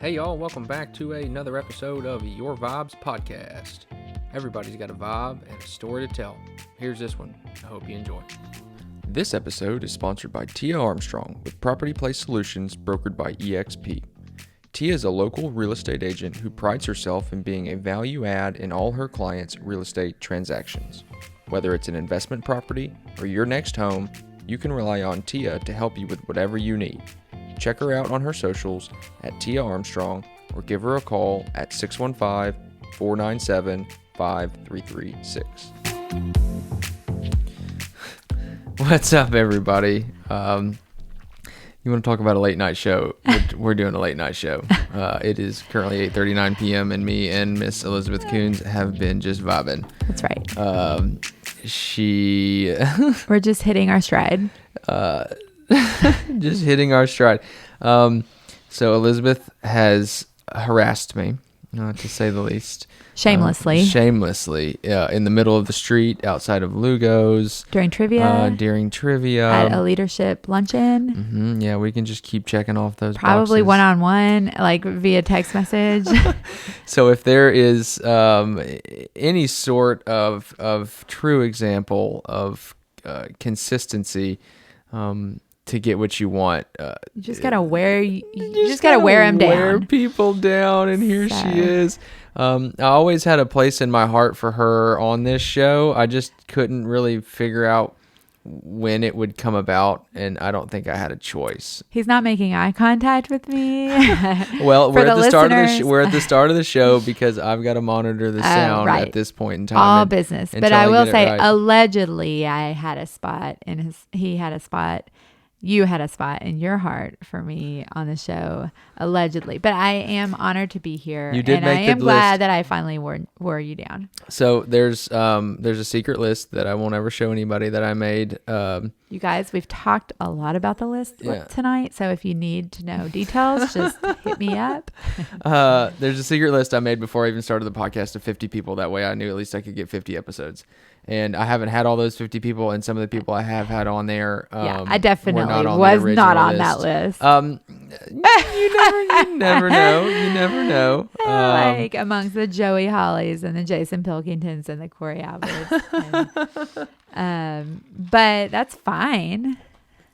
Hey y'all, welcome back to another episode of Your Vibes Podcast. Everybody's got a vibe and a story to tell. Here's this one. I hope you enjoy. This episode is sponsored by Tia Armstrong with Property Place Solutions brokered by eXp. Tia is a local real estate agent who prides herself in being a value add in all her clients' real estate transactions. Whether it's an investment property or your next home, you can rely on Tia to help you with whatever you need. Check her out on her socials at Tia Armstrong or give her a call at 615-497-5336. What's up, everybody? You want to talk about a late night show? We're doing a late night show. It is currently 8:39 p.m. and me and Miss Elizabeth Kuhns have been just vibing. That's right. We're just hitting our stride. Just hitting our stride. So Elizabeth has harassed me, to say the least. Shamelessly. In the middle of the street outside of Lugo's. During trivia. At a leadership luncheon. Mm-hmm, yeah, we can just keep checking off those Probably boxes. one-on-one, like via text message. So if there is any sort of true example of consistency, to get what you want, you just gotta wear them down. Wear people down, and here she is. I always had a place in my heart for her on this show. I just couldn't really figure out when it would come about, and I don't think I had a choice. He's not making eye contact with me. Well, we're at the start of the we're at the start of the show because I've got to monitor the sound at this point in time. All business, but I will say, allegedly, I had a spot he had a spot. You had a spot in your heart for me on the show, allegedly. But I am honored to be here. You did and make I the am list. glad that I finally wore you down. So there's a secret list that I won't ever show anybody that I made. You guys, we've talked a lot about the list tonight. So if you need to know details, just hit me up. There's a secret list I made before I even started the podcast of 50 people. That way I knew at least I could get 50 episodes. And I haven't had all those 50 people, and some of the people I have had on there. I definitely was not on that list. You never know. You never know. Like amongst the Joey Hollies and the Jason Pilkingtons and the Corey Alvarez. But that's fine.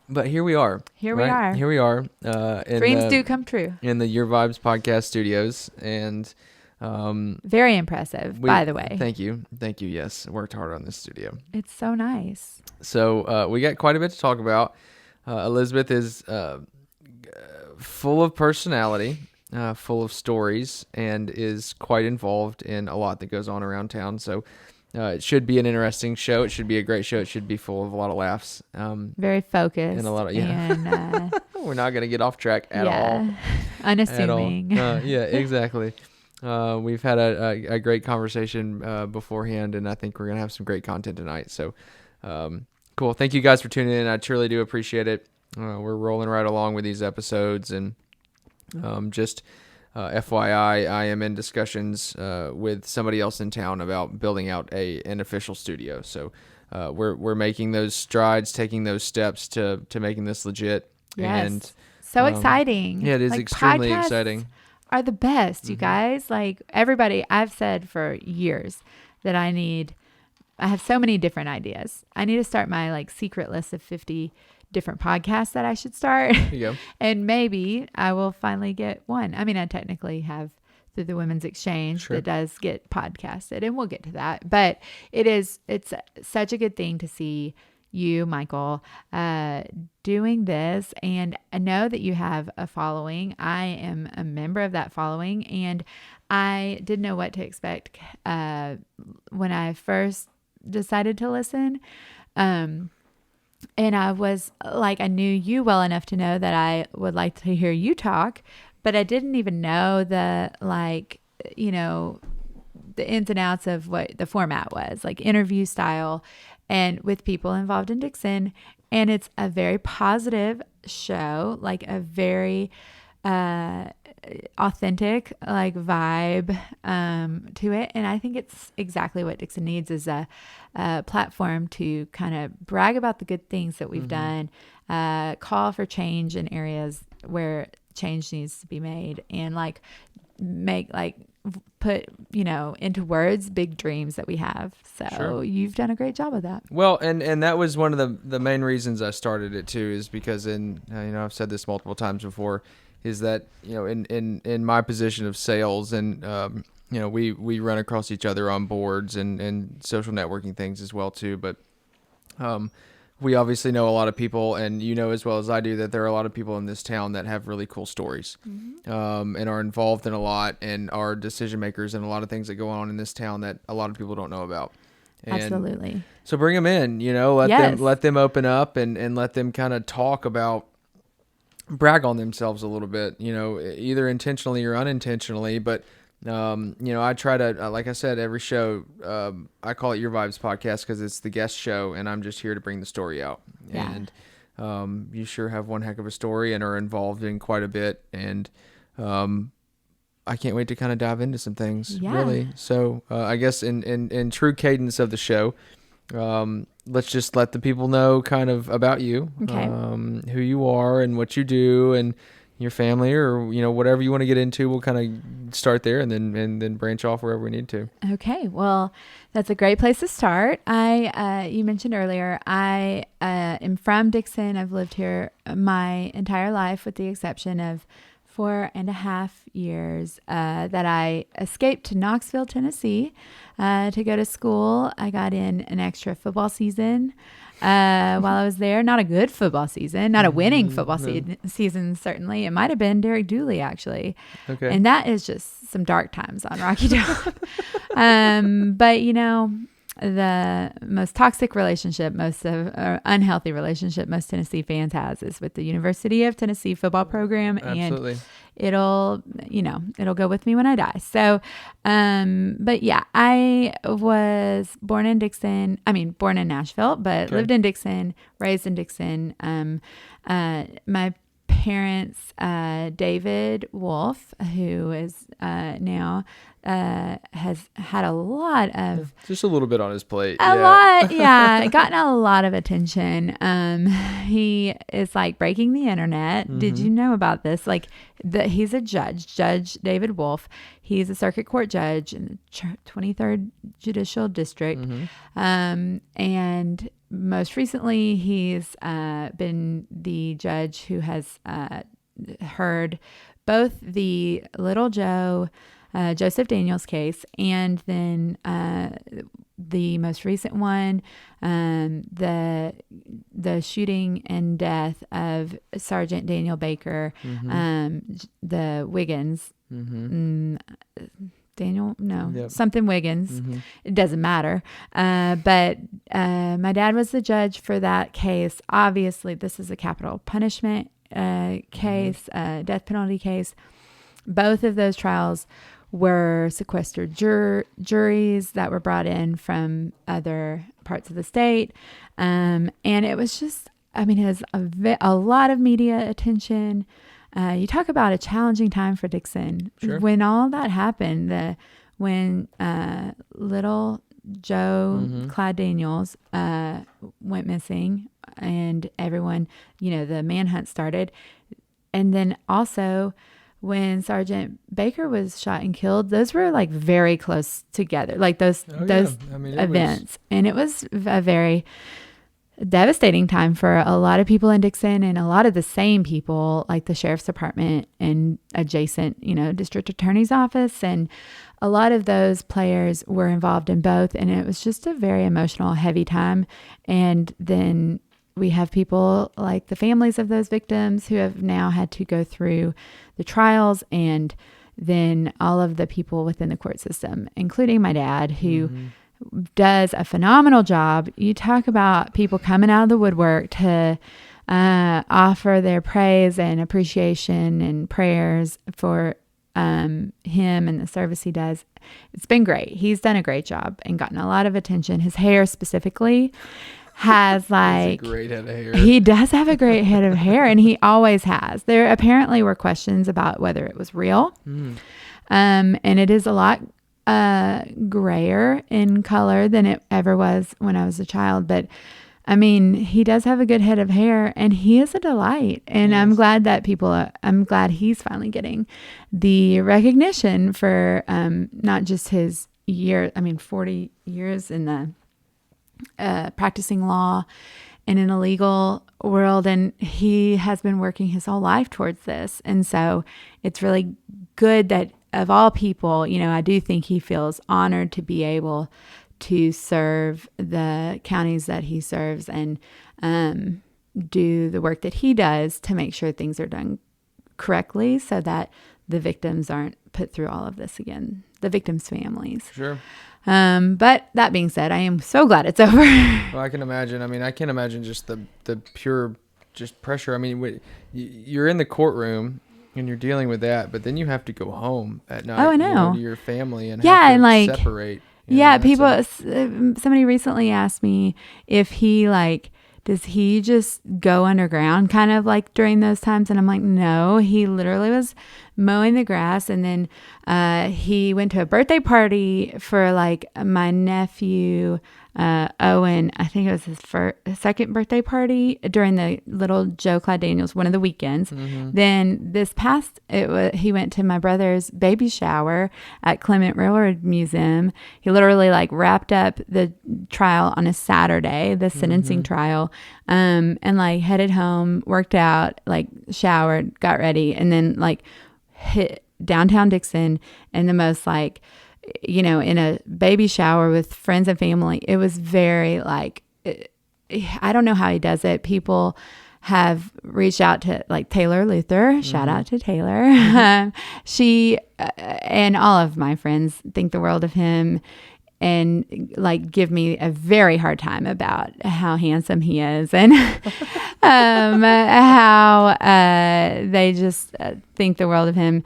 But here we are. Here we are. Dreams do come true. In the Your Vibes podcast studios. And very impressive, by the way. Thank you. Yes, worked hard on this studio. It's so nice. So we got quite a bit to talk about. Elizabeth is full of personality, full of stories, and is quite involved in a lot that goes on around town. So it should be an interesting show. It should be a great show. It should be full of a lot of laughs. Very focused. And a lot of and, we're not going to get off track at all. Unassuming. At all. Yeah, exactly. We've had a great conversation beforehand, and I think we're going to have some great content tonight. So cool. Thank you guys for tuning in. I truly do appreciate it. We're rolling right along with these episodes, and just FYI, I am in discussions with somebody else in town about building out an official studio. So we're making those strides, taking those steps to making this legit. Yes. And so exciting. Yeah, it is extremely exciting. Are the best, you guys. Like everybody, I've said for years that I have so many different ideas. I need to start my secret list of 50 different podcasts that I should start. There you go. And maybe I will finally get one. I mean, I technically have through the Women's Exchange that does get podcasted, and we'll get to that. But it's such a good thing to see you, Michael, doing this, and I know that you have a following. I am a member of that following, and I didn't know what to expect when I first decided to listen. And I was like, I knew you well enough to know that I would like to hear you talk, but I didn't even know the ins and outs of what the format was, like interview style, and with people involved in Dickson. And it's a very positive show, like a very authentic vibe to it. And I think it's exactly what Dickson needs, is a platform to kind of brag about the good things that we've done, call for change in areas where change needs to be made, and like put, into words, big dreams that we have. So Sure. You've done a great job of that. Well, and that was one of the main reasons I started it too, is because I've said this multiple times before, is that, in my position of sales, and, we run across each other on boards and social networking things as well too. But, we obviously know a lot of people, and as well as I do that there are a lot of people in this town that have really cool stories, and are involved in a lot, and are decision makers in a lot of things that go on in this town that a lot of people don't know about. And Absolutely. so bring them in, let them open up and let them kind of talk about, brag on themselves a little bit, either intentionally or unintentionally, but I try to, like I said, every show, I call it Your Vibes Podcast because it's the guest show, and I'm just here to bring the story out. Yeah. And you sure have one heck of a story and are involved in quite a bit. And I can't wait to kind of dive into some things, really. So I guess in true cadence of the show, let's just let the people know kind of about you, who you are and what you do, and your family, or whatever you want to get into. We'll kind of start there and then branch off wherever we need to. Okay, well, that's a great place to start. You mentioned earlier, I am from Dickson. I've lived here my entire life, with the exception of 4.5 years that I escaped to Knoxville, Tennessee, to go to school. I got in an extra football season while I was there. Not a good football season, not a winning football season, certainly. It might have been Derek Dooley, actually. Okay. And that is just some dark times on Rocky Top. But, the most toxic relationship, unhealthy relationship most Tennessee fans has is with the University of Tennessee football program. Absolutely. And it'll go with me when I die. So, but yeah, I was born in Nashville, but lived in Dixon, raised in Dixon. My parents, David Wolf, who is now has had a lot of just a little bit on his plate. Gotten a lot of attention. He is like breaking the internet. Did you know about this? Like he's a Judge David Wolf. He's a circuit court judge in the 23rd Judicial District. And most recently, he's been the judge who has heard both the Little Joe Joseph Daniels case, and then the most recent one, the shooting and death of Sergeant Daniel Baker, the Wiggins. Something Wiggins. It doesn't matter. But my dad was the judge for that case. Obviously, this is a capital punishment case, death penalty case. Both of those trials were sequestered juries that were brought in from other parts of the state. And it was just, it was a lot of media attention. You talk about a challenging time for Dickson. Sure. When all that happened, when little Joe Clyde Daniels went missing, and everyone, the manhunt started. And then also when Sergeant Baker was shot and killed, those were like very close together, like those events. And it was a very devastating time for a lot of people in Dickson, and a lot of the same people, like the sheriff's department and adjacent, district attorney's office. And a lot of those players were involved in both. And it was just a very emotional, heavy time. And then we have people like the families of those victims who have now had to go through the trials, and then all of the people within the court system, including my dad, who does a phenomenal job. You talk about people coming out of the woodwork to offer their praise and appreciation and prayers for him and the service he does. It's been great. He's done a great job and gotten a lot of attention. His hair specifically has like a great head of hair. He does have a great head of hair, and he always has. There apparently were questions about whether it was real. And it is a lot grayer in color than it ever was when I was a child. But I mean, he does have a good head of hair, and he is a delight. And Yes. I'm glad that I'm glad he's finally getting the recognition for not just his 40 years in the practicing law and in a legal world. And he has been working his whole life towards this. And so it's really good that of all people, I do think he feels honored to be able to serve the counties that he serves and do the work that he does to make sure things are done correctly so that the victims aren't put through all of this again, the victims' families. Sure. But that being said, I am so glad it's over. Well, I can imagine. I mean, I can't imagine just the pure just pressure. I mean, you're in the courtroom and you're dealing with that, but then you have to go home at night. Oh, I know. To your family and Yeah, have to and like separate. Yeah, people. Somebody recently asked me if he does he just go underground kind of like during those times? And I'm like, no, he literally was mowing the grass. And then he went to a birthday party for like my nephew, Owen. I think it was his second birthday party during the little Joe Clyde Daniels, one of the weekends. Mm-hmm. Then this past, he went to my brother's baby shower at Clement Railroad Museum. He literally like wrapped up the trial on a Saturday, the sentencing trial, and like headed home, worked out, like showered, got ready, and then like hit downtown Dickson in the most like, in a baby shower with friends and family. It was very like, I don't know how he does it. People have reached out to like Taylor Luther, shout out to Taylor. She and all of my friends think the world of him and like give me a very hard time about how handsome he is and how they just think the world of him.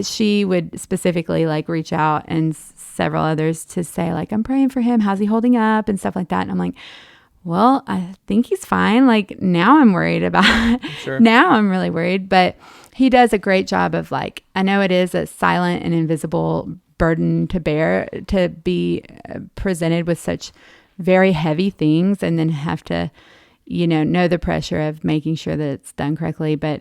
She would specifically like reach out and several others to say like, I'm praying for him. How's he holding up and stuff like that. And I'm like, well, I think he's fine. Like now I'm worried about Sure. Now I'm really worried, but he does a great job of like, I know it is a silent and invisible burden to bear to be presented with such very heavy things and then have to, know the pressure of making sure that it's done correctly. But,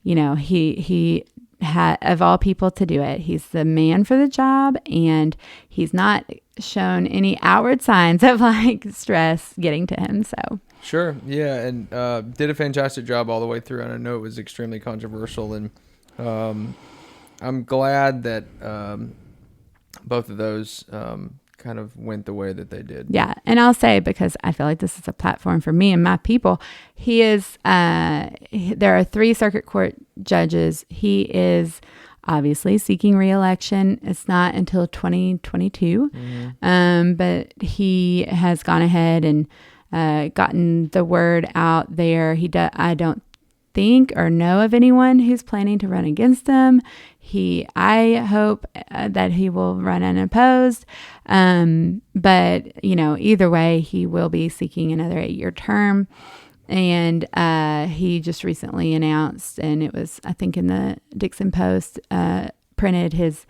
he had, of all people to do it, he's the man for the job, and he's not shown any outward signs of like stress getting to him. So Sure. Yeah. And did a fantastic job all the way through. And I know it was extremely controversial. And I'm glad that both of those kind of went the way that they did. yeah. And I'll say, because I feel like this is a platform for me and my people, he is, there are 3 circuit court judges. He is obviously seeking re-election. It's not until 2022. But he has gone ahead and gotten the word out there. I don't think or know of anyone who's planning to run against him. I hope that he will run unopposed. But either way, he will be seeking another 8-year term. And he just recently announced, and it was, I think, in the Dickson Post, printed his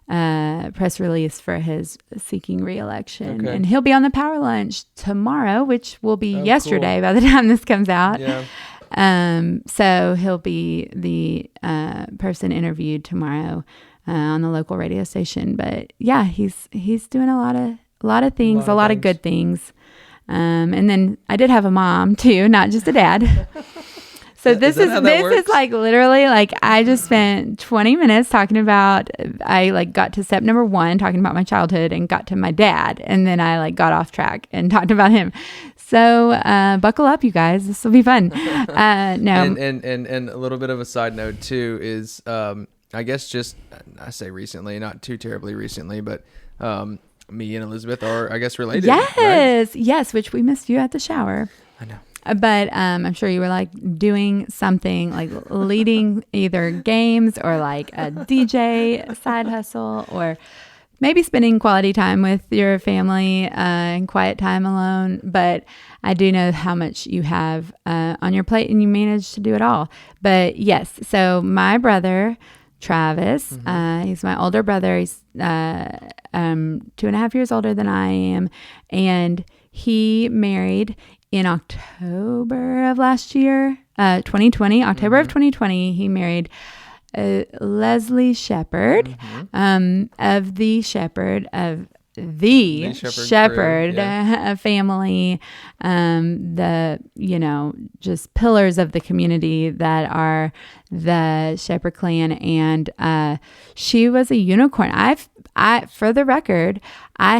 press release for his seeking re-election. Okay. And he'll be on the Power Lunch tomorrow, which will be yesterday cool. by the time this comes out. Yeah. So he'll be the person interviewed tomorrow on the local radio station. But yeah, he's doing a lot of things, a lot of good things. And then I did have a mom too, not just a dad. So this is like literally like I just spent 20 minutes talking about, I like got to step number 1, talking about my childhood, and got to my dad. And then I like got off track and talked about him. So buckle up, you guys. This will be fun. No. And a little bit of a side note too is, I guess just, I say recently, not too terribly recently, but me and Elizabeth are, I guess, related. Yes. Right? Yes. Which we missed you at the shower. I know. But I'm sure you were like doing something like leading either games or like a DJ side hustle, or maybe spending quality time with your family and quiet time alone. But I do know how much you have on your plate, and you manage to do it all. But yes, so my brother, Travis, he's my older brother. He's 2.5 years older than I am. And he married in October of last year, 2020, October of 2020, he married Leslie Shepherd, of the Shepherd of the Shepherd family, just pillars of the community that are the Shepherd clan. And she was a unicorn. I for the record, I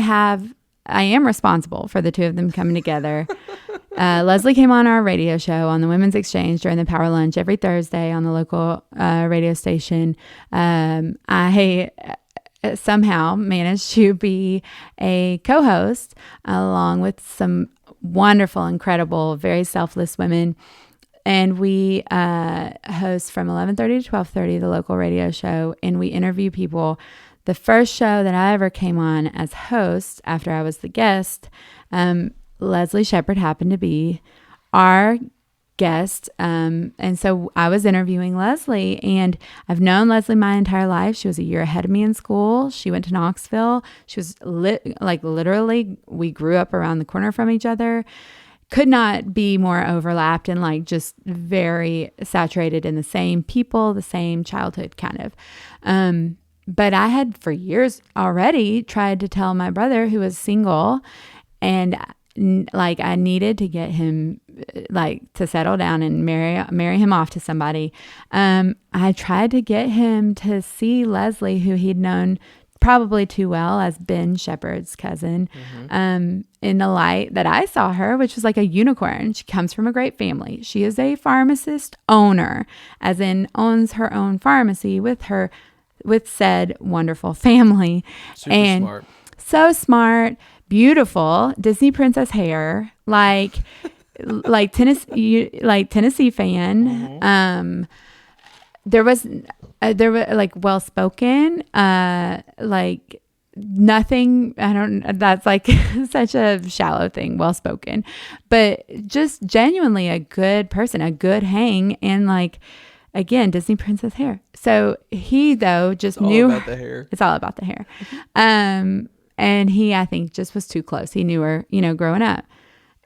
am responsible for the two of them coming together. Leslie came on our radio show on the Women's Exchange during the Power Lunch every Thursday on the local radio station. I somehow managed to be a co-host along with some wonderful, incredible, very selfless women. And we host from 11:30 to 12:30 the local radio show, and we interview people. The first show that I ever came on as host after I was the guest, Leslie Shepherd happened to be our guest. And so I was interviewing Leslie, and I've known Leslie my entire life. She was a year ahead of me in school. She went to Knoxville. She was literally, we grew up around the corner from each other. Could not be more overlapped and like just very saturated in the same people, the same childhood kind of. But I had for years already tried to tell my brother, who was single, and like I needed to get him like to settle down and marry him off to somebody. I tried to get him to see Leslie, who he'd known probably too well as Ben Shepherd's cousin, in the light that I saw her, which was like a unicorn. She comes from a great family. She is a pharmacist owner, as in owns her own pharmacy with said wonderful family. Super smart. So smart, beautiful, Disney princess hair, like Tennessee fan. There was like well-spoken, like nothing. That's like such a shallow thing, well-spoken, but just genuinely a good person, a good hang, and like, again, Disney princess hair. So he, though, just knew about the hair. It's all about the hair. And he, I think, just was too close. He knew her, growing up.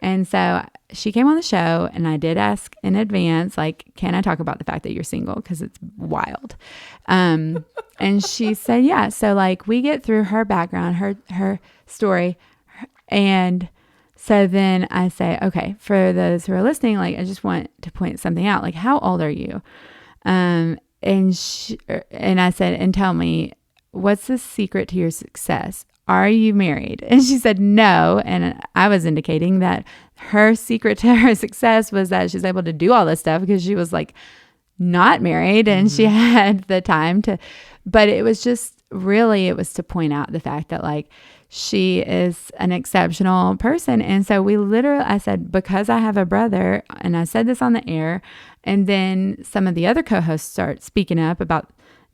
And so she came on the show, and I did ask in advance, like, can I talk about the fact that you're single? Because it's wild. And she said, yeah. So like we get through her background, her story. And so then I say, okay, for those who are listening, like, I just want to point something out. Like, how old are you? And I said, and tell me, what's the secret to your success? Are you married? And she said no. And I was indicating that her secret to her success was that she's able to do all this stuff because she was like not married and she had the time to, but it was just really, it was to point out the fact that like she is an exceptional person. And so I said, because I have a brother, and I said this on the air, and then some of the other co-hosts start speaking up about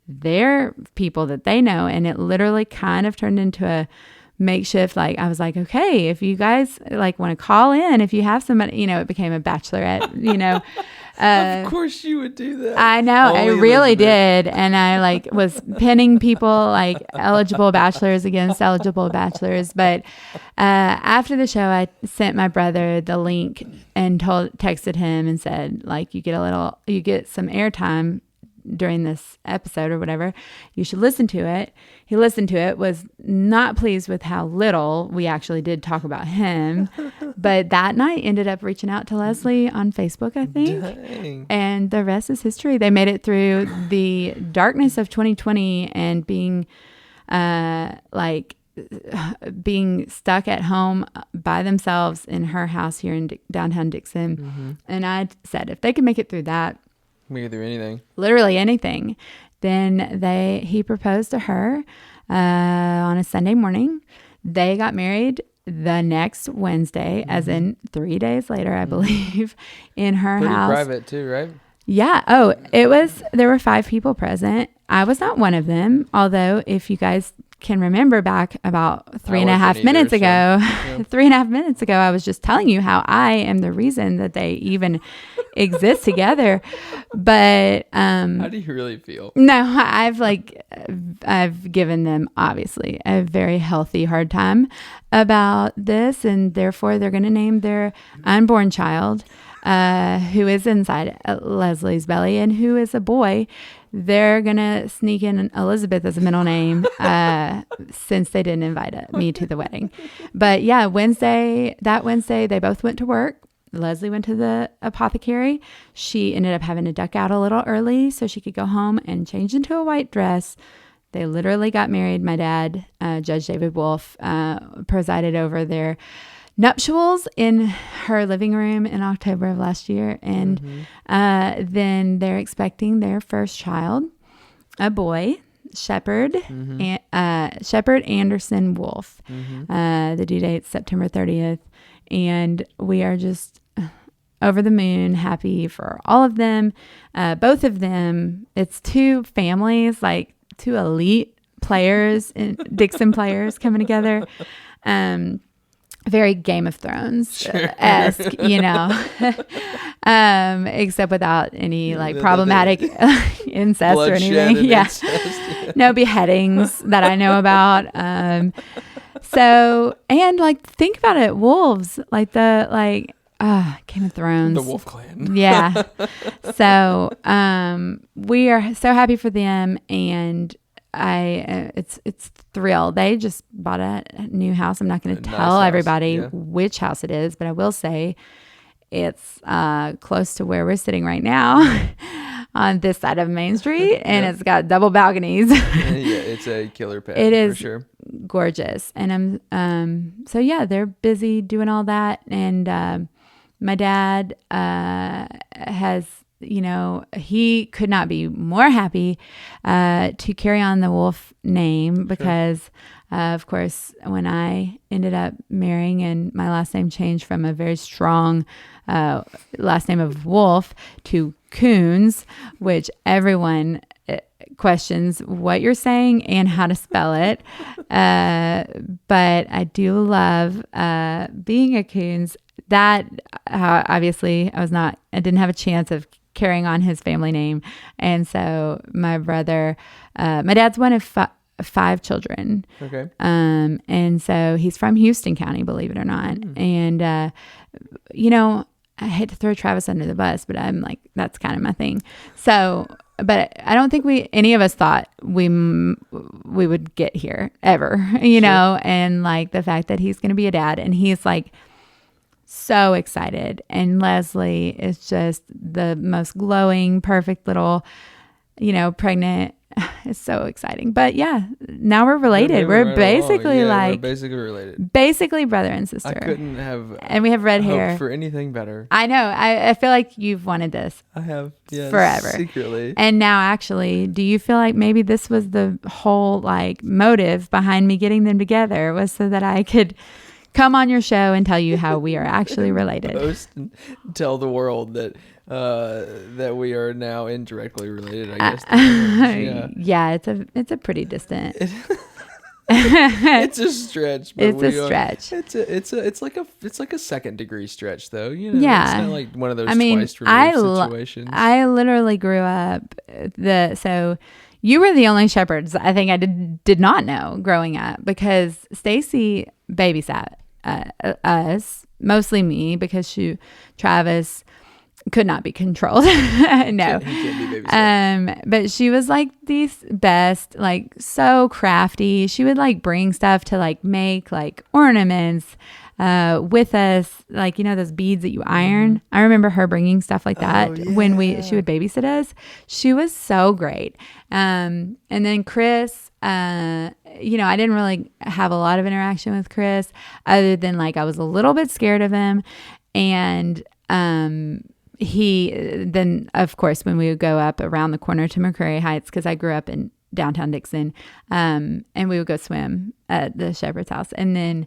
their people that they know, and it literally kind of turned into a makeshift, like, I was like, okay, if you guys like want to call in, if you have somebody, it became a bachelorette, of course you would do that. I know. I really did. And I like was pinning people like eligible bachelors against eligible bachelors. But after the show, I sent my brother the link and texted him and said, like, you get some airtime during this episode or whatever, you should listen to it. He listened to it, was not pleased with how little we actually did talk about him, but that night ended up reaching out to Leslie on Facebook, I think. Dang. And the rest is history. They made it through the darkness of 2020 and being stuck at home by themselves in her house here in downtown Dickson. And I said, if they could make it through that, make it through anything, literally anything, then he proposed to her on a Sunday morning. They got married the next Wednesday, as in 3 days later, I believe, in her house. Pretty private too, right? Yeah. Oh, there were 5 people present. I was not one of them. Although if you guys can remember back about 3.5 minutes ago, 3.5 minutes ago, I was just telling you how I am the reason that they even exist together. But how do you really feel? No, I've given them obviously a very healthy hard time about this, and therefore they're going to name their unborn child, who is inside Leslie's belly and who is a boy. They're going to sneak in Elizabeth as a middle name, since they didn't invite me to the wedding. But yeah, that Wednesday, they both went to work. Leslie went to the apothecary. She ended up having to duck out a little early so she could go home and change into a white dress. They literally got married. My dad, Judge David Wolf, presided over their nuptials in her living room in October of last year. And then they're expecting their first child, a boy, Shepherd, Shepherd Anderson Wolf. The due date's September 30th. And we are just over the moon happy for all of them. Both of them, it's two families, like two elite players, Dickson players coming together. Very Game of Thrones-esque, you know, except without any like problematic incest or anything. Yeah. No beheadings that I know about. So, and like, think about it, wolves, like Game of Thrones. The Wolf Clan. Yeah. So, we are so happy for them, and it's thrilled. They just bought a new house. I'm not going to tell everybody which house it is, but I will say it's close to where we're sitting right now on this side of Main Street, and it's got double balconies. It's a killer pad. It is for sure. Gorgeous. And so yeah, they're busy doing all that, and my dad has, you know, he could not be more happy to carry on the Wolf name because, of course, when I ended up marrying and my last name changed from a very strong last name of Wolf to Kuhns, which everyone questions what you're saying and how to spell it. But I do love being a Kuhns. That obviously I didn't have a chance of carrying on his family name. And so my brother, my dad's one of five children. Okay. And so he's from Houston County, believe it or not. And, you know, I hate to throw Travis under the bus, but I'm like, that's kind of my thing. So, but I don't think any of us thought we would get here ever, you know, and like the fact that he's going to be a dad, and he's like, so excited. And Leslie is just the most glowing, perfect little, you know, pregnant. It's so exciting. But yeah, now we're related. We're basically we're basically related. Basically brother and sister. I couldn't have. And we have red hair. For anything better. I know. I feel like you've wanted this. I have. Yes, forever. Secretly. And now actually, do you feel like maybe this was the whole like motive behind me getting them together, was so that I could come on your show and tell you how we are actually related. Post and tell the world that we are now indirectly related, I guess. Yeah, it's a pretty distant. It's a stretch. But it's a stretch. It's like a second degree stretch, though. You know, yeah. It's not like one of those twice removed situations. I literally grew up so. You were the only shepherds I think I did not know growing up, because Stacy babysat us, mostly me, because Travis could not be controlled. No. He can't be but she was like the best, like so crafty. She would like bring stuff to like make like ornaments with us, like, you know, those beads that you iron. I remember her bringing stuff like that when she would babysit us. She was so great. And then Chris, you know, I didn't really have a lot of interaction with Chris, other than like I was a little bit scared of him. And then of course when we would go up around the corner to McCrary Heights, because I grew up in downtown Dickson, and we would go swim at the shepherd's house. And then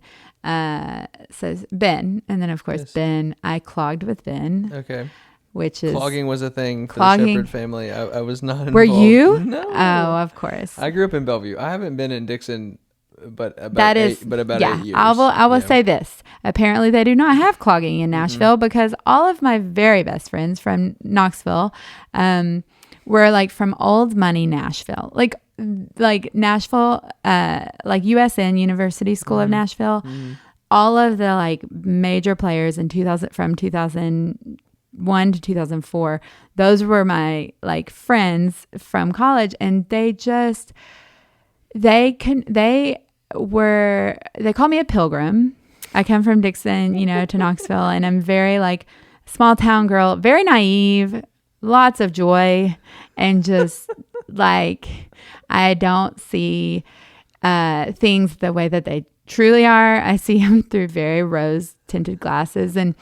says Ben, and then of course Ben, I clogged with Ben. Okay. Which is clogging was a thing for the Shepherd family. I was not involved. Were you? No. Oh, of course. I grew up in Bellevue. I haven't been in Dixon, but about 8 years. I will say this apparently they do not have clogging in Nashville because all of my very best friends from Knoxville were like from old money Nashville, like Nashville, like USN, University School of Nashville. All of the like major players in 2001 to 2004, those were my like friends from college, and they call me a pilgrim. I come from Dickson, to Knoxville, and I'm very like small town girl, very naive, lots of joy, and just like I don't see things the way that they truly are. I see them through very rose tinted glasses, and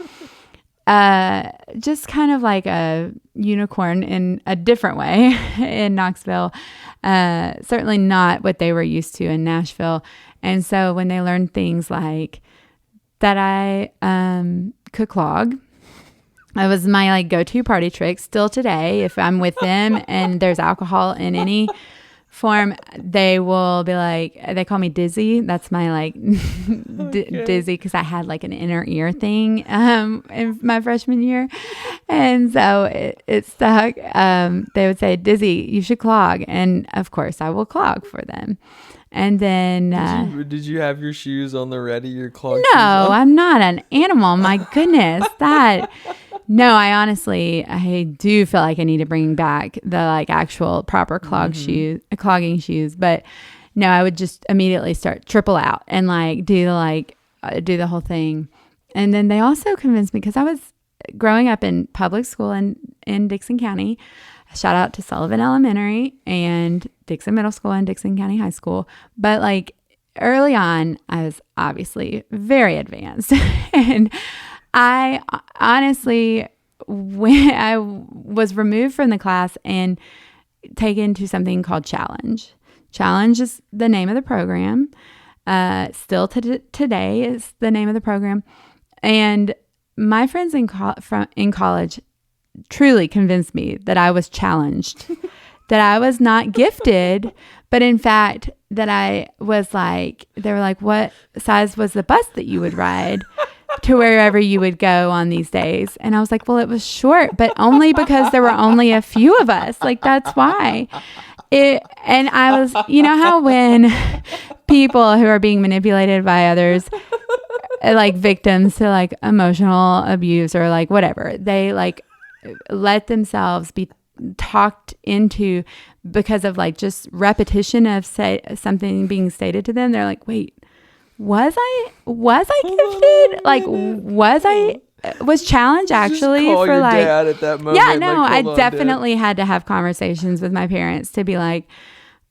just kind of like a unicorn in a different way in Knoxville. Certainly not what they were used to in Nashville. And so when they learned things like that I could clog, it was my like go-to party trick still today. If I'm with them and there's alcohol in any form, they will be like, they call me Dizzy. That's my like Dizzy, because I had like an inner ear thing in my freshman year, and so it stuck. They would say, Dizzy, you should clog, and of course I will clog for them. And then did you have your shoes on the ready, your clog no, shoes on? I'm not an animal, my goodness. No, I do feel like I need to bring back the like actual proper clogging shoes. But no, I would just immediately start triple out and like do the whole thing. And then they also convinced me, because I was growing up in public school in Dickson County. Shout out to Sullivan Elementary and Dickson Middle School and Dickson County High School. But like early on, I was obviously very advanced. And I honestly, when I was removed from the class and taken to something called Challenge. Challenge is the name of the program. Still today is the name of the program. And my friends in college truly convinced me that I was challenged, that I was not gifted, but in fact that I was like, they were like, what size was the bus that you would ride to wherever you would go on these days? And I was like, well, it was short, but only because there were only a few of us. Like, that's why. And I was, you know how when people who are being manipulated by others, like victims to like emotional abuse or like whatever, they like let themselves be talked into because of like just repetition of something being stated to them. They're like, wait, was I gifted? Like, was challenge actually just call for your like dad at that moment? Yeah, no, like, I on, definitely had to have conversations with my parents to be like,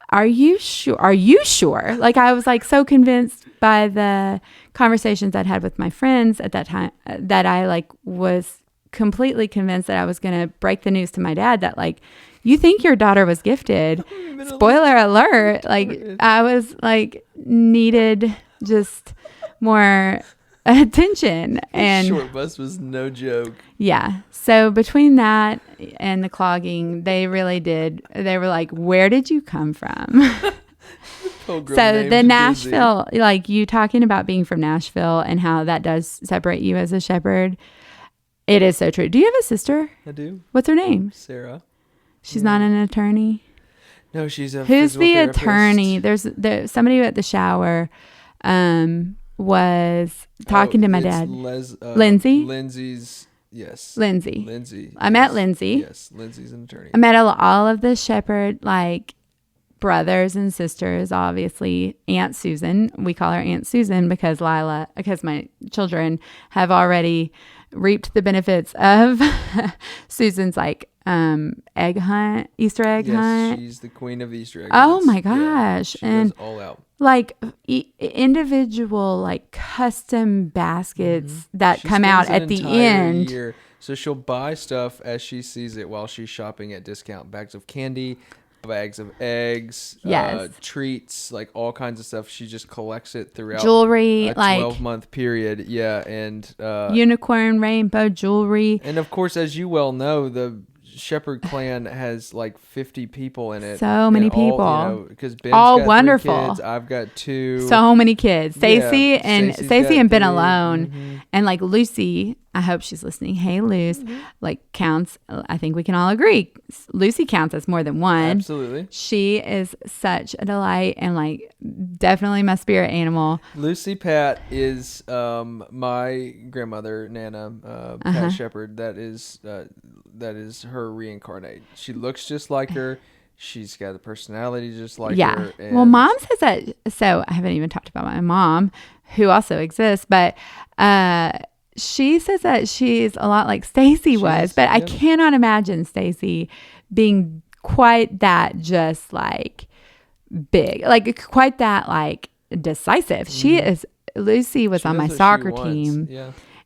are you sure? Are you sure? Like, I was like so convinced by the conversations I'd had with my friends at that time that I like was completely convinced that I was going to break the news to my dad that like, you think your daughter was gifted. Spoiler alert. Like, I was like needed just more attention. And short bus was no joke. Yeah. So between that and the clogging, they really did. They were like, where did you come from? So the Nashville, like you talking about being from Nashville and how that does separate you as a shepherd. It is so true. Do you have a sister? I do. What's her name? Sarah. She's not an attorney. No, she's a Who's the therapist. attorney? There's somebody at the shower was talking to my dad. Lindsay? Lindsay's, yes. Lindsay. I met Lindsay. Yes, Lindsay's an attorney. I met all of the shepherd, like, brothers and sisters, obviously. Aunt Susan. We call her Aunt Susan because my children have already reaped the benefits of Susan's, like, egg hunt, Easter egg hunt. She's the queen of Easter egg Oh hunts. my gosh. She and goes all out. Like individual, like custom baskets that She come out spends at an the entire end. year. So she'll buy stuff as she sees it while she's shopping at discount. Bags of candy, bags of eggs, Yes. treats, like all kinds of stuff. She just collects it throughout Jewelry, a like 12-month period. Yeah, and unicorn rainbow jewelry. and of course, as you well know, Shepherd clan has like 50 people in it. So many people. Because Ben's all got wonderful 3 kids, I've got 2. So many kids. Stacy Stacey's and Ben got 3. alone. Mm-hmm. And like Lucy, I hope she's listening. Hey, Luce, like counts. I think we can all agree. Lucy counts as more than one. Absolutely. She is such a delight and like definitely my spirit animal. Lucy Pat is my grandmother, Nana, Pat Shepherd. That is her reincarnate. She looks just like her. She's got a personality just like her. Yeah. Well, Mom says that. So I haven't even talked about my mom, who also exists, but she says that she's a lot like Stacy was, but I cannot imagine Stacy being quite that just like big, like quite that like decisive. She is. Lucy was on my soccer team,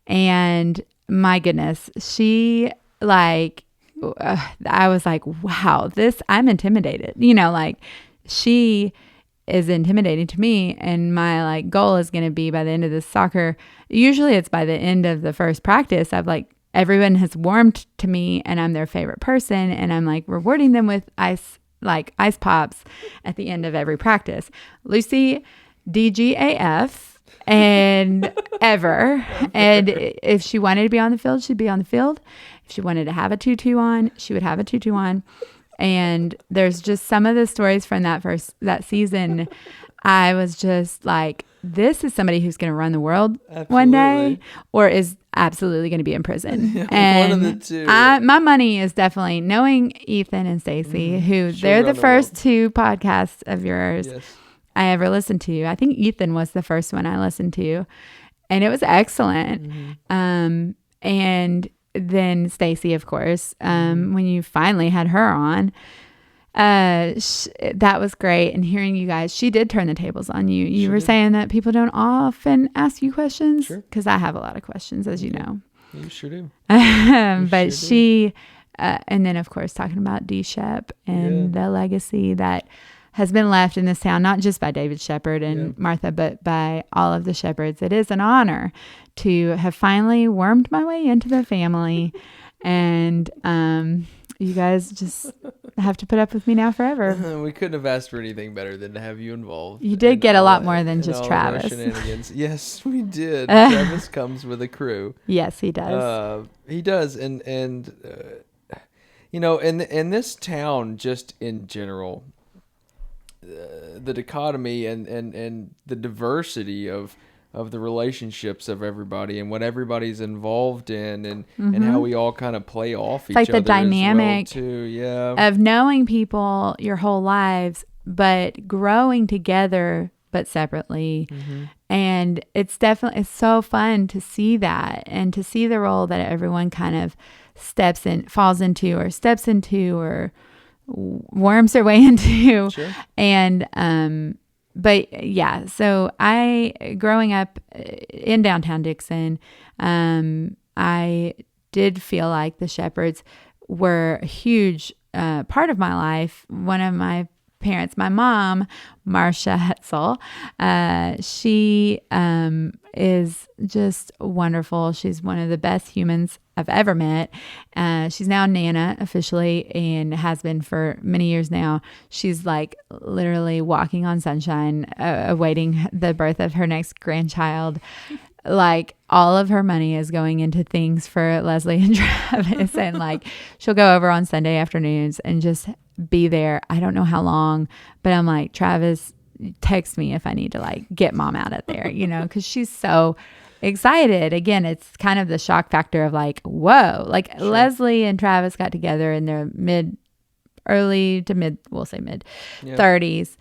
and my goodness, she like. I was like, wow, I'm intimidated. Like she is intimidating to me. And my like goal is going to be by the end of this soccer. Usually it's by the end of the first practice. I've like, everyone has warmed to me and I'm their favorite person. And I'm like rewarding them with ice pops at the end of every practice. Lucy, DGAF. And ever. And if she wanted to be on the field, she'd be on the field. If she wanted to have a tutu on, she would have a tutu on. And there's just some of the stories from that season. I was just like, this is somebody who's going to run the world one day, or is absolutely going to be in prison. And one of the two. My money is definitely knowing Ethan and Stacy, who they're the first 2 podcasts of yours. Yes. I ever listened to. I think Ethan was the first one I listened to, and it was excellent. And then Stacy, of course, when you finally had her on, that was great. And hearing you guys, she did turn the tables on you. You were saying that people don't often ask you questions, because I have a lot of questions, as you know. You sure do. But she, and then of course talking about D. Shep and the legacy that has been left in this town, not just by David Shepherd and Martha, but by all of the Shepherds. It is an honor to have finally wormed my way into the family. And you guys just have to put up with me now forever. We couldn't have asked for anything better than to have you involved. You did get a lot more than just Travis. Yes, we did. Travis comes with a crew. Yes, he does. He does. And in this town, just in general, the dichotomy and the diversity of the relationships of everybody and what everybody's involved in and how we all kind of play off each other. It's like the dynamic of knowing people your whole lives, but growing together, but separately. And it's so fun to see that and to see the role that everyone kind of falls into or worms their way into. And but yeah, so growing up in downtown Dickson, I did feel like the Shepherds were a huge part of my life. One of my parents, my mom, Marcia Hetzel, she is just wonderful. She's one of the best humans I've ever met. She's now Nana officially and has been for many years now. She's like literally walking on sunshine, awaiting the birth of her next grandchild. Like all of her money is going into things for Leslie and Travis, and like she'll go over on Sunday afternoons and just be there. I don't know how long, but I'm like, Travis, text me if I need to like get mom out of there, because she's so excited. Again, it's kind of the shock factor of like, whoa, like Leslie and Travis got together in their early to mid 30s.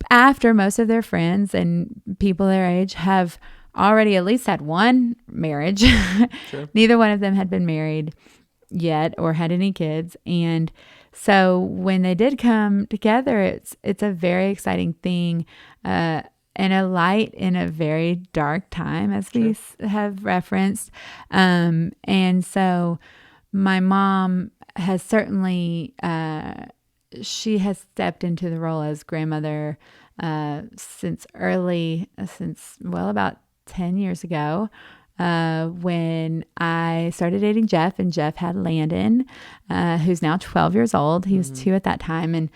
After most of their friends and people their age have already at least had one marriage. Neither one of them had been married yet or had any kids. And so when they did come together, it's a very exciting thing, and a light in a very dark time, as we have referenced. And so my mom has certainly, she has stepped into the role as grandmother since about 10 years ago. when I started dating Jeff, and Jeff had Landon, who's now 12 years old. He was 2 at that time. And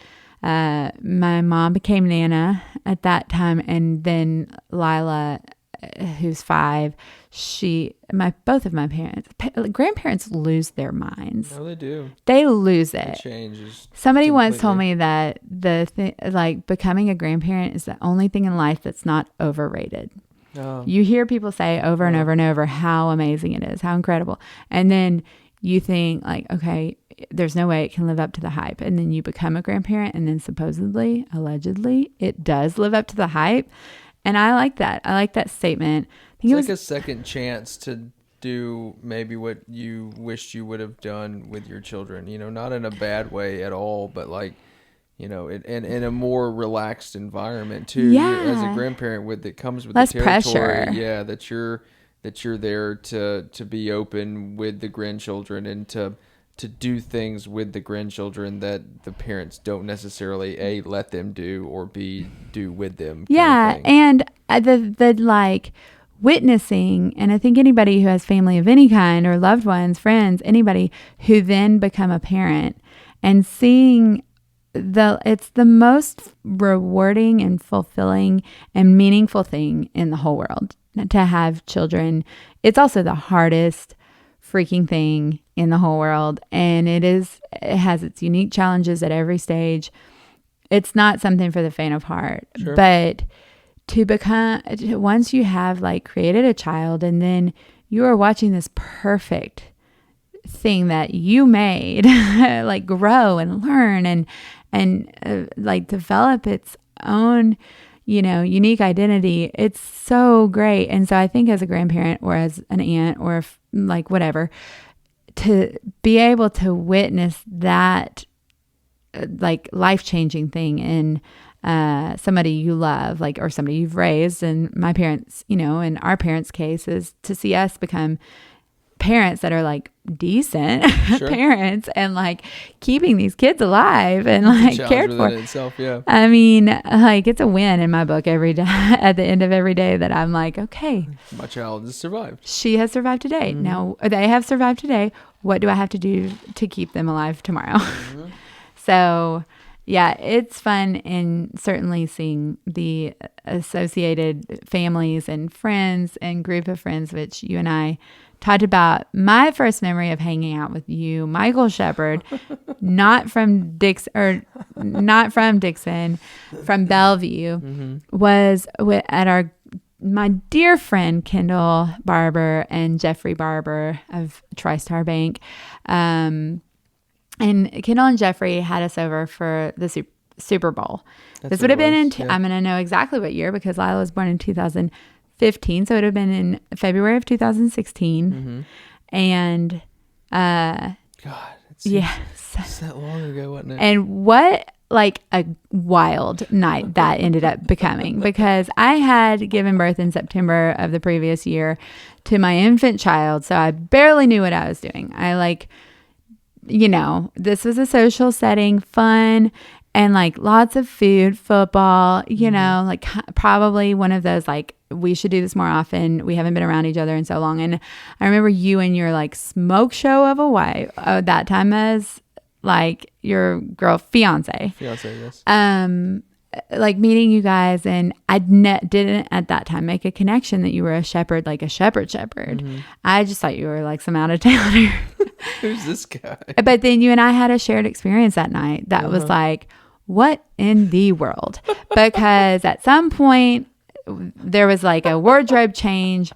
my mom became Nana at that time. And then Lila, who's 5, both of my parents, grandparents lose their minds. No, they do. They lose it. It changes. Somebody once told me that becoming a grandparent is the only thing in life that's not overrated. Oh. You hear people say over and over and over how amazing it is, how incredible. And then you think like, okay, there's no way it can live up to the hype. And then you become a grandparent, and then supposedly, allegedly, it does live up to the hype. And I like that. I like that statement. I think it's like a second chance to do maybe what you wished you would have done with your children, not in a bad way at all, but like, in a more relaxed environment too. Yeah. As a grandparent, that comes with less the territory. Pressure. Yeah, that you're there to be open with the grandchildren and to do things with the grandchildren that the parents don't necessarily A, let them do, or B, do with them. Yeah, and the like witnessing, and I think anybody who has family of any kind or loved ones, friends, anybody who then become a parent and seeing it's the most rewarding and fulfilling and meaningful thing in the whole world to have children. It's also the hardest freaking thing in the whole world, and it has its unique challenges at every stage. It's not something for the faint of heart. Sure. But once you have like created a child, and then you are watching this perfect thing that you made like grow and learn and like develop its own unique identity. It's so great. And so I think as a grandparent or as an aunt or like whatever, to be able to witness that like life-changing thing in somebody you love, like, or somebody you've raised. And my parents, in our parents' case, is to see us become parents that are like decent sure. parents and like keeping these kids alive and like cared for. Itself, yeah. I mean, like it's a win in my book every day. At the end of every day, that I'm like, okay, my child has survived. She has survived today. Mm-hmm. Now they have survived today. What do I have to do to keep them alive tomorrow? Mm-hmm. So yeah, it's fun, and certainly seeing the associated families and friends and group of friends, which you and I talked about. My first memory of hanging out with you, Michael Shepard, not from Dickson, from Bellevue, mm-hmm. was at my dear friend Kendall Barber and Jeffrey Barber of TriStar Bank. And Kendall and Jeffrey had us over for the Super Bowl. This would have been I'm going to know exactly what year, because Lila was born in 2015. So it would have been in February of 2016. Mm-hmm. And, God, it's that long ago, wasn't it? And what like a wild night that ended up becoming, because I had given birth in September of the previous year to my infant child. So I barely knew what I was doing. This was a social setting, fun, and like lots of food, football, mm-hmm. Like probably one of those, like, we should do this more often. We haven't been around each other in so long. And I remember you and your like smoke show of a wife, that time as like your fiance, yes. Like meeting you guys, and I didn't at that time make a connection that you were a shepherd, like a shepherd. Mm-hmm. I just thought you were like some out of towner. Who's this guy? But then you and I had a shared experience that night that was like, what in the world? Because at some point there was like a wardrobe change,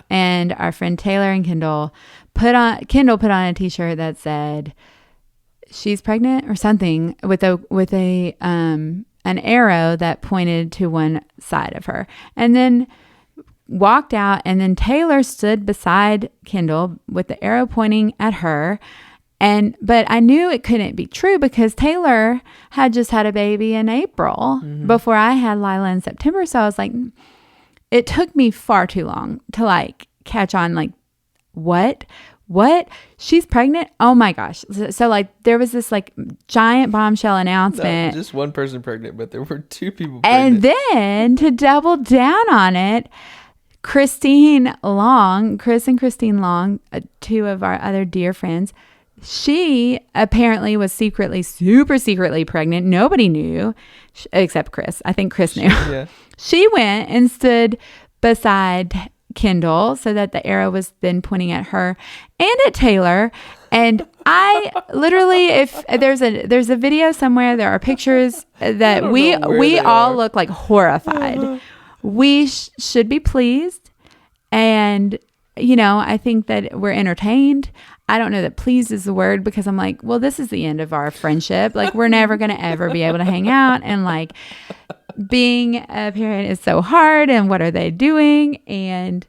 and our friend Taylor and Kendall put on a t-shirt that said she's pregnant or something, with an arrow that pointed to one side of her, and then walked out. And then Taylor stood beside Kendall with the arrow pointing at her. But I knew it couldn't be true, because Taylor had just had a baby in April mm-hmm. before I had Lila in September. So I was like, it took me far too long to like catch on, like, what? She's pregnant? Oh my gosh. So like there was this like giant bombshell announcement. Not just one person pregnant, but there were 2 people pregnant. And then to double down on it, Christine Long, Chris and Christine Long, two of our other dear friends, she apparently was super secretly pregnant. Nobody knew except Chris. I think Chris knew. Yeah. She went and stood beside Kendall so that the arrow was then pointing at her and at Taylor. And I literally, if there's a video somewhere, there are pictures that we all look like horrified. We should be pleased. And, I think that we're entertained. I don't know that pleased is the word, because I'm like, well, this is the end of our friendship. Like, we're never going to ever be able to hang out. And like, being a parent is so hard. And what are they doing? And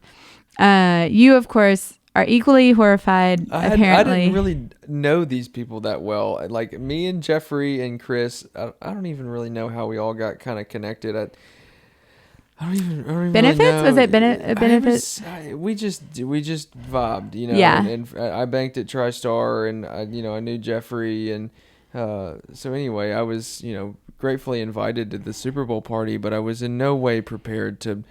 you, of course, are equally horrified. Apparently, I didn't really know these people that well. Like me and Jeffrey and Chris, I don't even really know how we all got kind of connected. I don't even benefits? Really know. Was it benefits? We just vibed, Yeah. And I banked at TriStar, and I knew Jeffrey, and so anyway, I was gratefully invited to the Super Bowl party, but I was in no way prepared to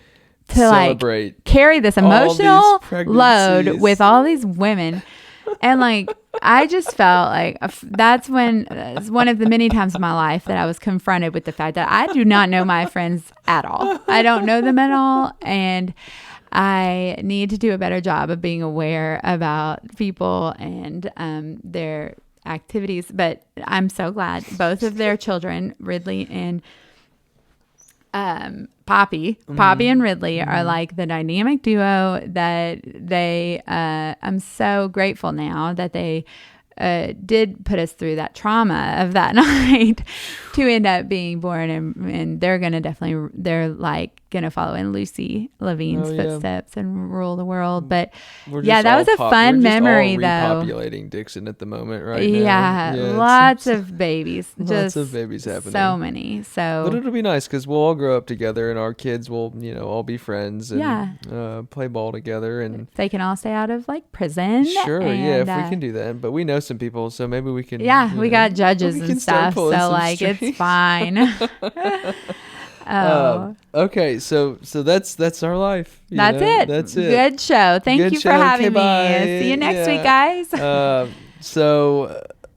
celebrate, like carry this emotional load with all these women. And like, I just felt like that's when one of the many times in my life that I was confronted with the fact that I do not know my friends at all. I don't know them at all. And I need to do a better job of being aware about people and their activities. But I'm so glad both of their children, Ridley and Poppy and Ridley are like the dynamic duo that they, I'm so grateful now that they did put us through that trauma of that night to end up being born. And they're going to they're like going to follow in Lucy Levine's footsteps and rule the world. But that was a fun memory though. Repopulating Dickson at the moment, right? Yeah, lots of babies. Lots of babies happening. So many. But it'll be nice because we'll all grow up together and our kids will, all be friends and play ball together. And they can all stay out of like prison. Sure, if we can do that. But we know some people, so maybe we can. Yeah, we got judges and stuff, so like strings. It's fine. Okay, so that's our life. That's it. That's it. Good show. Thank you for having me. Bye. See you next week, guys.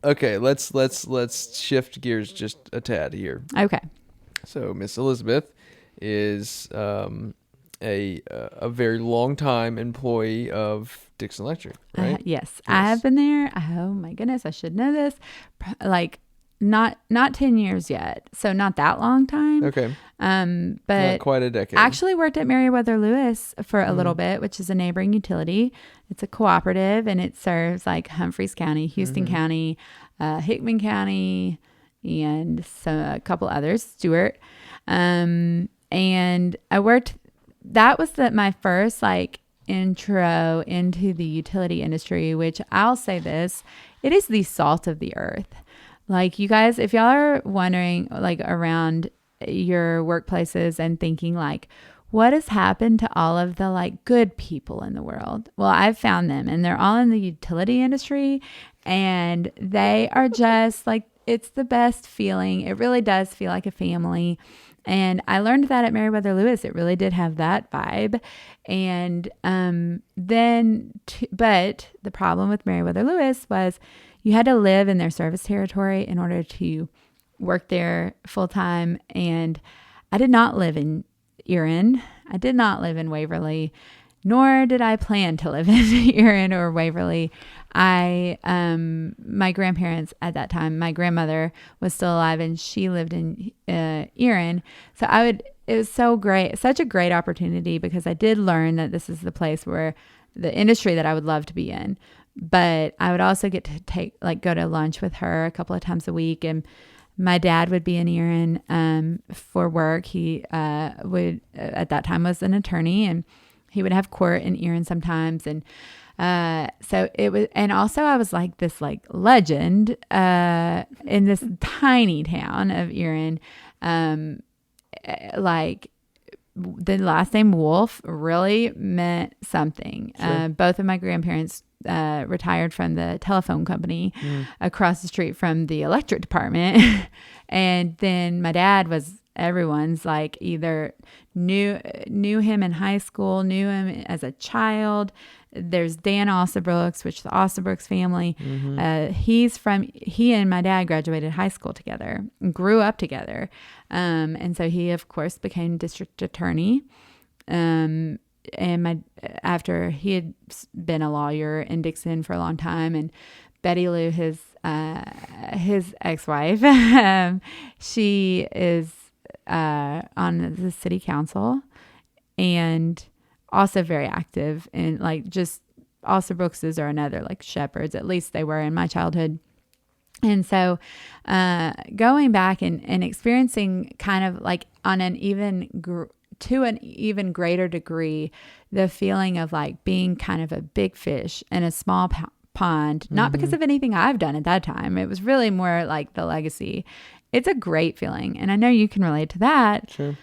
Okay, let's shift gears just a tad here. Okay. So Miss Elizabeth is a very long time employee of Dickson Electric, right? Yes, I have been there. Oh my goodness, I should know this. Like not 10 years yet, so not that long time. Okay. But not quite a decade. Actually worked at Meriwether Lewis for a little bit, which is a neighboring utility. It's a cooperative, and it serves like Humphreys County, Houston County, Hickman County, and a couple others, Stewart. And I worked. That was my first like intro into the utility industry, which I'll say this, it is the salt of the earth. Like you guys, if y'all are wondering like around your workplaces and thinking like, what has happened to all of the like good people in the world? Well, I've found them, and they're all in the utility industry, and they are just like, it's the best feeling. It really does feel like a family. And I learned that at Meriwether Lewis. It really did have that vibe. And but the problem with Meriwether Lewis was you had to live in their service territory in order to work there full time. And I did not live in Erin. I did not live in Waverly, nor did I plan to live in Erin or Waverly. My grandparents at that time, my grandmother was still alive and she lived in Erin. So it was so great, such a great opportunity, because I did learn that this is the place where the industry that I would love to be in. But I would also get to go to lunch with her a couple of times a week. And my dad would be in Erin for work. He would, at that time, was an attorney, and he would have court in Erin sometimes. And so it was, and also I was like this like legend in this tiny town of Erin. Like the last name Wolf really meant something. Sure. Both of my grandparents retired from the telephone company across the street from the electric department. And then my dad was everyone's like either knew him in high school, knew him as a child. There's Dan Alsabrooks, which is the Alsabrooks family. He and my dad graduated high school together, grew up together. And so he, of course, became district attorney. And after he had been a lawyer in Dickson for a long time, and Betty Lou, his ex-wife, she is on the city council and also very active, and like just also Brookses are another like shepherds, at least they were in my childhood. And so going back and experiencing kind of like on an to an even greater degree, the feeling of like being kind of a big fish in a small pond, not because of anything I've done at that time. It was really more like the legacy. It's a great feeling. And I know you can relate to that. Sure.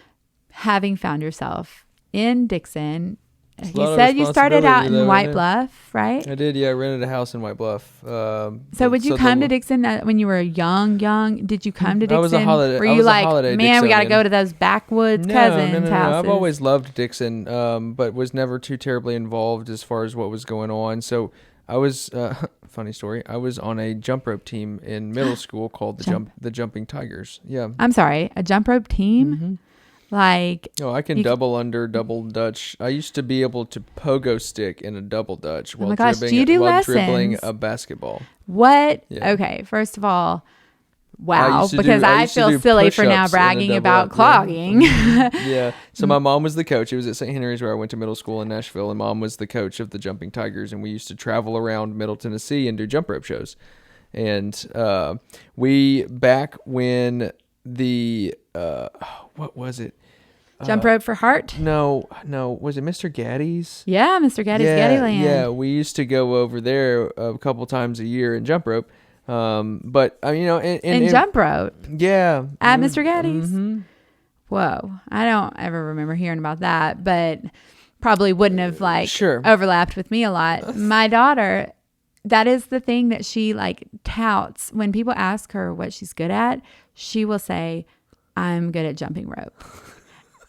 Having found yourself in Dickson. You said you started out in White Bluff, right? I did, yeah. I rented a house in White Bluff. So would you come to Dickson when you were young? Did you come to Dickson? I was a holiday. Were you like, man, we got to Dixonian. go to those backwoods cousins' houses? I've always loved Dickson, but was never too terribly involved as far as what was going on. So I was, funny story, I was on a jump rope team in middle school called the Jumping Tigers. Yeah. I'm sorry, a jump rope team? Like, I can double under, double Dutch. I used to be able to pogo stick in a double Dutch while dribbling a basketball. What? Yeah. Okay, first of all, wow, because I feel silly for now bragging about clogging. Yeah. So my mom was the coach. It was at St. Henry's where I went to middle school in Nashville, and Mom was the coach of the Jumping Tigers, and we used to travel around Middle Tennessee and do jump rope shows. And back when the what was it? Jump rope for heart? No. Was it Mr. Gaddy's? Yeah, Mr. Gaddy's Gaddyland. Yeah, we used to go over there a couple times a year in jump rope. But in jump rope. Yeah. At Mr. Gaddy's. Whoa, I don't ever remember hearing about that, but probably wouldn't have overlapped with me a lot. My daughter, that is the thing that she like touts when people ask her what she's good at. She will say, "I'm good at jumping rope."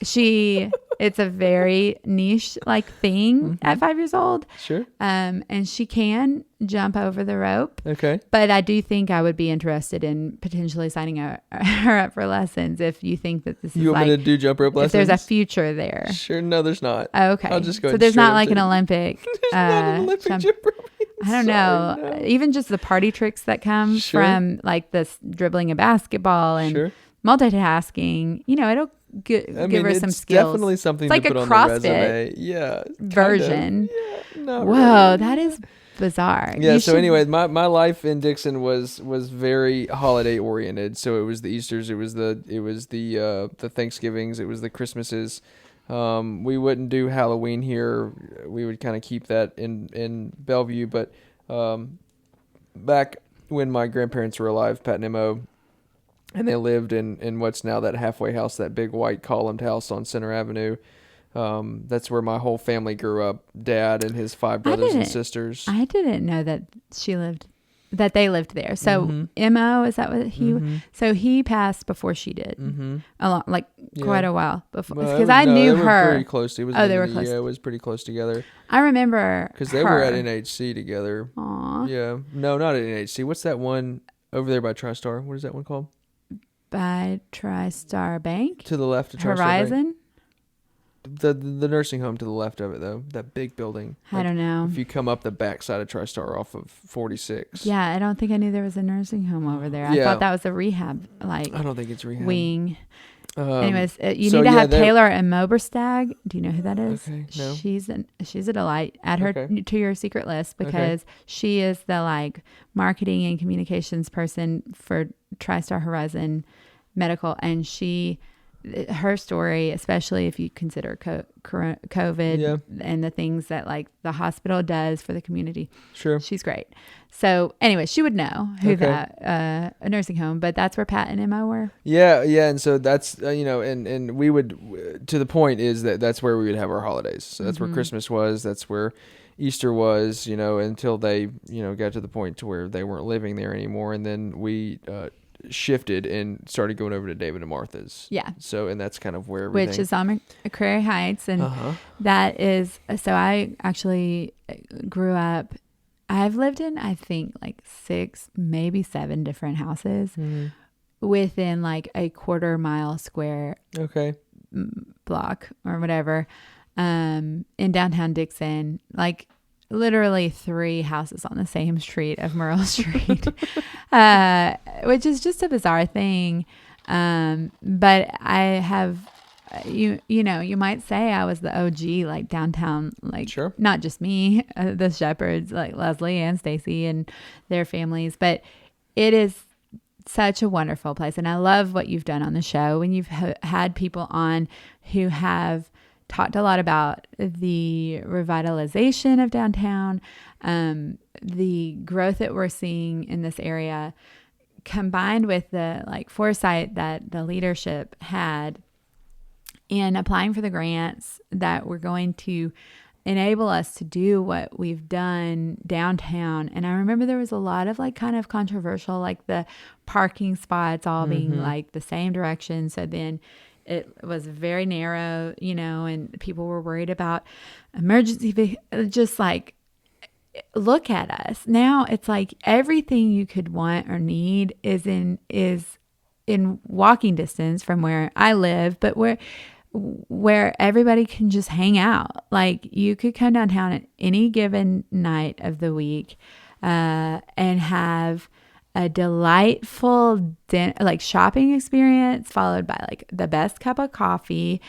It's a very niche like thing at 5 years old. Sure. And she can jump over the rope. Okay. But I do think I would be interested in potentially signing her up for lessons if you think that this is you want me to do jump rope lessons? If there's a future there. Sure. No, there's not. Oh, okay. I'll just go. So there's not like an Olympic. There's not an Olympic jump rope. I don't know. No. Even just the party tricks that come from like this dribbling a basketball and multitasking, it'll give her some skills. Definitely something it's like to put a on CrossFit the resume. Yeah. Version. Not Whoa, really. that is bizarre. Yeah. Anyway, my life in Dickson was very holiday oriented. So it was the Easters, it was the Thanksgivings, it was the Christmases. We wouldn't do Halloween here. We would kind of keep that in Bellevue. But back when my grandparents were alive, Pat and Mo, and they lived in what's now that halfway house, that big white columned house on Center Avenue. That's where my whole family grew up. Dad and his 5 brothers and sisters. I didn't know that they lived there. So Mo, is that what he? So he passed before she did. Quite a while before, because I knew her. Pretty close. They were close. Yeah, it was pretty close together. I remember because they were at NHC together. Aww. Yeah. No, not at NHC. What's that one over there by TriStar? What is that one called? By TriStar Bank. To the left of TriStar Horizon. Bank. The nursing home to the left of it, though, that big building. I don't know. If you come up the backside of TriStar off of 46. Yeah, I don't think I knew there was a nursing home over there. I thought that was a rehab, I don't think it's rehab wing. Anyways, you need to have Taylor and Moberstag. Do you know who that is? Okay, no. She's a delight. Add her to your secret list because she is the marketing and communications person for TriStar Horizon Medical, and her story, especially if you consider COVID and the things that the hospital does for the community. Sure. She's great. So anyway, she would know who a nursing home, but that's where Pat and Emma were. Yeah. And so that's, and we would, to the point is that's where we would have our holidays. So that's where Christmas was. That's where Easter was, until they, got to the point to where they weren't living there anymore. And then we shifted and started going over to David and Martha's. Yeah. So, and that's kind of where everything. Which is on McCrary Heights. And that is, so I actually grew up, I've lived in, I think, like 6, maybe 7 different houses within like a quarter-mile square block or whatever in downtown Dickson. Like literally 3 houses on the same street of Merle Street, which is just a bizarre thing. But I have, you know, you might say I was the OG, like downtown, like not just me, the Shepherds, like Leslie and Stacy and their families, but it is such a wonderful place. And I love what you've done on the show when you've had people on who have talked a lot about the revitalization of downtown, the growth that we're seeing in this area, combined with the like foresight that the leadership had in applying for the grants that were going to enable us to do what we've done downtown. And I remember there was a lot of like kind of controversial, like the parking spots all being like the same direction. So then it was very narrow, you know, and people were worried about emergency, just like, look at us. Now it's like everything you could want or need is in walking distance from where I live, but where everybody can just hang out. Like you could come downtown at any given night of the week and have a delightful like shopping experience followed by like the best cup of coffee,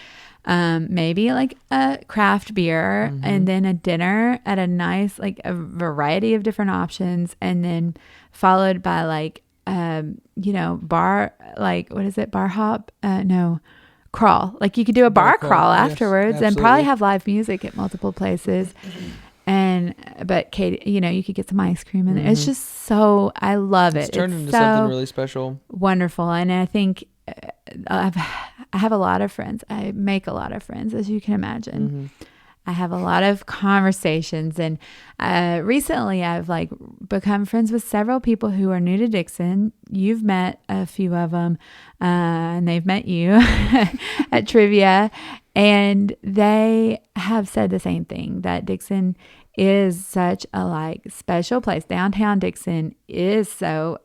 maybe like a craft beer, and then a dinner at a nice, like a variety of different options, and then followed by like you know, bar, like what is it, bar hop, crawl. Like you could do a bar crawl afterwards, and probably have live music at multiple places. But Kate, you know, you could get some ice cream and it's just so, I love it. It's turned into something really special. Wonderful. And I think I have a lot of friends. I make a lot of friends, as you can imagine. I have a lot of conversations, and recently I've like become friends with several people who are new to Dickson. You've met a few of them, and they've met you at trivia, and they have said the same thing, that Dickson is such a like special place. Downtown Dickson is so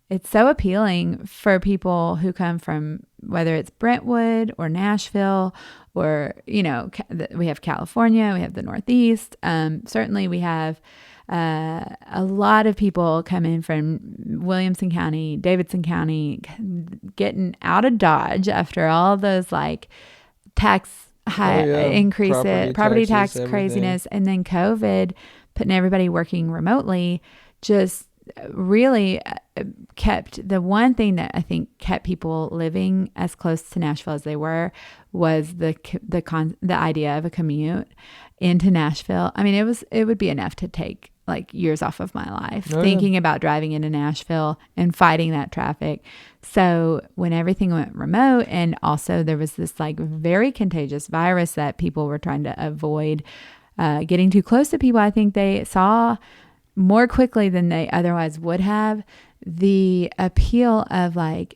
it's so appealing for people who come from, whether it's Brentwood or Nashville, or, you know, we have California, we have the Northeast. Certainly we have a lot of people come in from Williamson County, Davidson County, getting out of Dodge after all those like tax property tax craziness, and then COVID putting everybody working remotely, just really kept, the one thing that I think kept people living as close to Nashville as they were was the idea of a commute into Nashville. I mean, it would be enough to take like years off of my life thinking about driving into Nashville and fighting that traffic. So when everything went remote, and also there was this like very contagious virus that people were trying to avoid getting too close to people, I think they saw more quickly than they otherwise would have the appeal of like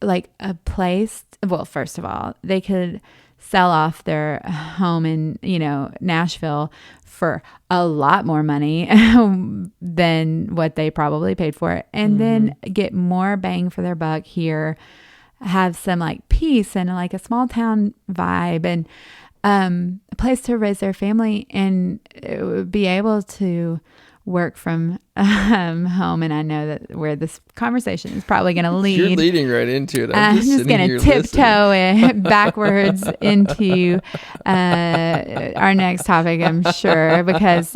a place. Well, first of all, they could sell off their home in, you know, Nashville for a lot more money than what they probably paid for it, and then get more bang for their buck here, have some like peace and like a small town vibe, and a place to raise their family, and be able to work from home. And I know that where this conversation is probably going to lead. You're leading right into it. I'm just going to tiptoe it backwards into our next topic, I'm sure, because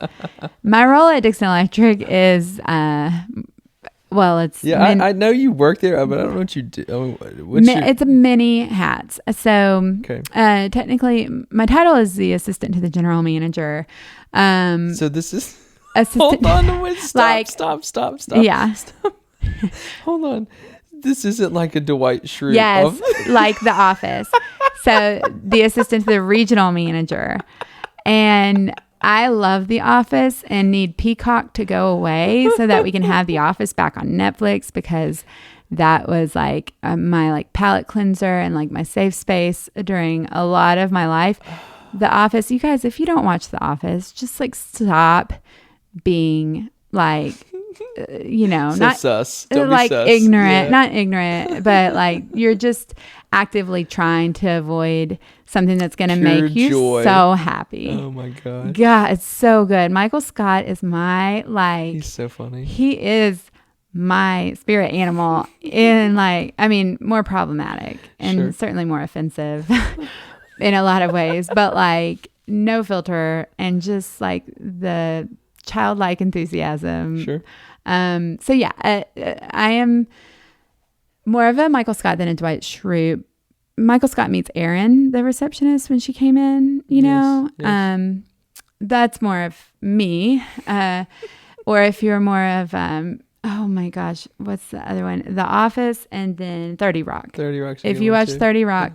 my role at Dickson Electric is, well, it's... Yeah, I know you work there, but I don't know what you do. It's many hats. So technically, my title is the assistant to the general manager. So this is... Assistant, hold on, wait, stop. Yeah. Stop. Hold on. This isn't like a Dwight Schrute. Yes, like The Office. So the assistant to the regional manager. And I love The Office and need Peacock to go away so that we can have The Office back on Netflix, because that was like my like palate cleanser and like my safe space during a lot of my life. The Office, you guys, if you don't watch The Office, just like stop being like, so not sus. Don't like be sus. ignorant, not ignorant, but like you're just actively trying to avoid something that's going to make you joy. So happy. Oh my God. God, it's so good. Michael Scott is my He's so funny. He is my spirit animal in more problematic and certainly more offensive in a lot of ways, but like no filter and just like the childlike enthusiasm. Sure. So yeah, I am more of a Michael Scott than a Dwight Schrute. Michael Scott meets Erin, the receptionist, when she came in, Yes. That's more of me. Or if you're more of, oh my gosh, what's the other one? The Office and then 30 Rock. 30 Rock's if you watch 30 Rock,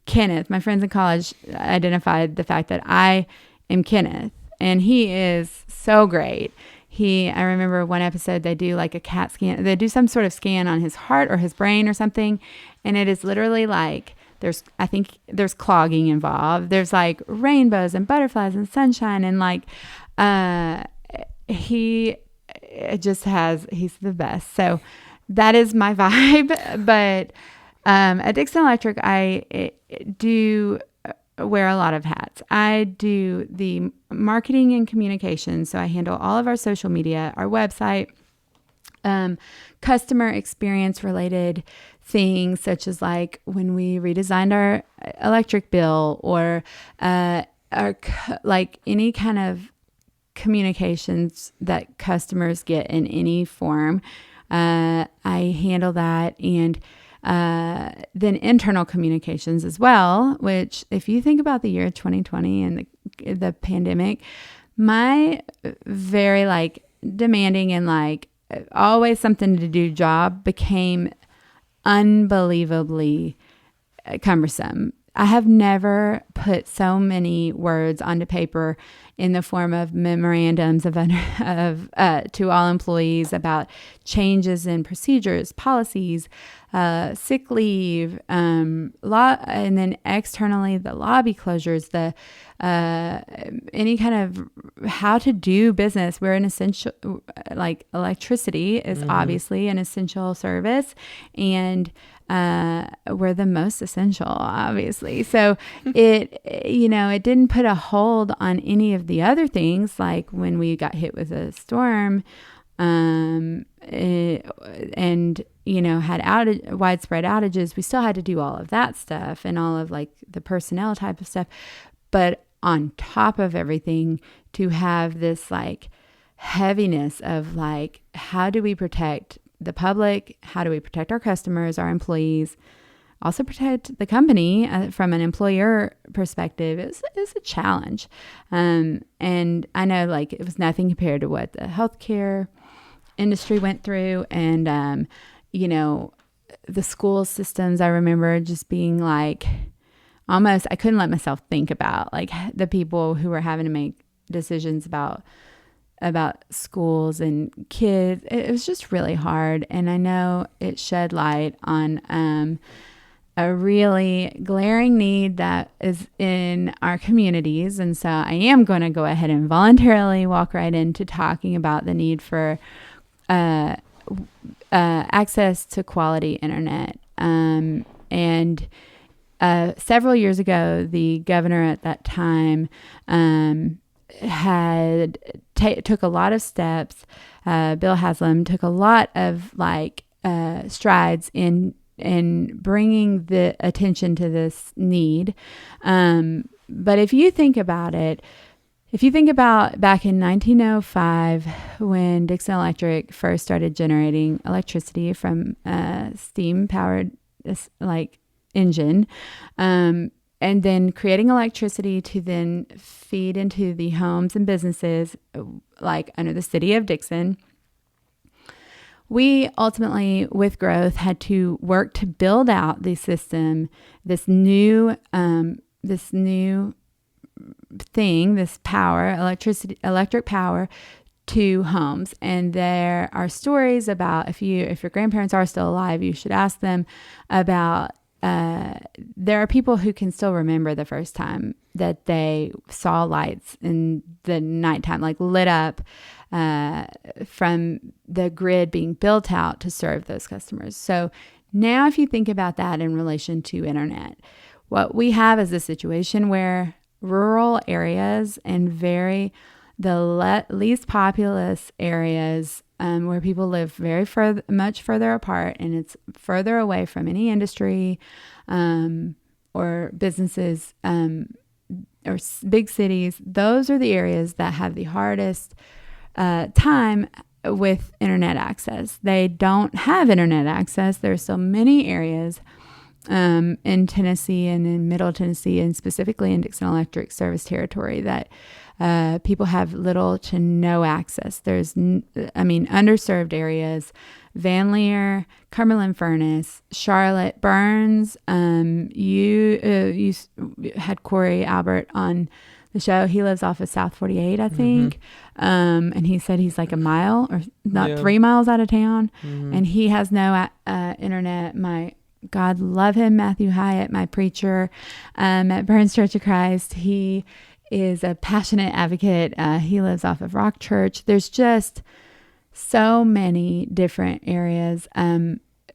Kenneth, my friends in college identified the fact that I am Kenneth, and he is so great. I remember one episode they do like a CAT scan. They do some sort of scan on his heart or his brain or something. And it is literally like, I think there's clogging involved. There's like rainbows and butterflies and sunshine. And like, he's the best. So that is my vibe. But at Dickson Electric, I do wear a lot of hats. I do the marketing and communications. So I handle all of our social media, our website, customer experience related things, such as like when we redesigned our electric bill or like any kind of communications that customers get in any form. I handle that. And then internal communications as well, which if you think about the year 2020 and the pandemic, my very like demanding and like always something to do job became unbelievably cumbersome. I have never put so many words onto paper in the form of memorandums to all employees about changes in procedures, policies, sick leave, law, and then externally the lobby closures, any kind of how to do business. We're an essential, like electricity is obviously an essential service, and we're the most essential, obviously. So it didn't put a hold on any of the other things, like when we got hit with a storm, and had widespread outages. We still had to do all of that stuff and all of like the personnel type of stuff. But on top of everything, to have this like heaviness of like, how do we protect the public? How do we protect our customers, our employees? Also protect the company from an employer perspective. It was a challenge. And I know like it was nothing compared to what the healthcare industry went through. And, the school systems, I remember just being like, almost, I couldn't let myself think about like the people who were having to make decisions about schools and kids. It was just really hard. And I know it shed light on a really glaring need that is in our communities. And so I am going to go ahead and voluntarily walk right into talking about the need for access to quality internet. And several years ago, the governor at that time had took a lot of steps. Bill Haslam took a lot of strides in bringing the attention to this need. But if you think about it, back in 1905, when Dickson Electric first started generating electricity from a steam-powered engine, and then creating electricity to then feed into the homes and businesses under the city of Dickson, we ultimately, with growth, had to work to build out the system, this new this electric power to homes. And there are stories about, if your grandparents are still alive, you should ask them about, there are people who can still remember the first time that they saw lights in the nighttime, like lit up from the grid being built out to serve those customers. So now if you think about that in relation to internet, what we have is a situation where rural areas and the least populous areas where people live much further apart, and it's further away from any industry or businesses or big cities. Those are the areas that have the hardest time with internet access. They don't have internet access. There's so many areas in Tennessee and in Middle Tennessee, and specifically in Dickson Electric service territory, that people have little to no access. There's, underserved areas: Van Leer, Cumberland Furnace, Charlotte, Burns. You had Corey Albert on the show. He lives off of South 48, I think. And he said he's like a mile or not 3 miles out of town. And he has no internet. My God love him, Matthew Hyatt, my preacher at Burns Church of Christ. He is a passionate advocate. He lives off of Rock Church. There's just so many different areas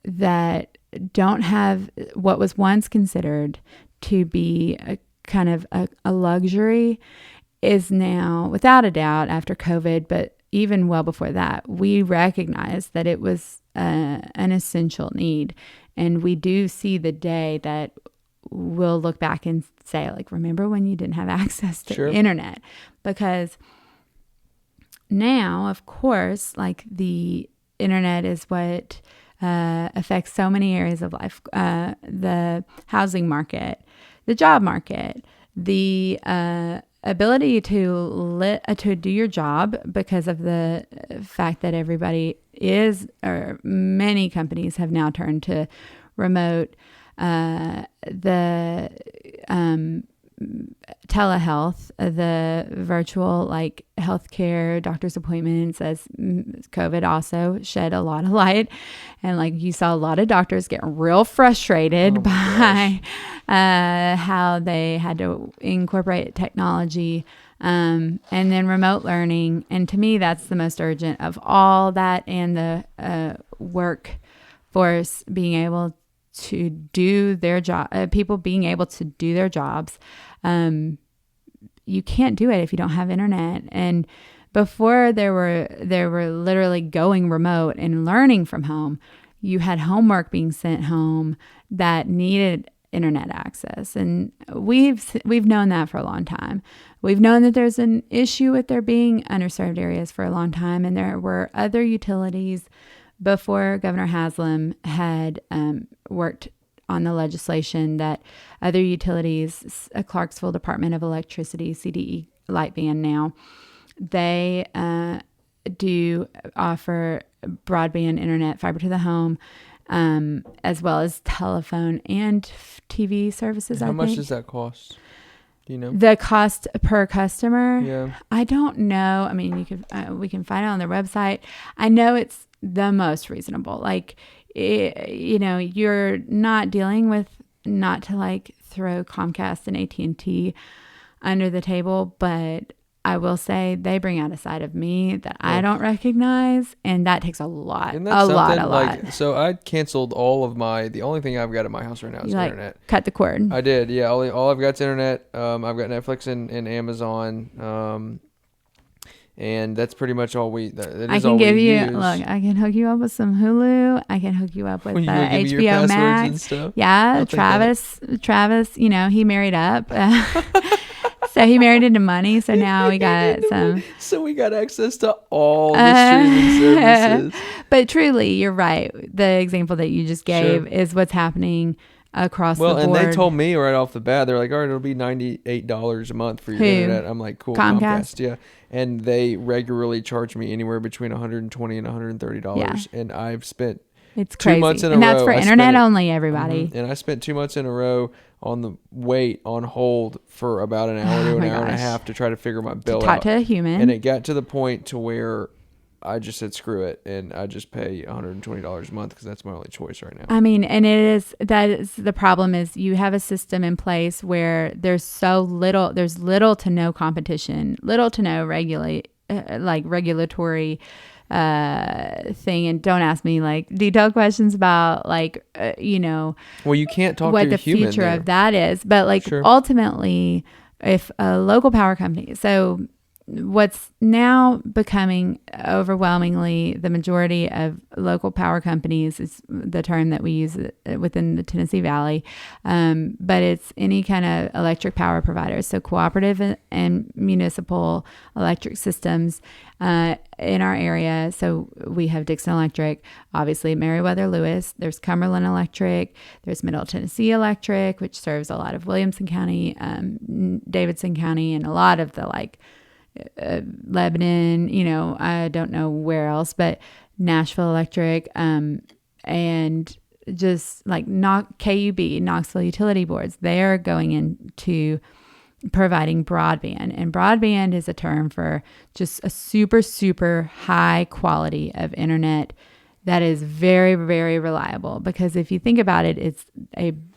that don't have what was once considered to be a kind of a luxury, is now, without a doubt, after COVID, but even well before that, we recognized that it was an essential need. And we do see the day that we'll look back and say, like, remember when you didn't have access to the internet? Because now, of course, like, the internet is what affects so many areas of life. The housing market, the job market, the ability to do your job, because of the fact that everybody or many companies have now turned to remote, the telehealth, the virtual, like, healthcare, doctor's appointments, as COVID also shed a lot of light. And, like, you saw a lot of doctors get real frustrated by how they had to incorporate technology, and then remote learning. And to me, that's the most urgent of all that, and the workforce being able to do their job, people being able to do their jobs. You can't do it if you don't have internet. And before there were literally going remote and learning from home, you had homework being sent home that needed internet access. And we've known that for a long time. We've known that there's an issue with there being underserved areas for a long time. And there were other utilities before Governor Haslam had worked on the legislation, that other utilities, Clarksville Department of Electricity, CDE light band now, they do offer broadband internet, fiber to the home, as well as telephone and TV services. How much does that cost? Do you know? The cost per customer? Yeah. I don't know. I mean, we can find it on their website. I know it's the most reasonable. Like, you're not dealing with, not to like throw Comcast and AT&T under the table, but I will say they bring out a side of me that I don't recognize, and that takes a lot. Isn't that a lot. So I canceled all of the only thing I've got at my house right now is internet. Cut the cord. I did, yeah. All I've got is internet. I've got Netflix and Amazon. And that's pretty much all we. I can give you. Use. Look, I can hook you up with some Hulu. I can hook you up with HBO Max. And stuff? Yeah, Travis. He married up, so he married into money. So now we got some. So we got access to all the streaming services. But truly, you're right. The example that you just gave is what's happening across the board. Well, and they told me right off the bat, they're like, all right, it'll be $98 a month for your internet. I'm like, cool, Comcast, yeah. And they regularly charge me anywhere between $120 and $130. Yeah. And I've spent it's crazy. 2 months in a row. And that's for internet only, everybody. And I spent 2 months in a row on the wait on hold for about an hour to an hour and a half to try to figure my bill out. Talk to a human. And it got to the point to where I just said, screw it. And I just pay $120 a month because that's my only choice right now. I mean, and that is the problem is you have a system in place where there's little to no competition, little to no regulatory thing. And don't ask me like detailed questions about like, well, you can't talk what to the human future there. of that is. But like Sure. ultimately, if a local power company, so what's now becoming overwhelmingly the majority of local power companies is the term that we use within the Tennessee Valley. But it's any kind of electric power providers. So cooperative and municipal electric systems in our area. So we have Dickson Electric, obviously Meriwether Lewis, there's Cumberland Electric, there's Middle Tennessee Electric, which serves a lot of Williamson County, Davidson County, and a lot of the like Lebanon, I don't know where else, but Nashville Electric, and just like KUB, Knoxville Utility Boards, they're going into providing broadband. And broadband is a term for just a super, super high quality of internet that is very, very reliable. Because if you think about it, it's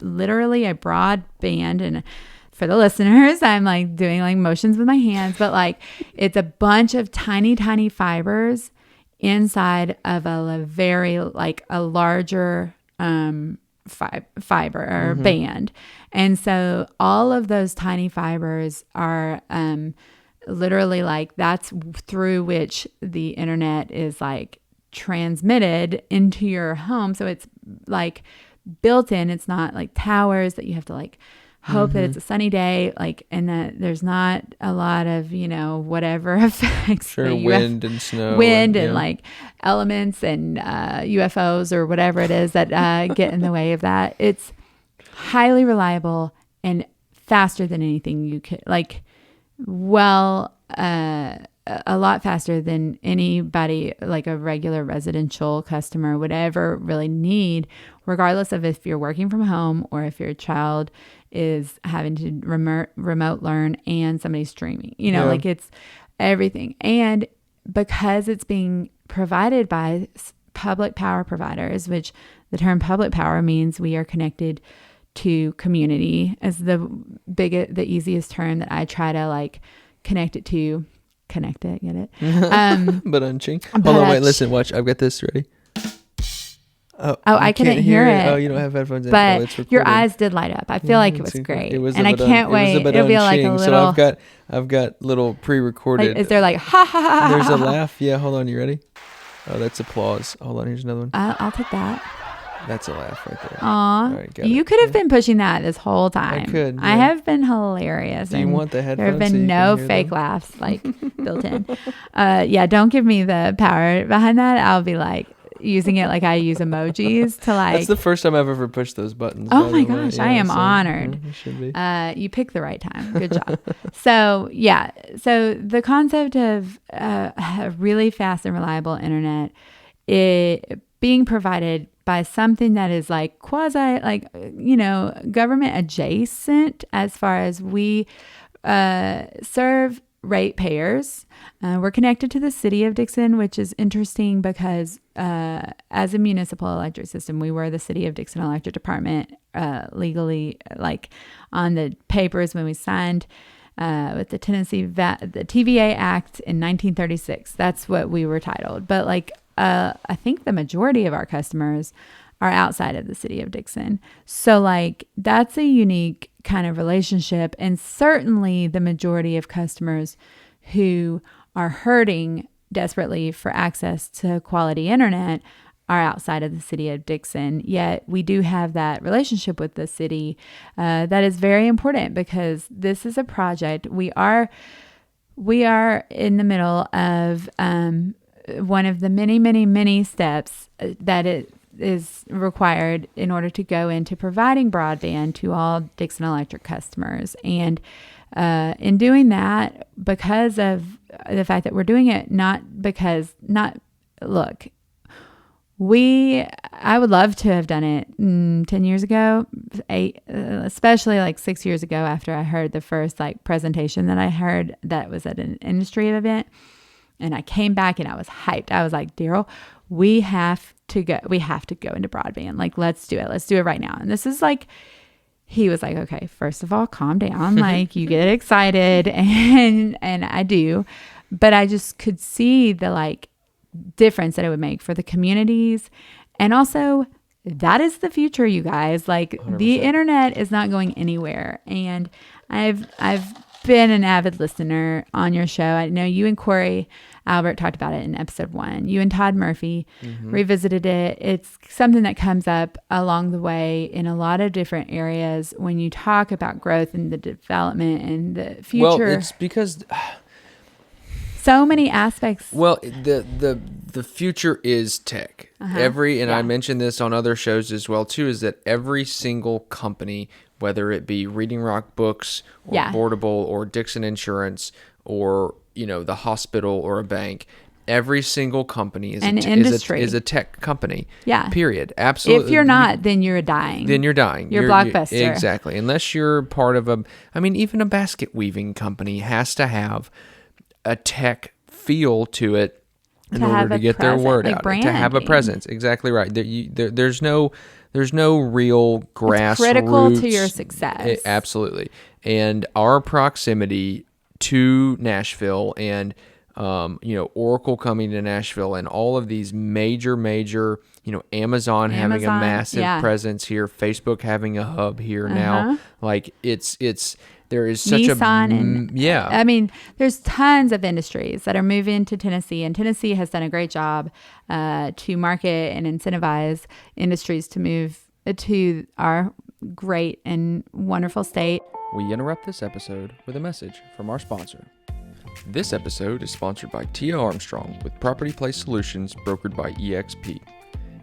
literally a broadband, and for the listeners, I'm like doing like motions with my hands, but like it's a bunch of tiny, tiny fibers inside of a very like a larger fiber or band. And so all of those tiny fibers are literally like that's through which the internet is like transmitted into your home. So it's like built in. It's not like towers that you have to like hope that it's a sunny day, like, and that there's not a lot of, whatever effects. Sure, wind and snow. And like elements and UFOs or whatever it is that get in the way of that. It's highly reliable and faster than anything you could, like, a lot faster than anybody, like a regular residential customer would ever really need, regardless of if you're working from home or if your child is having to remote learn and somebody's streaming, like it's everything. And because it's being provided by public power providers, which the term public power means we are connected to community, as the easiest term that I try to like connect it, get it? But unching. Hold on, wait, listen, watch. I've got this ready. Oh, I couldn't hear it. Oh, you don't have headphones in. But it's your eyes did light up. I feel like it was great. And I can't wait. It'll be like a little. So I've got little pre-recorded. Like, is there like ha ha ha? There's a laugh. Yeah, hold on. You ready? Oh, that's applause. Hold on. Here's another one. I'll take that. That's a laugh right there. Aw. All right, you could have been pushing that this whole time. I could. Yeah. I have been hilarious. Do you want the headphones? There have been no fake laughs like built in. Yeah, don't give me the power behind that. I'll be like using it like I use emojis to like. That's the first time I've ever pushed those buttons. Oh my gosh, I am honored. You should be. You picked the right time. Good job. So the concept of a really fast and reliable internet, it being provided by something that is like quasi, like, government adjacent, as far as we serve ratepayers. We're connected to the city of Dickson, which is interesting because as a municipal electric system, we were the city of Dickson Electric Department legally, like on the papers when we signed with the the TVA Act in 1936. That's what we were titled. But like I think the majority of our customers are outside of the city of Dickson. So like that's a unique kind of relationship. And certainly the majority of customers who are hurting desperately for access to quality internet are outside of the city of Dickson. Yet we do have that relationship with the city that is very important, because this is a project. We are in the middle of one of the many, many, many steps that it is required in order to go into providing broadband to all Dickson Electric customers. And in doing that, because of the fact that we're doing it, look, I would love to have done it 10 years ago, especially like 6 years ago after I heard the first like presentation that I heard that was at an industry event. And I came back and I was hyped. I was like, Daryl, we have to go into broadband. Like, let's do it. Let's do it right now. And this is like, he was like, okay, first of all, calm down. Like, you get excited and I do, but I just could see the like difference that it would make for the communities. And also that is the future, you guys. Like 100%. The internet is not going anywhere. And I've been an avid listener on your show. I know you and Corey Albert talked about it in episode 1. You and Todd Murphy revisited it. It's something that comes up along the way in a lot of different areas when you talk about growth and the development and the future. Well, it's because so many aspects. Well, the future is tech. I mentioned this on other shows as well too, is that every single company, whether it be Reading Rock Books or Boardable or Dickson Insurance or the hospital or a bank, every single company is a tech company. Yeah. Period. Absolutely. If you're not, then you're dying. You're Blockbuster. Exactly. Unless you're part of even a basket weaving company has to have a tech feel to it in order to get their word out. To have a presence. Exactly right. There's no real grassroots. It's critical to your success. Absolutely. And our proximity to Nashville and Oracle coming to Nashville and all of these major Amazon having a massive presence here, Facebook having a hub here now. Like there is such Nissan I mean, there's tons of industries that are moving to Tennessee, and Tennessee has done a great job to market and incentivize industries to move to our great and wonderful state. We interrupt this episode with a message from our sponsor. This episode is sponsored by Tia Armstrong with Property Place Solutions, brokered by EXP.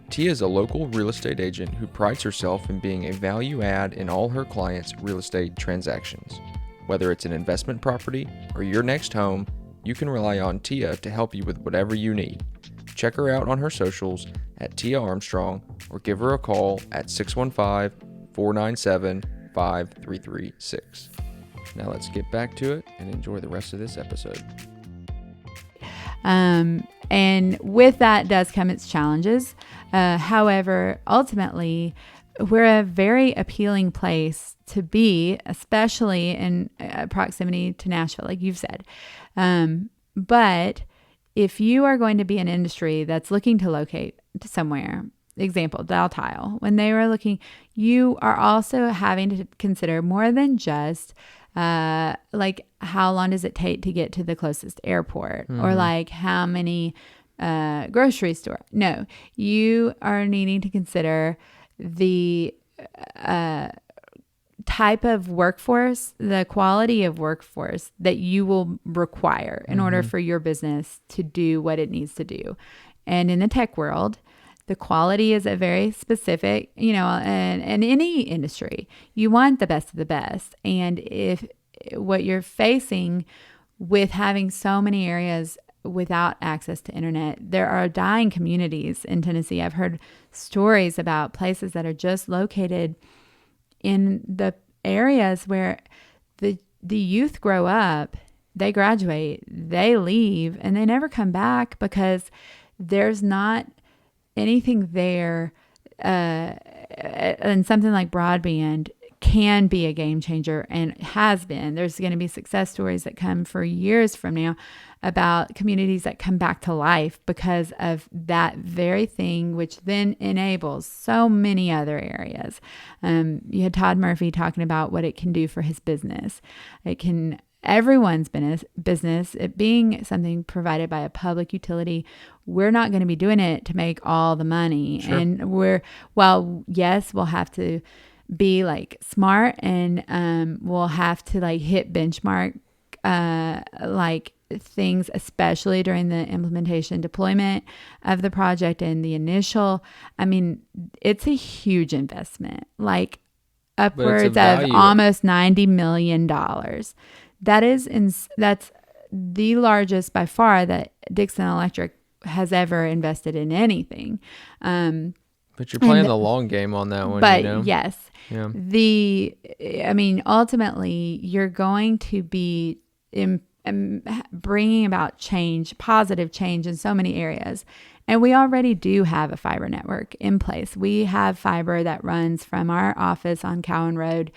Tia is a local real estate agent who prides herself in being a value add in all her clients' real estate transactions. Whether it's an investment property or your next home, you can rely on Tia to help you with whatever you need. Check her out on her socials at Tia Armstrong or give her a call at 615-497-5336. Now let's get back to it and enjoy the rest of this episode. And with that does come its challenges. However, ultimately, we're a very appealing place to be, especially in proximity to Nashville, like you've said. But if you are going to be an industry that's looking to locate somewhere, example, Dow Tile, when they were looking, you are also having to consider more than just like how long does it take to get to the closest airport or like how many grocery store. No, you are needing to consider the type of workforce, the quality of workforce that you will require in order for your business to do what it needs to do. And in the tech world, the quality is a very specific, and in any industry, you want the best of the best. And if what you're facing with having so many areas without access to internet, there are dying communities in Tennessee. I've heard stories about places that are just located in the areas where the youth grow up, they graduate, they leave, and they never come back because there's not anything there, and something like broadband can be a game changer and has been. There's going to be success stories that come for years from now about communities that come back to life because of that very thing, which then enables so many other areas. You had Todd Murphy talking about what it can do for his business. It can everyone's business, it being something provided by a public utility. We're not going to be doing it to make all the money. Sure. And yes, we'll have to be like smart and we'll have to like hit benchmark like things, especially during the implementation deployment of the project and the initial. I mean, it's a huge investment, like upwards of almost $90 million. That's the largest by far that Dickson Electric has ever invested in anything. But you're playing the long game on that one. But you know? yes, Yeah. Ultimately, you're going to be bringing about change, positive change in so many areas. And we already do have a fiber network in place. We have fiber that runs from our office on Cowan Road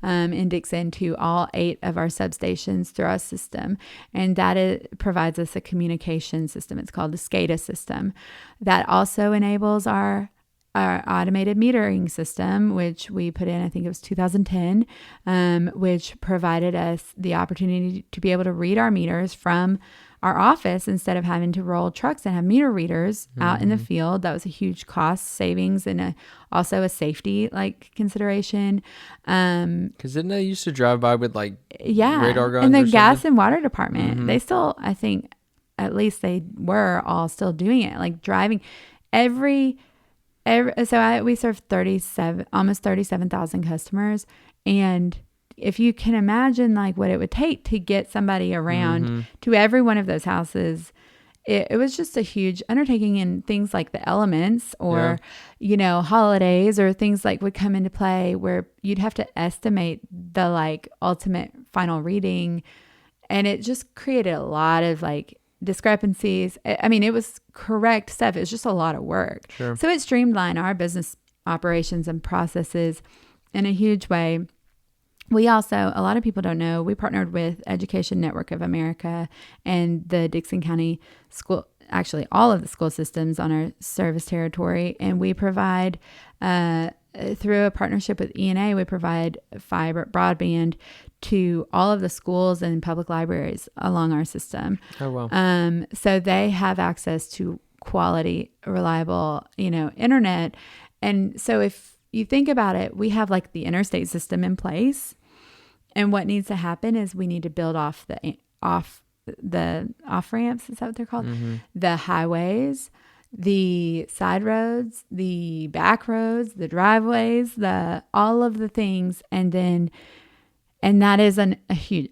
in Dickson to all 8 of our substations through our system. And that provides us a communication system. It's called the SCADA system. That also enables our automated metering system, which we put in, I think it was 2010, which provided us the opportunity to be able to read our meters from our office instead of having to roll trucks and have meter readers out in the field. That was a huge cost savings and also a safety consideration. Because didn't they used to drive by with radar guns? And the or gas something? and water department, they still, I think, at least they were all still doing it, like driving we serve almost 37,000 customers. And if you can imagine what it would take to get somebody around to every one of those houses, it was just a huge undertaking. In things like the elements or, holidays or things would come into play where you'd have to estimate the ultimate final reading. And it just created a lot of discrepancies. It was correct stuff. It was just a lot of work. Sure. So it streamlined our business operations and processes in a huge way. We also, a lot of people don't know, we partnered with Education Network of America and the Dickson County School, actually all of the school systems on our service territory. And we provide, through a partnership with ENA, we provide fiber broadband to all of the schools and public libraries along our system. Oh, wow. So they have access to quality, reliable, internet. And so if you think about it, we have the interstate system in place. And what needs to happen is we need to build off the off ramps. Is that what they're called? Mm-hmm. The highways, the side roads, the back roads, the driveways, all of the things. And that is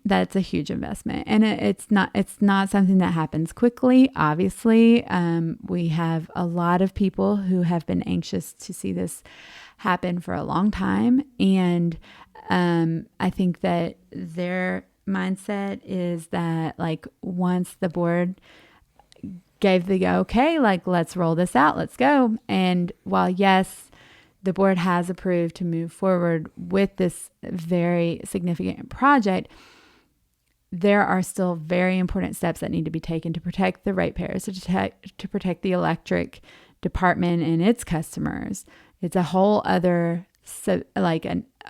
that's a huge investment. And it's not something that happens quickly. Obviously, we have a lot of people who have been anxious to see this happen for a long time. And I think that their mindset is that once the board gave the okay, let's roll this out, let's go. And while yes, the board has approved to move forward with this very significant project, there are still very important steps that need to be taken to protect the ratepayers, to protect the electric department and its customers. It's a whole other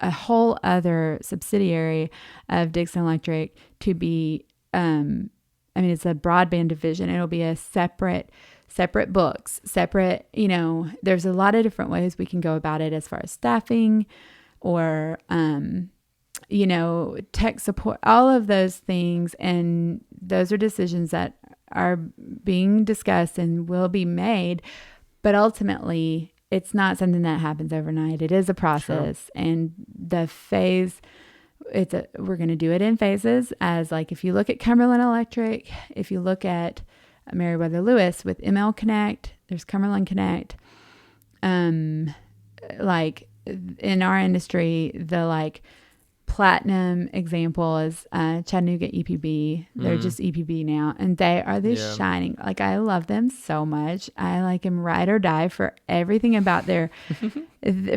a whole other subsidiary of Dickson Electric to be, it's a broadband division. It'll be a separate books, there's a lot of different ways we can go about it as far as staffing or, tech support, all of those things. And those are decisions that are being discussed and will be made. But ultimately, it's not something that happens overnight. It is a process. Sure. And the phase, we're going to do it in phases, as if you look at Cumberland Electric, if you look at Meriwether Lewis with ML Connect, there's Cumberland Connect. In our industry, the platinum example is Chattanooga EPB. They're just EPB now, and they are shining. I love them so much. I am ride or die for everything about their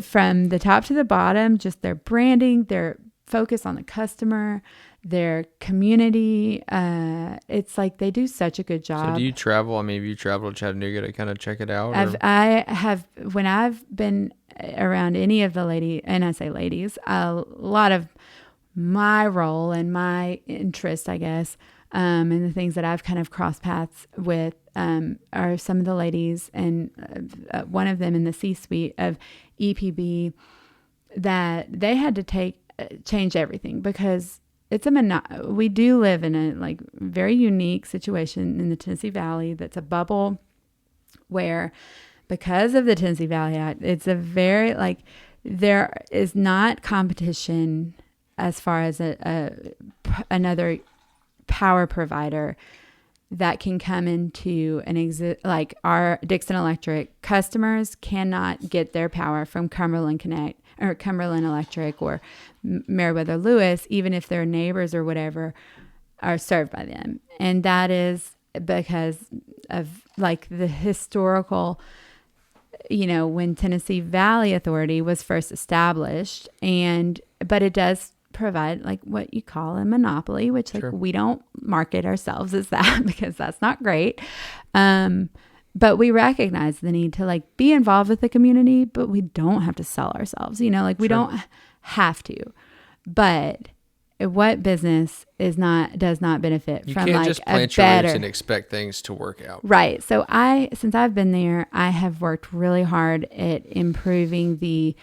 from the top to the bottom, just their branding, their focus on the customer, their community. It's they do such a good job. So do you travel? Have you traveled to Chattanooga to kind of check it out? I have, when I've been around any of the ladies, and I say ladies, a lot of my role and my interest, I guess, and the things that I've kind of crossed paths with are some of the ladies, and one of them in the C-suite of EPB, that they had to change everything because we do live in a very unique situation in the Tennessee Valley. That's a bubble where, because of the Tennessee Valley Act, it's a very there is not competition as far as another power provider that can come into like our Dickson Electric customers cannot get their power from Cumberland Electric or Meriwether Lewis, even if their neighbors or whatever are served by them. And that is because of like the historical, when Tennessee Valley Authority was first established, but it does provide like what you call a monopoly, which like we don't market ourselves as that because that's not great. But we recognize the need to like be involved with the community, but we don't have to sell ourselves, we don't have to. But what business does not benefit you from can't like just plant your roots and expect things to work out. Right. So since I've been there, I have worked really hard at improving the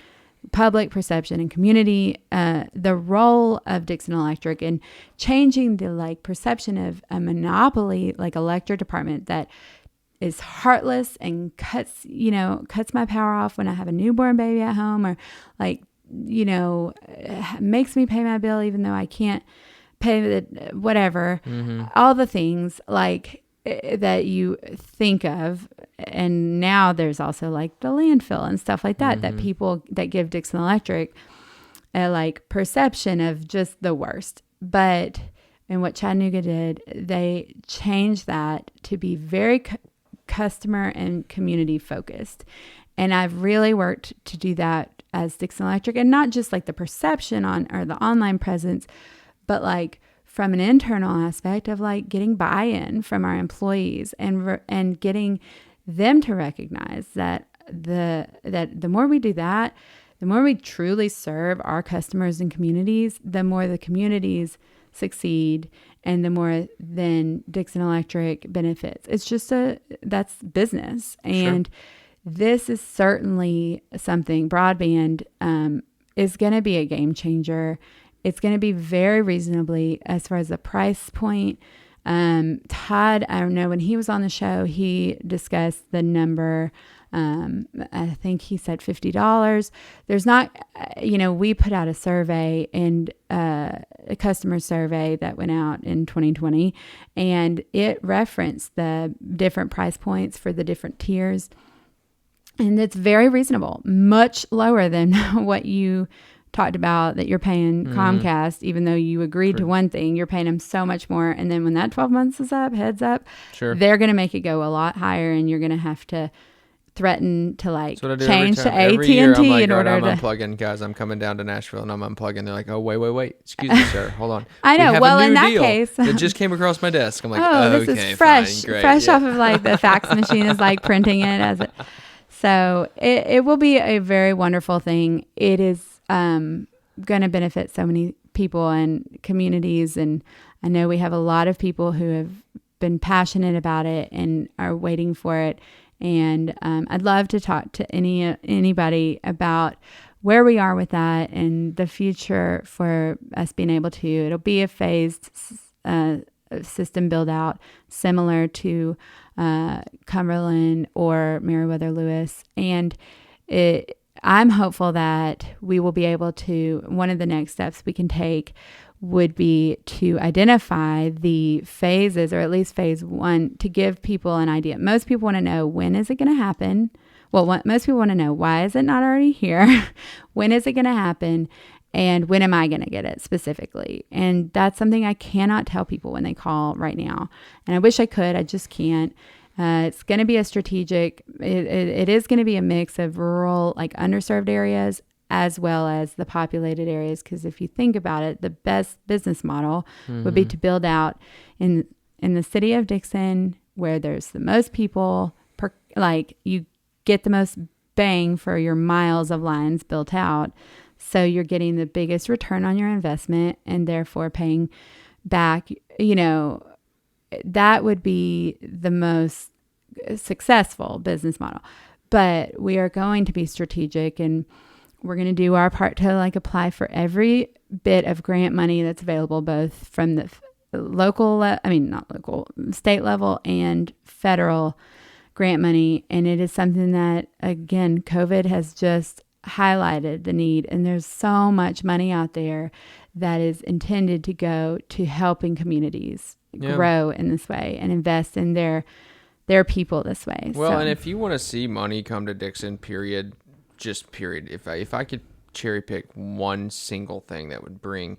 public perception and community, the role of Dickson Electric, and changing the like perception of a monopoly, like electric department that is heartless and cuts my power off when I have a newborn baby at home, or like, makes me pay my bill even though I can't pay the whatever, all the things like that you think of. And now there's also like the landfill and stuff like that, that people that give Dickson Electric a like perception of just the worst. But and what Chattanooga did, they changed that to be very customer and community focused. And I've really worked to do that as Dickson Electric, and not just like the perception or the online presence, but like from an internal aspect of like getting buy-in from our employees and getting them to recognize that the more we do that, the more we truly serve our customers and communities, the more the communities succeed and the more then Dickson Electric benefits. It's just that's business. And this is certainly something, broadband is going to be a game changer. It's going to be very reasonably as far as the price point. Todd, I don't know, when he was on the show, he discussed the number. I think he said $50. There's not, we put out a survey and a customer survey that went out in 2020, and it referenced the different price points for the different tiers. And it's very reasonable, much lower than what you talked about that you're paying Comcast, even though you agreed to one thing, you're paying them so much more. And then when that 12 months is up, heads up, they're going to make it go a lot higher, and you're going to have to threaten to like change to AT&T in order to unplugging. Guys, I'm coming down to Nashville and I'm unplugging. They're like, oh, wait. Excuse me, sir. Hold on. I know. Well, in that case, it just came across my desk. I'm like, this is fresh, fine, great. Fresh off of like the fax machine is like printing it as it. So it will be a very wonderful thing. It is going to benefit so many people and communities. And I know we have a lot of people who have been passionate about it and are waiting for it. And I'd love to talk to anybody about where we are with that and the future for us being able to. It'll be a phased system build out similar to Cumberland or Meriwether Lewis. And I'm hopeful that we will be able to, one of the next steps we can take would be to identify the phases, or at least phase one, to give people an idea. Most people want to know, when is it going to happen? Well, most people want to know, why is it not already here? When is it going to happen? And when am I going to get it specifically? And that's something I cannot tell people when they call right now. And I wish I could, I just can't. It's going to be a strategic, it is going to be a mix of rural, like underserved areas, as well as the populated areas. Because if you think about it, the best business model would be to build out in the city of Dickson, where there's the most people, like you get the most bang for your miles of lines built out. So you're getting the biggest return on your investment and therefore paying back, that would be the most successful business model. But we are going to be strategic, and we're going to do our part to like apply for every bit of grant money that's available, both from the state level and federal grant money. And it is something that, again, COVID has just highlighted the need. And there's so much money out there that is intended to go to helping communities grow in this way and invest in their people this way. Well, and if you want to see money come to Dickson, period, if I could cherry pick one single thing that would bring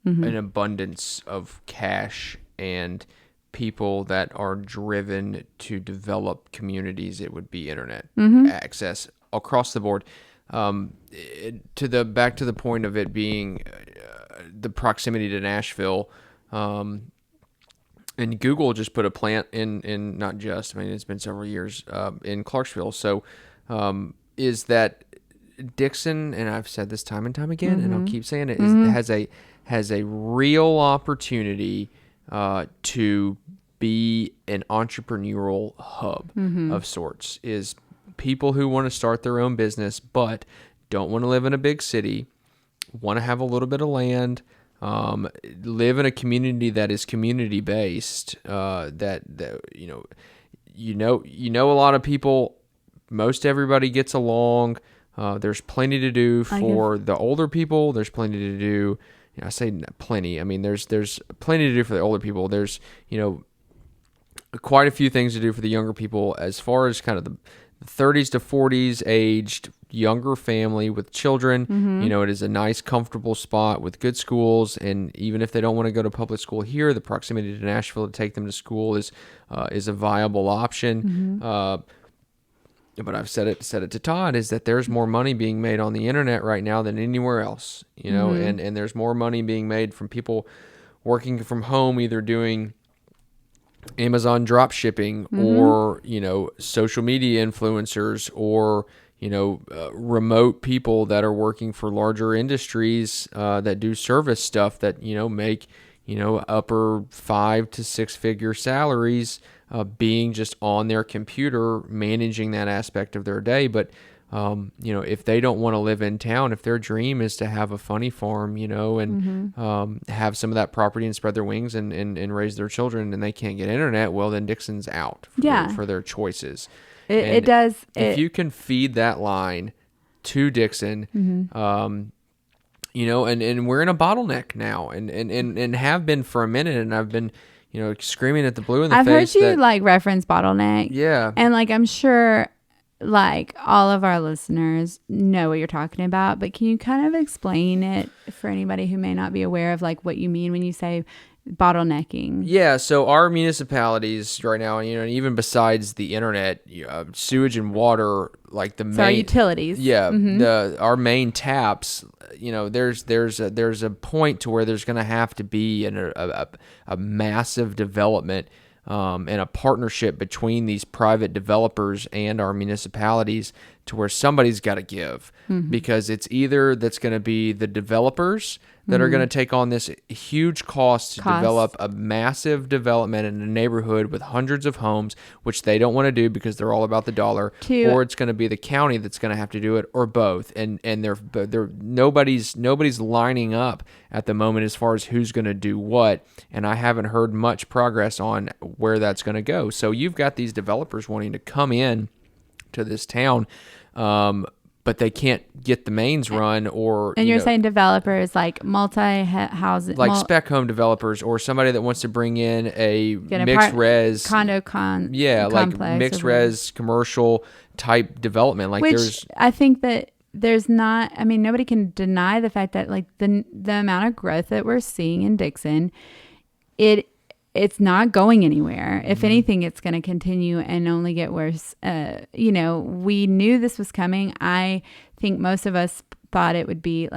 an abundance of cash and people that are driven to develop communities, it would be internet access across the board. Back to the point of it being the proximity to Nashville, and Google just put a plant in not just, I mean, it's been several years, in Clarksville. So, is that Dickson, and I've said this time and time again, and I'll keep saying it, has a real opportunity to be an entrepreneurial hub of sorts. Is people who want to start their own business but don't want to live in a big city, want to have a little bit of land, live in a community that is community based. That you know a lot of people. Most everybody gets along. There's plenty to do for the older people. There's plenty to do. I say plenty. I mean, there's plenty to do for the older people. There's quite a few things to do for the younger people, as far as kind of the 30s to 40s aged younger family with children. It is a nice, comfortable spot with good schools, and even if they don't want to go to public school here, the proximity to Nashville to take them to school is a viable option. But I've said it to Todd, is that there's more money being made on the internet right now than anywhere else, and there's more money being made from people working from home, either doing Amazon drop shipping or, social media influencers, or, remote people that are working for larger industries that do service stuff that, make, upper 5 to 6 figure salaries, being just on their computer, managing that aspect of their day. But, if they don't want to live in town, if their dream is to have a funny farm, and have some of that property and spread their wings and raise their children, and they can't get internet, well, then Dickson's out for their choices. It does. If you can feed that line to Dickson, and we're in a bottleneck now, and have been for a minute, and I've been, screaming at the blue in the face. I've heard you reference bottleneck. Yeah. And I'm sure all of our listeners know what you're talking about, but can you kind of explain it for anybody who may not be aware of what you mean when you say bottlenecking? Yeah. So our municipalities right now, even besides the internet, sewage and water, our utilities. Yeah. Our main taps, there's a point to where there's going to have to be a massive development and a partnership between these private developers and our municipalities, to where somebody's got to give, because it's either that's going to be the developers that are going to take on this huge cost to develop a massive development in a neighborhood with hundreds of homes, which they don't want to do because they're all about the dollar, or it's going to be the county that's going to have to do it, or both. And nobody's lining up at the moment as far as who's going to do what. And I haven't heard much progress on where that's going to go. So you've got these developers wanting to come in to this town, but they can't get the mains run, or... And you're saying developers multi-housing... spec home developers, or somebody that wants to bring in a mixed res... complex. Mixed res commercial type development. I think that there's not... I mean, nobody can deny the fact that the amount of growth that we're seeing in Dickson, it's not going anywhere. If anything, it's going to continue and only get worse. We knew this was coming. I think most of us thought it would be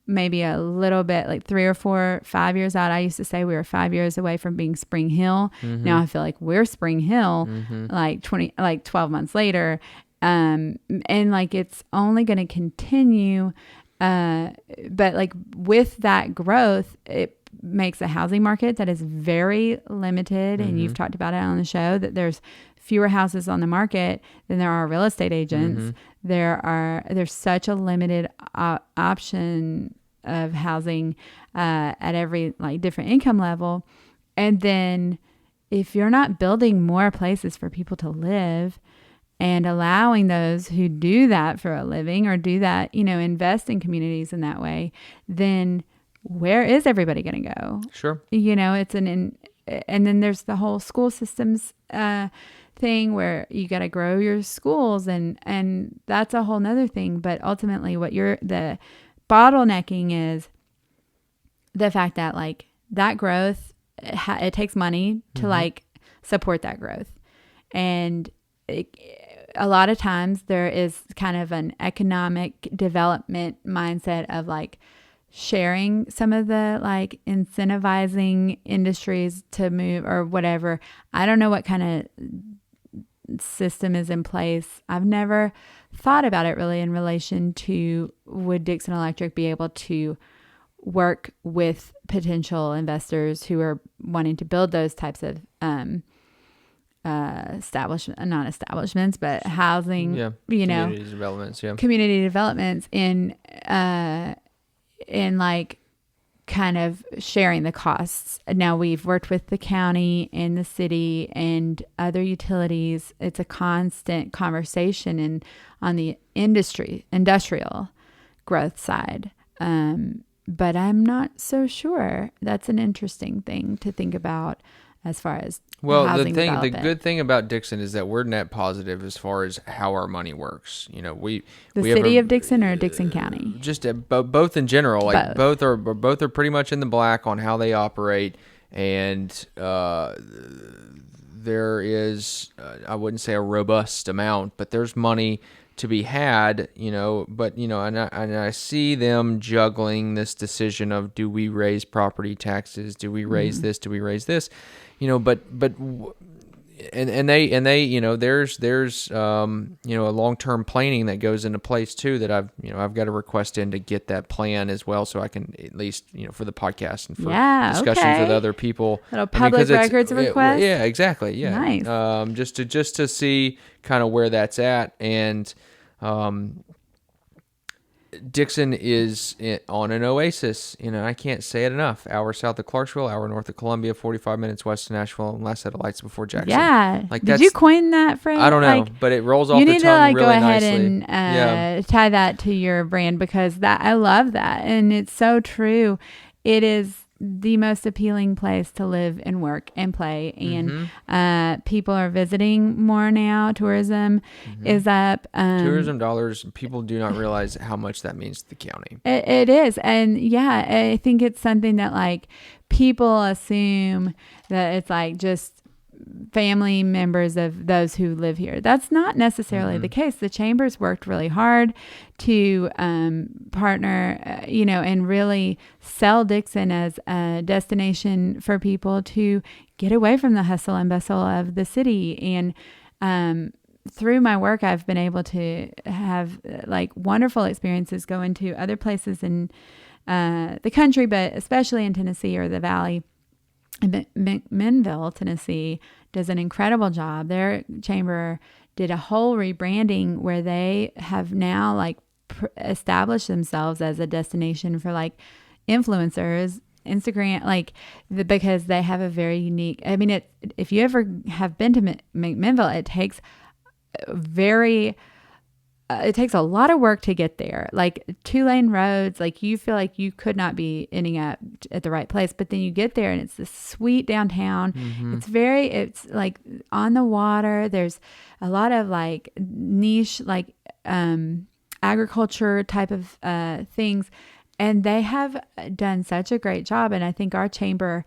maybe a little bit 3 or 4, 5 years out. I used to say we were 5 years away from being Spring Hill. Now I feel like we're Spring Hill, 12 months later. And it's only going to continue. But with that growth, it makes a housing market that is very limited. And you've talked about it on the show, that there's fewer houses on the market than there are real estate agents. There's such a limited option of housing at every different income level. And then if you're not building more places for people to live and allowing those who do that for a living, or do that, invest in communities in that way, then where is everybody going to go? Sure. It's and then there's the whole school systems thing where you got to grow your schools, and that's a whole nother thing. But ultimately what the bottlenecking is the fact that like that growth, it takes money to like support that growth. And a lot of times there is kind of an economic development mindset of like sharing some of the like incentivizing industries to move or whatever. I don't know what kind of system is in place. I've never thought about it really in relation to, would Dickson Electric be able to work with potential investors who are wanting to build those types of not establishments, but housing, community developments, community developments in like kind of sharing the costs. Now we've worked with the county and the city and other utilities. It's a constant conversation on the industrial growth side. But I'm not so sure. That's an interesting thing to think about as far as the good thing about Dickson is that we're net positive as far as how our money works. The city of Dickson or Dickson County, just both in general. Like both are pretty much in the black on how they operate, and there is I wouldn't say a robust amount, but there's money to be had, but and I see them juggling this decision of, do we raise property taxes? Do we raise this? Do we raise this? But there's a long-term planning that goes into place too, that I've got a request in to get that plan as well, so I can at least, for the podcast and for discussions with other people. Little public records request. Yeah, exactly. Yeah. Nice. Just to see kind of where that's at. And Dickson is on an oasis. I can't say it enough. Hour south of Clarksville, hour north of Columbia, 45 minutes west of Nashville, and last set of lights before Jackson. Yeah. Did you coin that phrase? I don't know, but it rolls off the tongue really nicely. You need to go ahead and tie that to your brand, because I love that. And it's so true. It is the most appealing place to live and work and play. And people are visiting more now. Tourism is up. Tourism dollars, people do not realize how much that means to the county. It is. And yeah, I think it's something that like people assume that it's like just family members of those who live here. That's not necessarily the case. The chambers worked really hard to partner, and really sell Dickson as a destination for people to get away from the hustle and bustle of the city. And through my work, I've been able to have like wonderful experiences going to other places in the country, but especially in Tennessee or the Valley. McMinnville, Tennessee, does an incredible job. Their chamber did a whole rebranding where they have now like established themselves as a destination for like influencers, Instagram, because they have a very unique. I mean, if you ever have been to McMinnville, it takes it takes a lot of work to get there. Like 2-lane roads, like you feel like you could not be ending up at the right place, but then you get there and it's this sweet downtown. It's like on the water. There's a lot of like niche, like agriculture type of things. And they have done such a great job. And I think our chamber,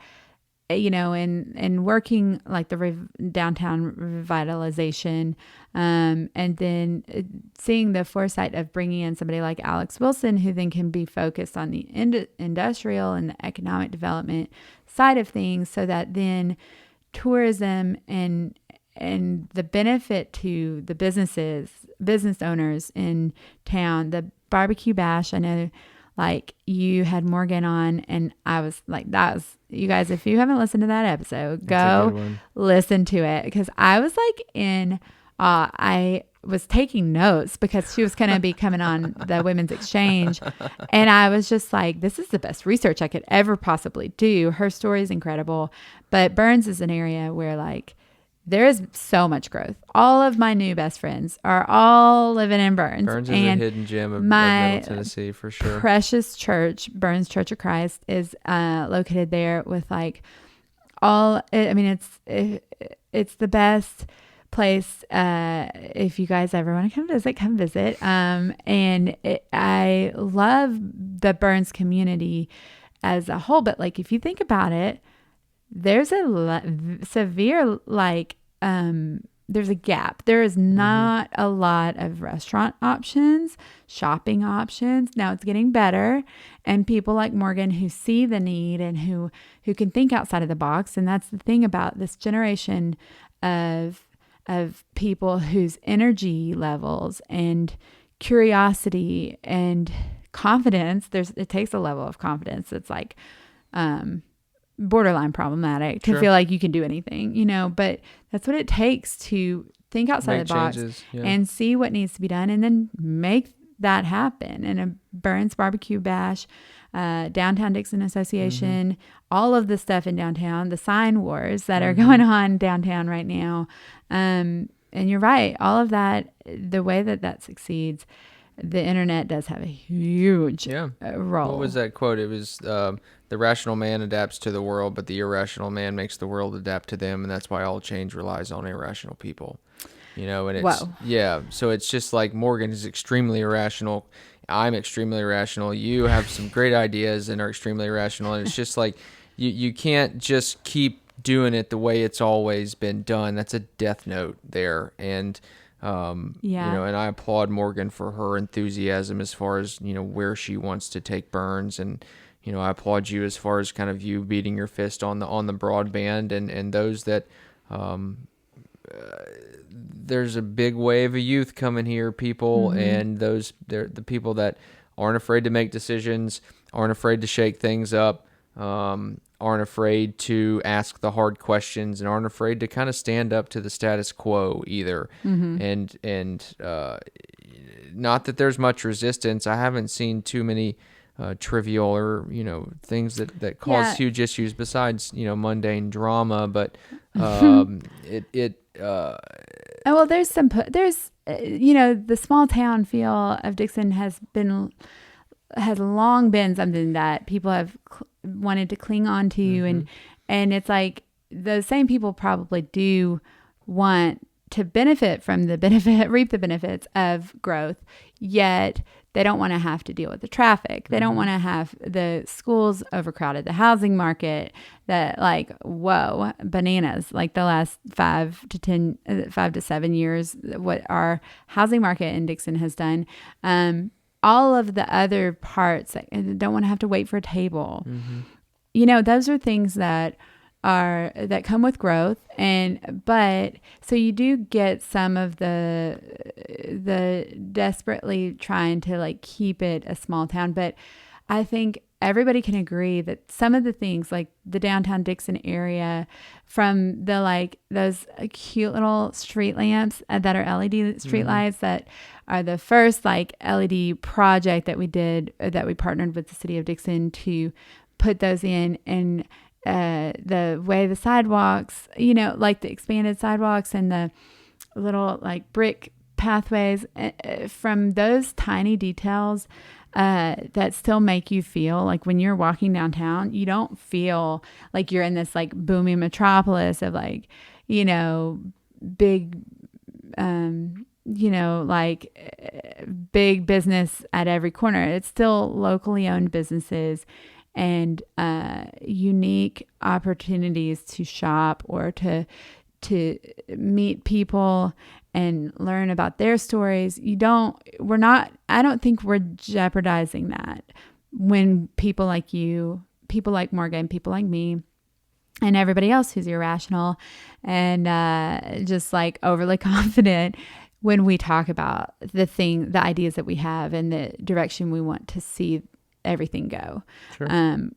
in working like the downtown revitalization, and then seeing the foresight of bringing in somebody like Alex Wilson, who then can be focused on the industrial and the economic development side of things, so that then tourism and the benefit to the business owners in town, the barbecue bash. I know like you had Morgan on, and I was like, you guys, if you haven't listened to that episode, go listen to it, because I was like I was taking notes because she was going to be coming on the Women's Exchange. And I was just like, this is the best research I could ever possibly do. Her story is incredible. But Burns is an area where like there is so much growth. All of my new best friends are all living in Burns. Burns is a hidden gem of Middle Tennessee for sure. Precious church, Burns Church of Christ, is located there with like it's the best place. If you guys ever want to come visit. I love the Burns community as a whole, but like, if you think about it, there's a severe, there's a gap. There is not a lot of restaurant options, shopping options. Now it's getting better, and people like Morgan who see the need and who can think outside of the box. And that's the thing about this generation of people whose energy levels and curiosity and confidence, it takes a level of confidence that's like borderline problematic to feel like you can do anything, but that's what it takes to think outside the box and see what needs to be done, and then make that happen. And a Burns Barbecue Bash, Downtown Dickson Association, all of the stuff in downtown, the sign wars that are going on downtown right now. And you're right, all of that, the way that succeeds, the internet does have a huge role. What was that quote? It was, the rational man adapts to the world, but the irrational man makes the world adapt to them. And that's why all change relies on irrational people, and it's, so it's just like Morgan is extremely irrational. I'm extremely irrational. You have some great ideas and are extremely irrational. And it's just like, you can't just keep doing it the way it's always been done. That's a death note there. And, and I applaud Morgan for her enthusiasm as far as, where she wants to take Burns. And, I applaud you as far as kind of you beating your fist on the broadband and those that, there's a big wave of youth coming here, people, and they're the people that aren't afraid to make decisions, aren't afraid to shake things up, aren't afraid to ask the hard questions, and aren't afraid to kind of stand up to the status quo either. And not that there's much resistance. I haven't seen too many trivial or things that cause huge issues besides mundane drama, but well, there's the small town feel of Dickson has long been something that people have wanted to cling on to, and it's like those same people probably do want to reap the benefits of growth, yet they don't want to have to deal with the traffic. They don't want to have the schools overcrowded, the housing market that bananas, like the last 5 to 7 years, what our housing market in Dickson has done. All of the other parts that don't want to have to wait for a table. Those are things that come with growth, but so you do get some of the desperately trying to like keep it a small town, but I think everybody can agree that some of the things like the downtown Dickson area, from the those cute little street lamps that are LED street lights that are the first LED project that we did, that we partnered with the city of Dickson to put those in, and the way the sidewalks, the expanded sidewalks and the little brick pathways, from those tiny details that still make you feel like when you're walking downtown, you don't feel like you're in this booming metropolis of big, big business at every corner. It's still locally owned businesses and unique opportunities to shop or to meet people and learn about their stories. I don't think we're jeopardizing that when people like you, people like Morgan, people like me, and everybody else who's irrational and just overly confident, when we talk about the ideas that we have and the direction we want to see everything go. Sure.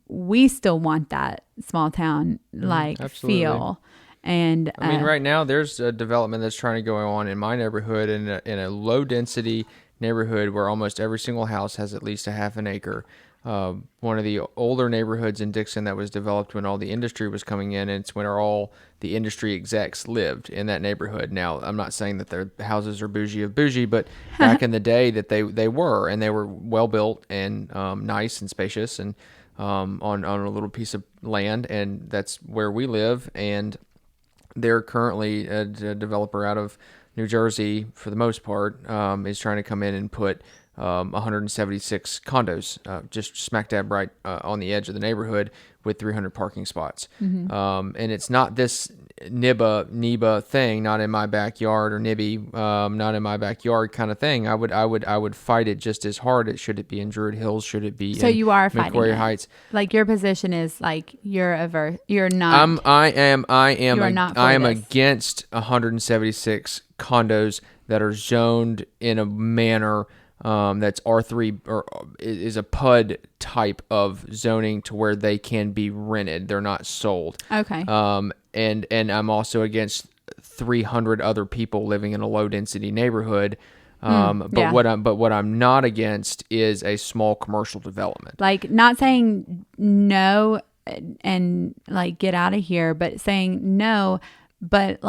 We still want that small town feel. And I mean, right now there's a development that's trying to go on in my neighborhood, in a low density neighborhood where almost every single house has at least a half an acre. One of the older neighborhoods in Dickson that was developed when all the industry was coming in, and it's when all the industry execs lived in that neighborhood. Now, I'm not saying that their houses are bougie of bougie, but back in the day that they were, and they were well built and nice and spacious, and on a little piece of land, and that's where we live. And they're currently a developer out of New Jersey, for the most part, is trying to come in and put 176 condos just smack dab right on the edge of the neighborhood with 300 parking spots. And it's not this NIBA thing, not in my backyard, or NIBI, not in my backyard kind of thing. I would fight it just as hard. Should it be in Druid Hills? Should it be in you are fighting Macquarie it. Heights? Like, your position is like you're not. I am this. against 176 condos that are zoned in a manner that's R3 or is a PUD type of zoning to where they can be rented. They're not sold. Okay. And I'm also against 300 other people living in a low density neighborhood. What I'm not against is a small commercial development. Like, not saying no and like get out of here, but saying no, but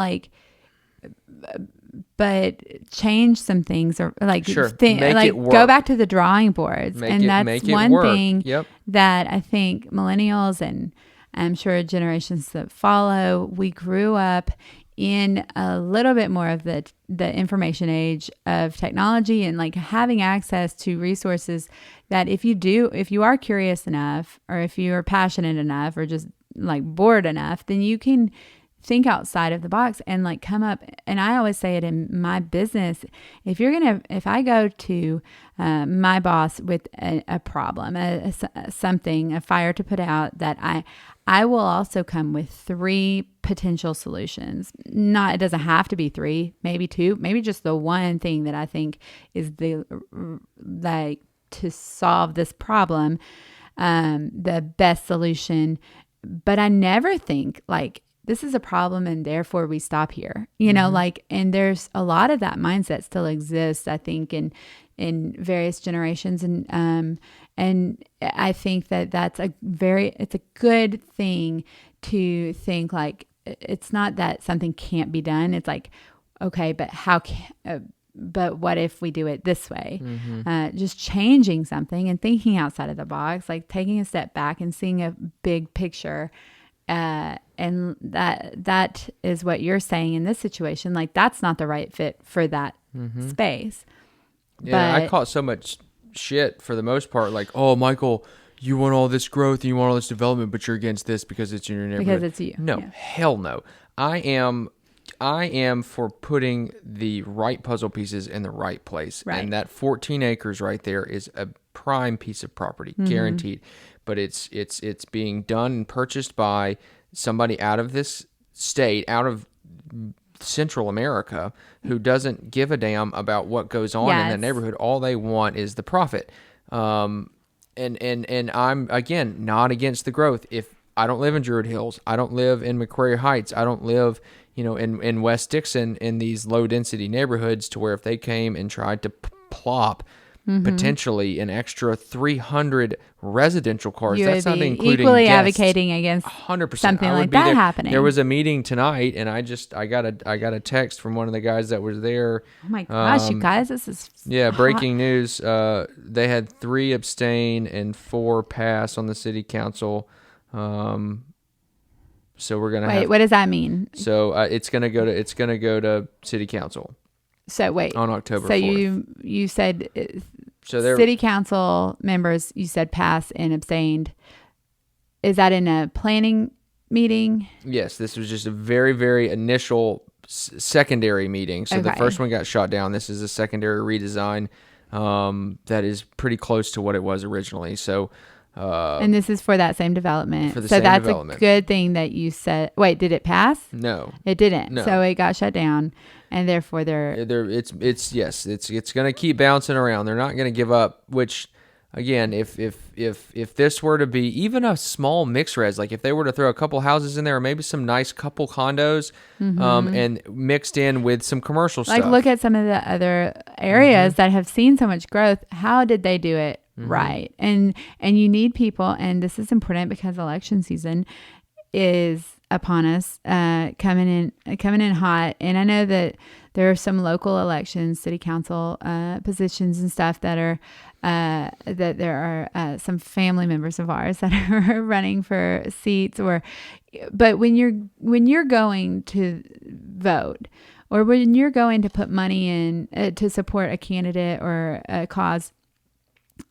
change some things, or like go back to the drawing boards. That's one thing that I think millennials, and I'm sure generations that follow, we grew up in a little bit more of the information age of technology, and like having access to resources that if you are curious enough, or if you are passionate enough, or just like bored enough, then you can think outside of the box and like come up. And I always say it in my business, if I go to my boss with a problem, a fire to put out, that I will also come with 3 potential solutions. It doesn't have to be 3, maybe 2, maybe just the one thing that I think is to solve this problem, the best solution. But I never think like, this is a problem and therefore we stop here, and there's a lot of that mindset still exists, I think, in various generations. And I think that's it's a good thing to think like, it's not that something can't be done. It's like, okay, but but what if we do it this way? Just changing something and thinking outside of the box, like taking a step back and seeing a big picture. And that is what you're saying in this situation. Like, that's not the right fit for that space. Yeah, I caught so much shit for the most part. Like, oh, Michael, you want all this growth and you want all this development, but you're against this because it's in your neighborhood. Because it's you. No, hell no. I am for putting the right puzzle pieces in the right place. Right. And that 14 acres right there is a prime piece of property, guaranteed. But it's being done and purchased by somebody out of this state, out of Central America, who doesn't give a damn about what goes on in that neighborhood. All they want is the profit. And I'm, again, not against the growth. If I don't live in Druid Hills, I don't live in Macquarie Heights, I don't live, in West Dickson, in these low density neighborhoods, to where if they came and tried to plop potentially an extra 300 residential cars, that's not including equally guests. Advocating against 100%. something like that happening. There was a meeting tonight, and I got a text from one of the guys that was there. Oh my gosh, you guys, this is breaking news. They had 3 abstain and 4 pass on the city council. So we're gonna what does that mean? So it's gonna go to city council. So wait, on October 4th. So you said city council members, you said pass and abstained. Is that in a planning meeting? Yes, this was just a very, very initial secondary meeting. So the first one got shot down. This is a secondary redesign that is pretty close to what it was originally. So and this is for that same development. For the same development. A good thing that you said. Wait, did it pass? No, it didn't. No. So it got shut down, and therefore it's going to keep bouncing around. They're not going to give up. Which, again, if this were to be even a small mix res, like if they were to throw a couple houses in there, or maybe some nice couple condos, and mixed in with some commercial stuff. Like, look at some of the other areas that have seen so much growth. How did they do it? Right. And you need people, and this is important because election season is upon us, coming in hot. And I know that there are some local elections, city council positions and stuff that are that there are some family members of ours that are running for seats. But when you're going to vote, or when you're going to put money in to support a candidate or a cause,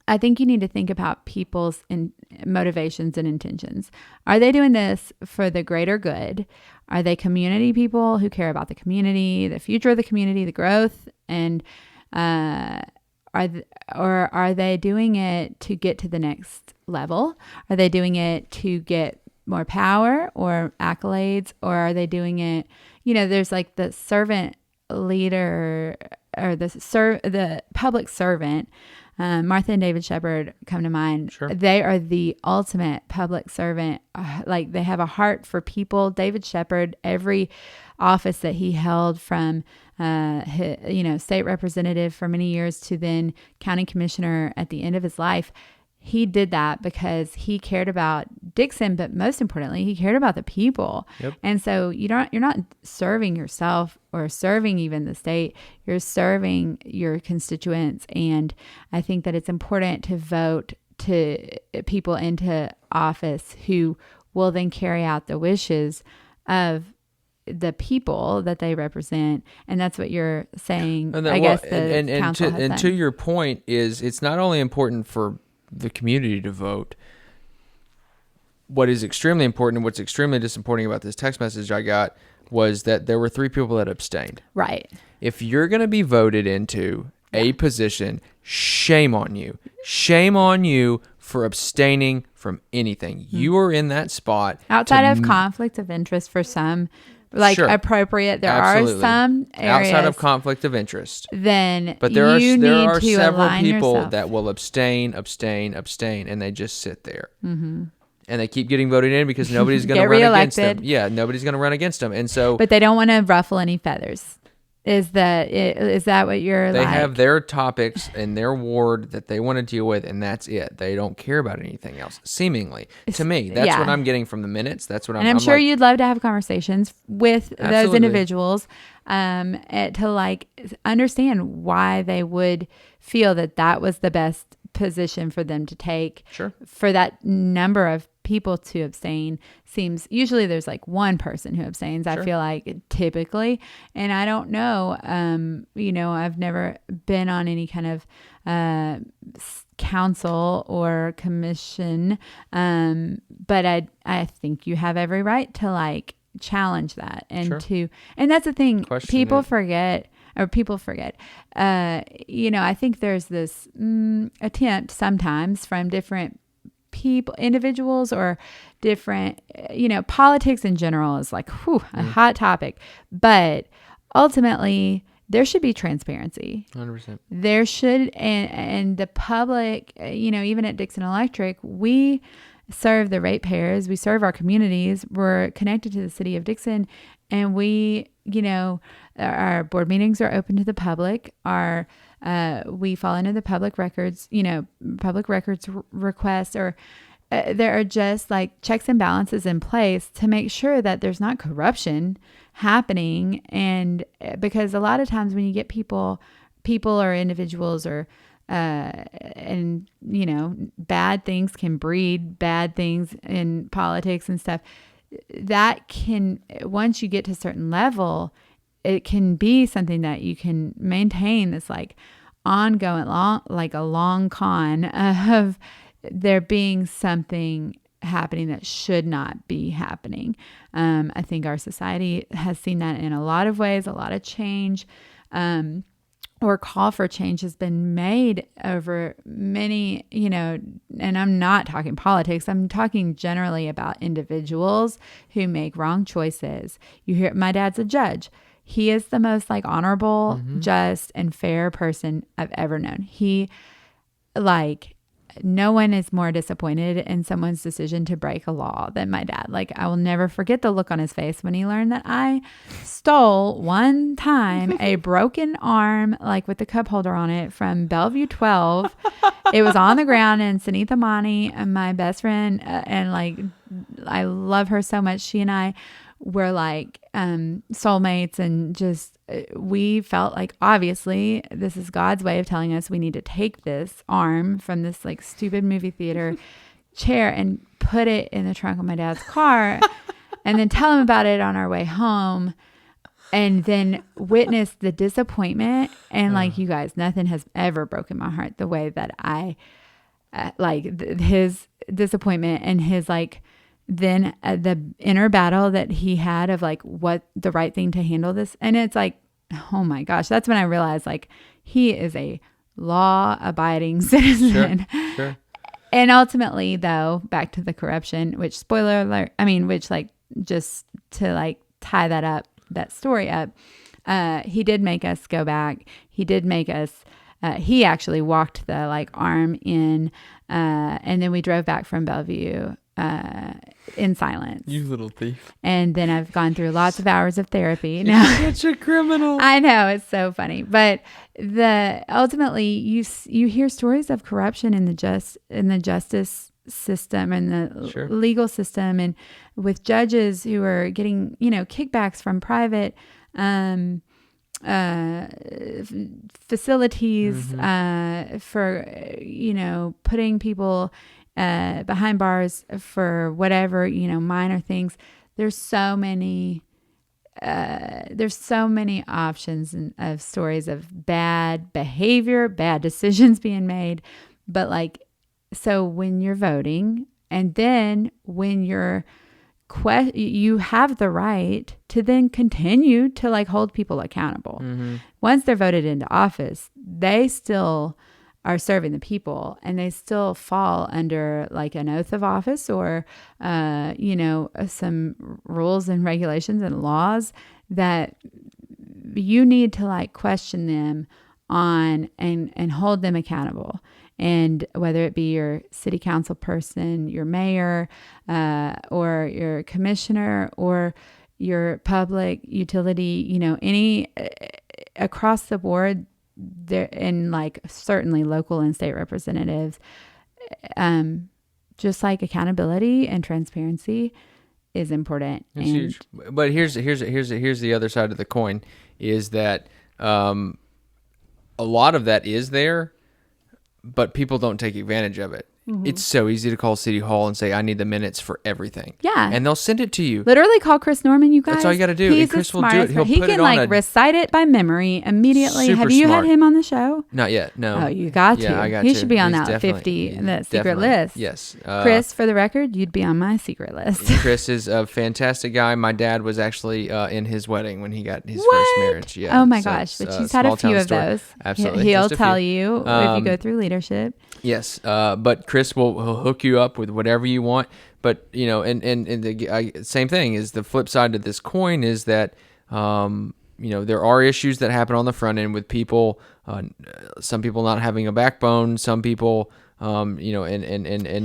I think you need to think about people's motivations and intentions. Are they doing this for the greater good? Are they community people who care about the community, the future of the community, the growth? And are they doing it to get to the next level? Are they doing it to get more power or accolades? Or are they doing it, there's like the servant leader or the public servant. Martha and David Shepard come to mind. Sure. They are the ultimate public servant. Like, they have a heart for people. David Shepard, every office that he held from, state representative for many years to then county commissioner at the end of his life, he did that because he cared about Dickson, but most importantly, he cared about the people. Yep. And so you're not serving yourself or serving even the state, you're serving your constituents. And I think that it's important to vote to people into office who will then carry out the wishes of the people that they represent. And that's what you're saying. And to your point is, it's not only important for the community to vote. What is extremely important, and what's extremely disappointing about this text message I got, was that there were 3 people that abstained. Right. If you're going to be voted into a position, shame on you. Shame on you for abstaining from anything. You are in that spot. Outside of conflict of interest for some, sure. Appropriate. There Absolutely. Are some areas outside of conflict of interest. But there are several people yourself. that will abstain, and they just sit there. Mm-hmm. And they keep getting voted in because nobody's going to run against them. Yeah, nobody's going to run against them. And so, but they don't want to ruffle any feathers. Is that what you're they like? have their topics in their ward that they want to deal with, and that's it. They don't care about anything else, seemingly. To me, that's what I'm getting from the minutes. That's what I'm sure you'd love to have conversations with those individuals to understand why they would feel that was the best position for them to take. Sure. For that number of people to abstain seems, usually there's one person who abstains. Sure. I feel like typically, and I don't know, I've never been on any kind of council or commission, but I think you have every right to challenge that and sure. And that's the thing. People forget. I think there's this attempt sometimes from different people, individuals, or different, politics in general is a hot topic, but ultimately there should be transparency. 100%. There should, and the public, even at Dickson Electric, we serve the ratepayers, we serve our communities, we're connected to the city of Dickson, and we, our board meetings are open to the public. We fall into the public records requests, or there are just checks and balances in place to make sure that there's not corruption happening. And because a lot of times when you get people or individuals or bad things can breed bad things in politics and stuff, that can, once you get to a certain level, it can be something that you can maintain this ongoing a long con of there being something happening that should not be happening. I think our society has seen that in a lot of ways. A lot of change or call for change has been made over many, and I'm not talking politics. I'm talking generally about individuals who make wrong choices. You hear, my dad's a judge. He is the most honorable, just, and fair person I've ever known. He, no one is more disappointed in someone's decision to break a law than my dad. I will never forget the look on his face when he learned that I stole one time a broken arm, with the cup holder on it, from Bellevue 12. It was on the ground in Sunitha Mani, and my best friend, and I love her so much. She and I were like soulmates, and just we felt like obviously this is God's way of telling us we need to take this arm from this like stupid movie theater chair and put it in the trunk of my dad's car and then tell him about it on our way home. And then witness the disappointment. And like, you guys, nothing has ever broken my heart the way that I his disappointment and his like, then the inner battle that he had of like what the right thing to handle this. And it's like, oh my gosh, that's when I realized like he is a law abiding citizen. Sure. And ultimately though, back to the corruption, which spoiler alert, which like just to like tie that story up, he did make us go back. He did make us, he actually walked the like arm in, and then we drove back from Bellevue, in silence. You little thief. And then I've gone through lots of hours of therapy. Now, you're such a criminal. I know, it's so funny, but ultimately you hear stories of corruption in the justice system and the legal system, and with judges who are getting, kickbacks from private facilities for, putting people behind bars for whatever, minor things. There's so many options of stories of bad behavior, bad decisions being made. But like, so when you're voting, and then when you have the right to then continue to like hold people accountable. Once they're voted into office, they still are serving the people, and they still fall under like an oath of office or, some rules and regulations and laws that you need to like question them on and hold them accountable. And whether it be your city council person, your mayor, or your commissioner, or your public utility, any across the board there, and like certainly local and state representatives, just like accountability and transparency is important. It's huge. But here's the other side of the coin is that a lot of that is there, but people don't take advantage of it. It's so easy to call City Hall and say, I need the minutes for everything. Yeah. And they'll send it to you. Literally call Chris Norman, you guys. That's all you got to do. He's Chris will do it. He can like recite it by memory immediately. Have you had him on the show? Not yet, no. Oh, you got to. Yeah, I got he to. should be on He's that secret list. Yes. Chris, for the record, you'd be on my secret list. Chris is a fantastic guy. My dad was actually in his wedding when he got his first marriage. Yeah. Oh my gosh, but he's had a few of those. Absolutely. He'll tell you if you go through leadership. Yes, but Chris will hook you up with whatever you want. But and the same thing is the flip side of this coin is that there are issues that happen on the front end with people. Some people not having a backbone. Some people and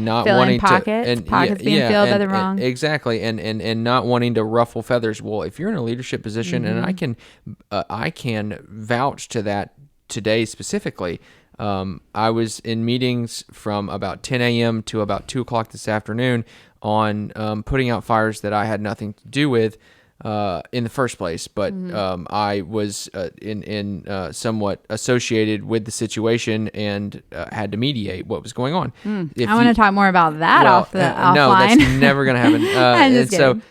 not filling wanting pockets being filled by the wrong. Exactly, and not wanting to ruffle feathers. Well, if you're in a leadership position, and I can vouch to that today specifically. I was in meetings from about 10 a.m. to about 2 o'clock this afternoon on putting out fires that I had nothing to do with in the first place, but I was in somewhat associated with the situation and had to mediate what was going on. I want to talk more about that offline. No, that's never going to happen. I'm just kidding.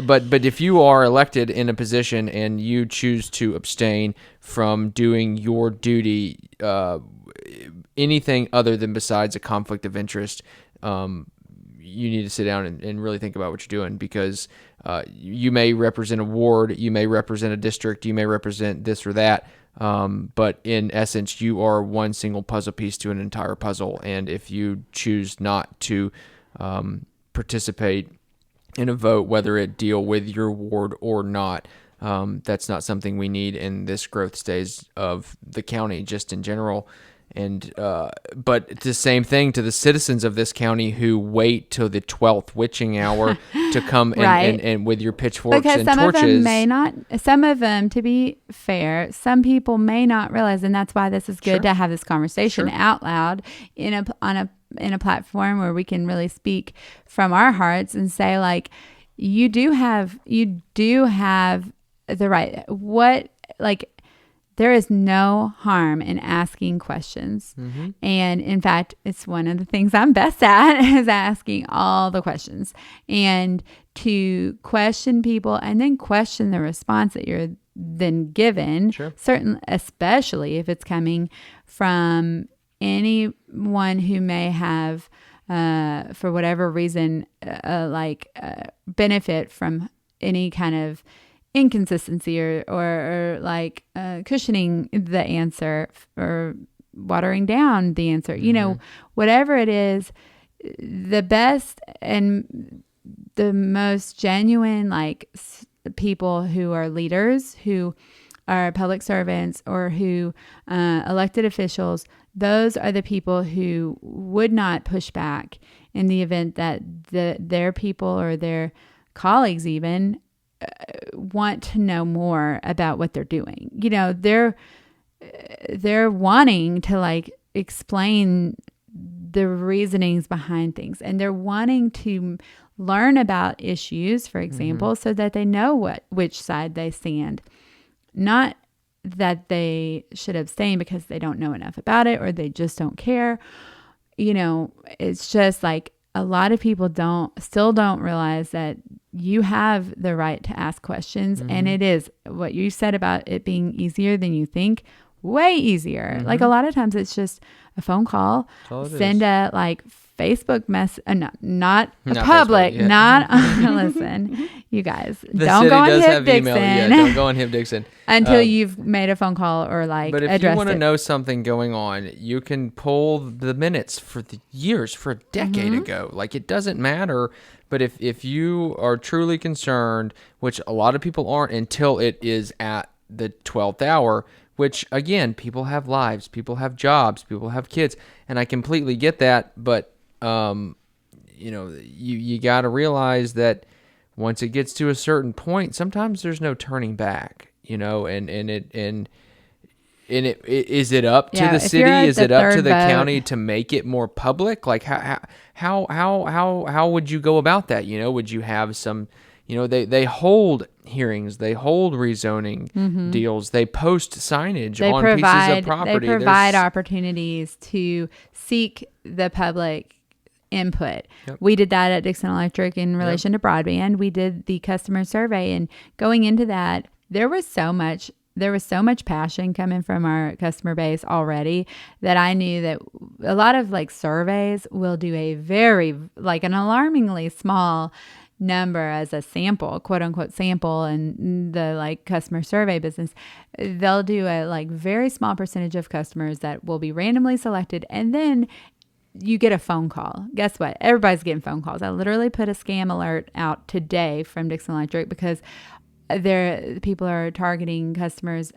But if you are elected in a position and you choose to abstain from doing your duty, anything other than besides a conflict of interest, you need to sit down and really think about what you're doing, because you may represent a ward, you may represent a district, you may represent this or that, but in essence, you are one single puzzle piece to an entire puzzle. And if you choose not to participate in a vote, whether it deal with your ward or not, that's not something we need in this growth stage of the county, just in general. And but it's the same thing to the citizens of this county who wait till the 12th witching hour to come and with your pitchforks because and some torches. Of them may not. Some of them, to be fair, some people may not realize, and that's why this is good to have this conversation out loud on a in a platform where we can really speak from our hearts and say, like, you do have the right. There is no harm in asking questions. Mm-hmm. And in fact, it's one of the things I'm best at is asking all the questions and to question people and then question the response that you're then given. Sure. Certain, especially if it's coming from anyone who may have, for whatever reason, benefit from any kind of inconsistency or cushioning the answer or watering down the answer, mm-hmm. Whatever it is, the best and the most genuine, people who are leaders, who are public servants or who elected officials, those are the people who would not push back in the event that their people or their colleagues even want to know more about what they're doing. They're wanting to explain the reasonings behind things, and they're wanting to learn about issues, for example, mm-hmm. so that they know which side they stand. Not that they should abstain because they don't know enough about it or they just don't care. It's just a lot of people still don't realize that you have the right to ask questions. Mm-hmm. And it is what you said about it being easier than you think, way easier. Mm-hmm. A lot of times it's just a phone call, send a Facebook message, not public, Facebook, yeah. Not listen, you guys, don't go on Hip Dickson. Yeah, don't go on Hip Dickson until you've made a phone call or But if you want to know something going on, you can pull the minutes for the years, for a decade mm-hmm. ago. It doesn't matter. But if you are truly concerned, which a lot of people aren't until it is at the 12th hour, which again, people have lives, people have jobs, people have kids, and I completely get that. But you got to realize that once it gets to a certain point, sometimes there's no turning back. Is it up to the city? Is it up to the county to make it more public? How would you go about that? Would you have some? They hold hearings, they hold rezoning mm-hmm. deals, they post signage on pieces of property. They provide opportunities to seek the public input. Yep. We did that at Dickson Electric in relation to broadband. We did the customer survey, and going into that, there was so much passion coming from our customer base already that I knew that a lot of surveys will do a very an alarmingly small number as a sample, quote unquote sample, in the customer survey business. They'll do a very small percentage of customers that will be randomly selected, and then you get a phone call. Guess what? Everybody's getting phone calls. I literally put a scam alert out today from Dickson Electric because people are targeting customers,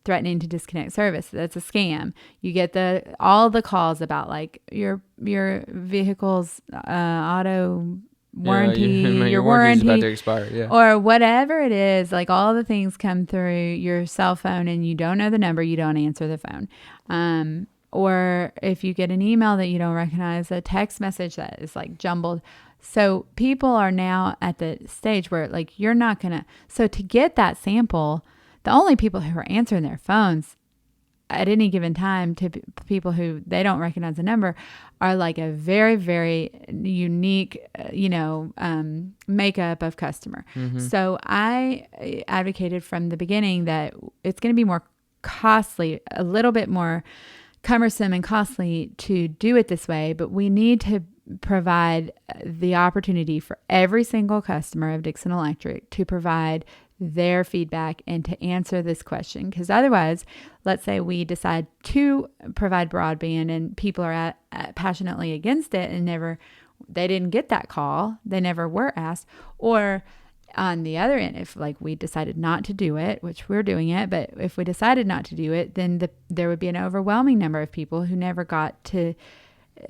threatening to disconnect service. That's a scam. You get all the calls about your vehicle's auto warranty, your warranty's about to expire, or whatever it is. All the things come through your cell phone, and you don't know the number, you don't answer the phone. Or if you get an email that you don't recognize, a text message that is jumbled. So people are now at the stage where you're not going to, so to get that sample, the only people who are answering their phones at any given time to people who they don't recognize the number are a very, very unique, makeup of customer. Mm-hmm. So I advocated from the beginning that it's going to be more costly, a little bit more cumbersome and costly to do it this way, but we need to provide the opportunity for every single customer of Dickson Electric to provide their feedback and to answer this question. Because otherwise, let's say we decide to provide broadband and people are passionately against it and they didn't get that call, they never were asked. Or on the other end, if we decided not to do it, which we're doing it, but if we decided not to do it, then there would be an overwhelming number of people who never got to,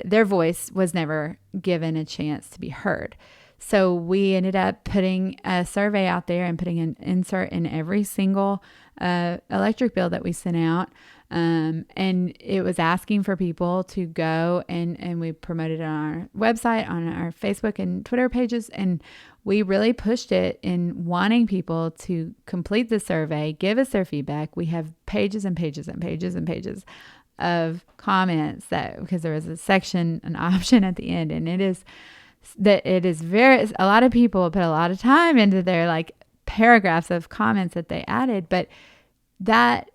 their voice was never given a chance to be heard. So we ended up putting a survey out there and putting an insert in every single electric bill that we sent out. And it was asking for people to go and we promoted it on our website, on our Facebook and Twitter pages. And we really pushed it in wanting people to complete the survey, give us their feedback. We have pages and pages and pages and pages of comments because there was an option at the end. And a lot of people put a lot of time into their like paragraphs of comments that they added, but that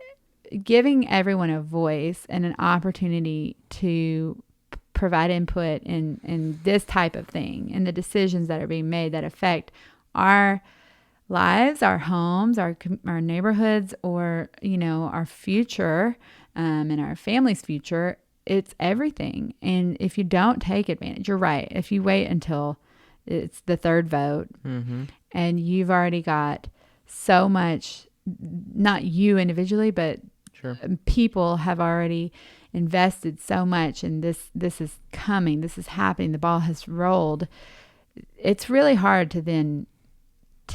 giving everyone a voice and an opportunity to provide input in this type of thing and the decisions that are being made that affect our lives, our homes, our neighborhoods, or, our future, and our family's future, it's everything. And if you don't take advantage, you're right. If you wait until it's the third vote and you've already got so much, not you individually, but people have already invested so much, and this is coming, this is happening, the ball has rolled. It's really hard to then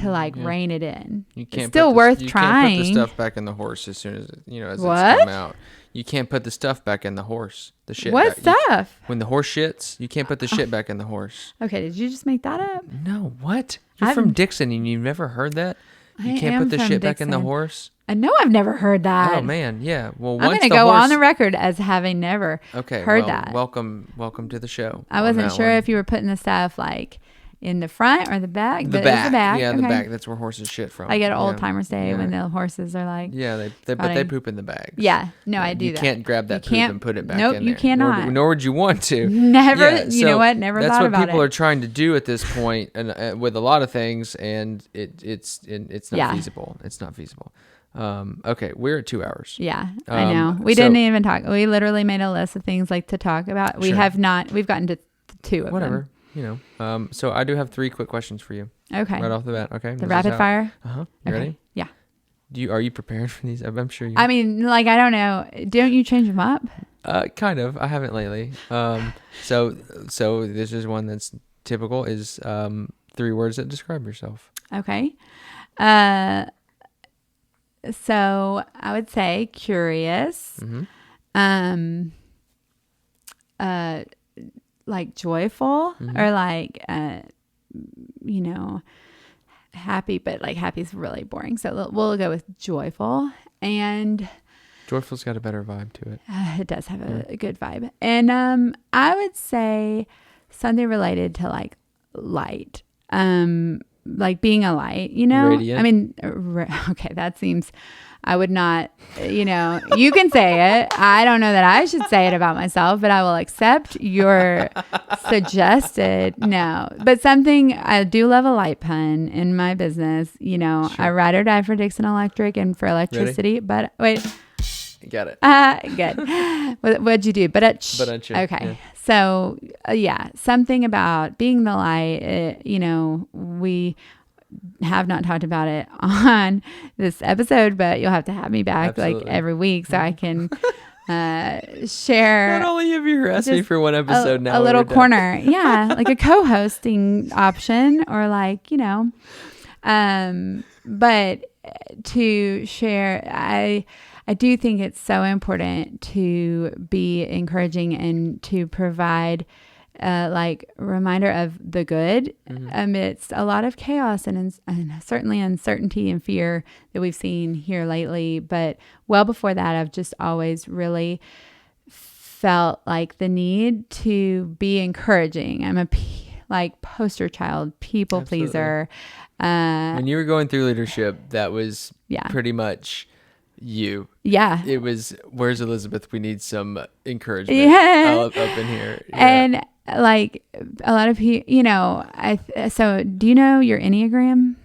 rein it in. It's still worth trying. You can't put the stuff back in the horse as soon as it's come out. You can't put the stuff back in the horse. The shit. What stuff? When the horse shits, you can't put the shit back in the horse. Okay, did you just make that up? No, what? You're from Dickson and you've never heard that? You can't put the shit back in the horse? I know I've never heard that. Oh, man, yeah. Well, I'm going to go on the record as having never heard that. Welcome to the show. I wasn't sure if you were putting the stuff like in the front or the back. The back. Yeah, the back. That's where horses shit from. Like at Old Timers Day when the horses are like... Yeah, but they poop in the bags. Yeah, no, I do that. You can't grab that poop and put it back in there. Nope, you cannot. Nor would you want to. Never, you know what? Never thought about it. That's what people are trying to do at this point and with a lot of things, and it's not feasible. It's not feasible. Okay, we're at 2 hours. Yeah, I know. We didn't even talk. We literally made a list of things to talk about. We have not. We've gotten to 2 of them. So I do have 3 quick questions for you. Okay. Right off the bat. Okay. The rapid fire. You ready? Yeah. Are you prepared for these? I'm sure you. I mean, I don't know. Don't you change them up? Kind of. I haven't lately. So this is one that's typical. Is 3 words that describe yourself. Okay. So I would say curious, like joyful, or like, happy, but like happy is really boring. So we'll go with joyful, and joyful's got a better vibe to it. It does have a good vibe. And, I would say something related to like light, like being a light, Radiant. I mean, okay, that seems, I would not, you can say it. I don't know that I should say it about myself, but I will accept your suggested, no, but something, I do love a light pun in my business. Sure. I ride or die for Dickson Electric and for electricity. Ready? But wait. You got it. Good. What'd you do? Okay. Yeah. So, something about being the light, we have not talked about it on this episode, but you'll have to have me back like every week so I can share. Not only have you asked me for one episode now. A little corner. Yeah. Like a co-hosting option or like, but to share, I do think it's so important to be encouraging and to provide like a reminder of the good amidst a lot of chaos and certainly uncertainty and fear that we've seen here lately. But well before that, I've just always really felt like the need to be encouraging. I'm a poster child, people pleaser. When you were going through leadership, that was pretty much you. Yeah. It was, where's Elizabeth? We need some encouragement up in here. Yeah. And like a lot of people, so do you know your Enneagram?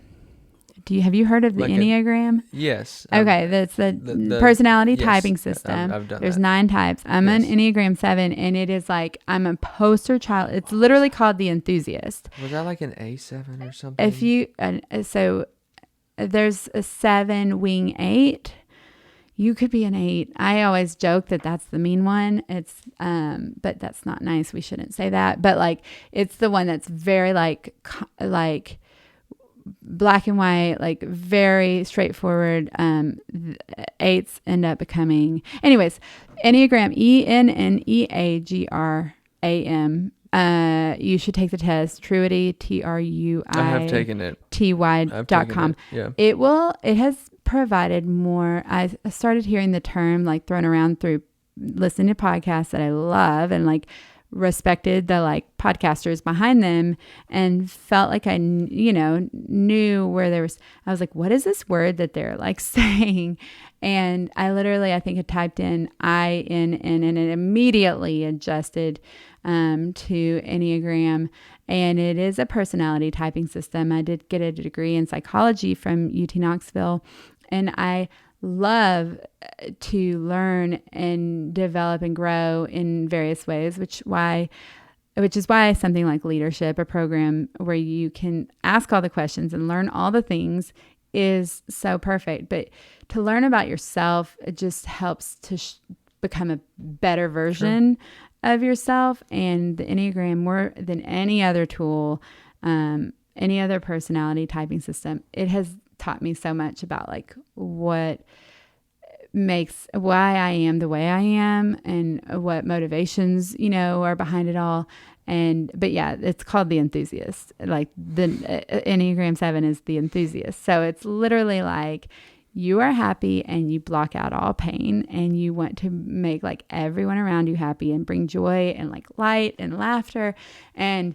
Have you heard of the Enneagram? Yes. Okay. That's the personality typing system. I've done There's 9 types. I'm an Enneagram 7, and it is like, I'm a poster child. It's literally called the enthusiast. Was that like an A7 or something? If you, so there's a 7 wing 8. you could be an 8. I always joke that that's the mean one. It's, but that's not nice. We shouldn't say that. But like, it's the one that's very like black and white, like very straightforward. 8s end up becoming, anyways, Enneagram, ENNEAGRAM. You should take the test. Truity, I have taken it. TY.com. Yeah. It has provided more. I started hearing the term like thrown around through listening to podcasts that I love and like respected the like podcasters behind them and felt like I, knew where there was, I was like, what is this word that they're like saying? And I think I typed in INN and it immediately adjusted to Enneagram. And it is a personality typing system. I did get a degree in psychology from UT Knoxville, and I love to learn and develop and grow in various ways, which is why something like leadership, a program where you can ask all the questions and learn all the things, is so perfect. But to learn about yourself, it just helps to become a better version of yourself. And the Enneagram, more than any other tool, any other personality typing system, it has taught me so much about like what makes why I am the way I am and what motivations, are behind it all. But yeah, it's called the enthusiast. Like the Enneagram 7 is the enthusiast. So it's literally like you are happy and you block out all pain and you want to make like everyone around you happy and bring joy and like light and laughter, and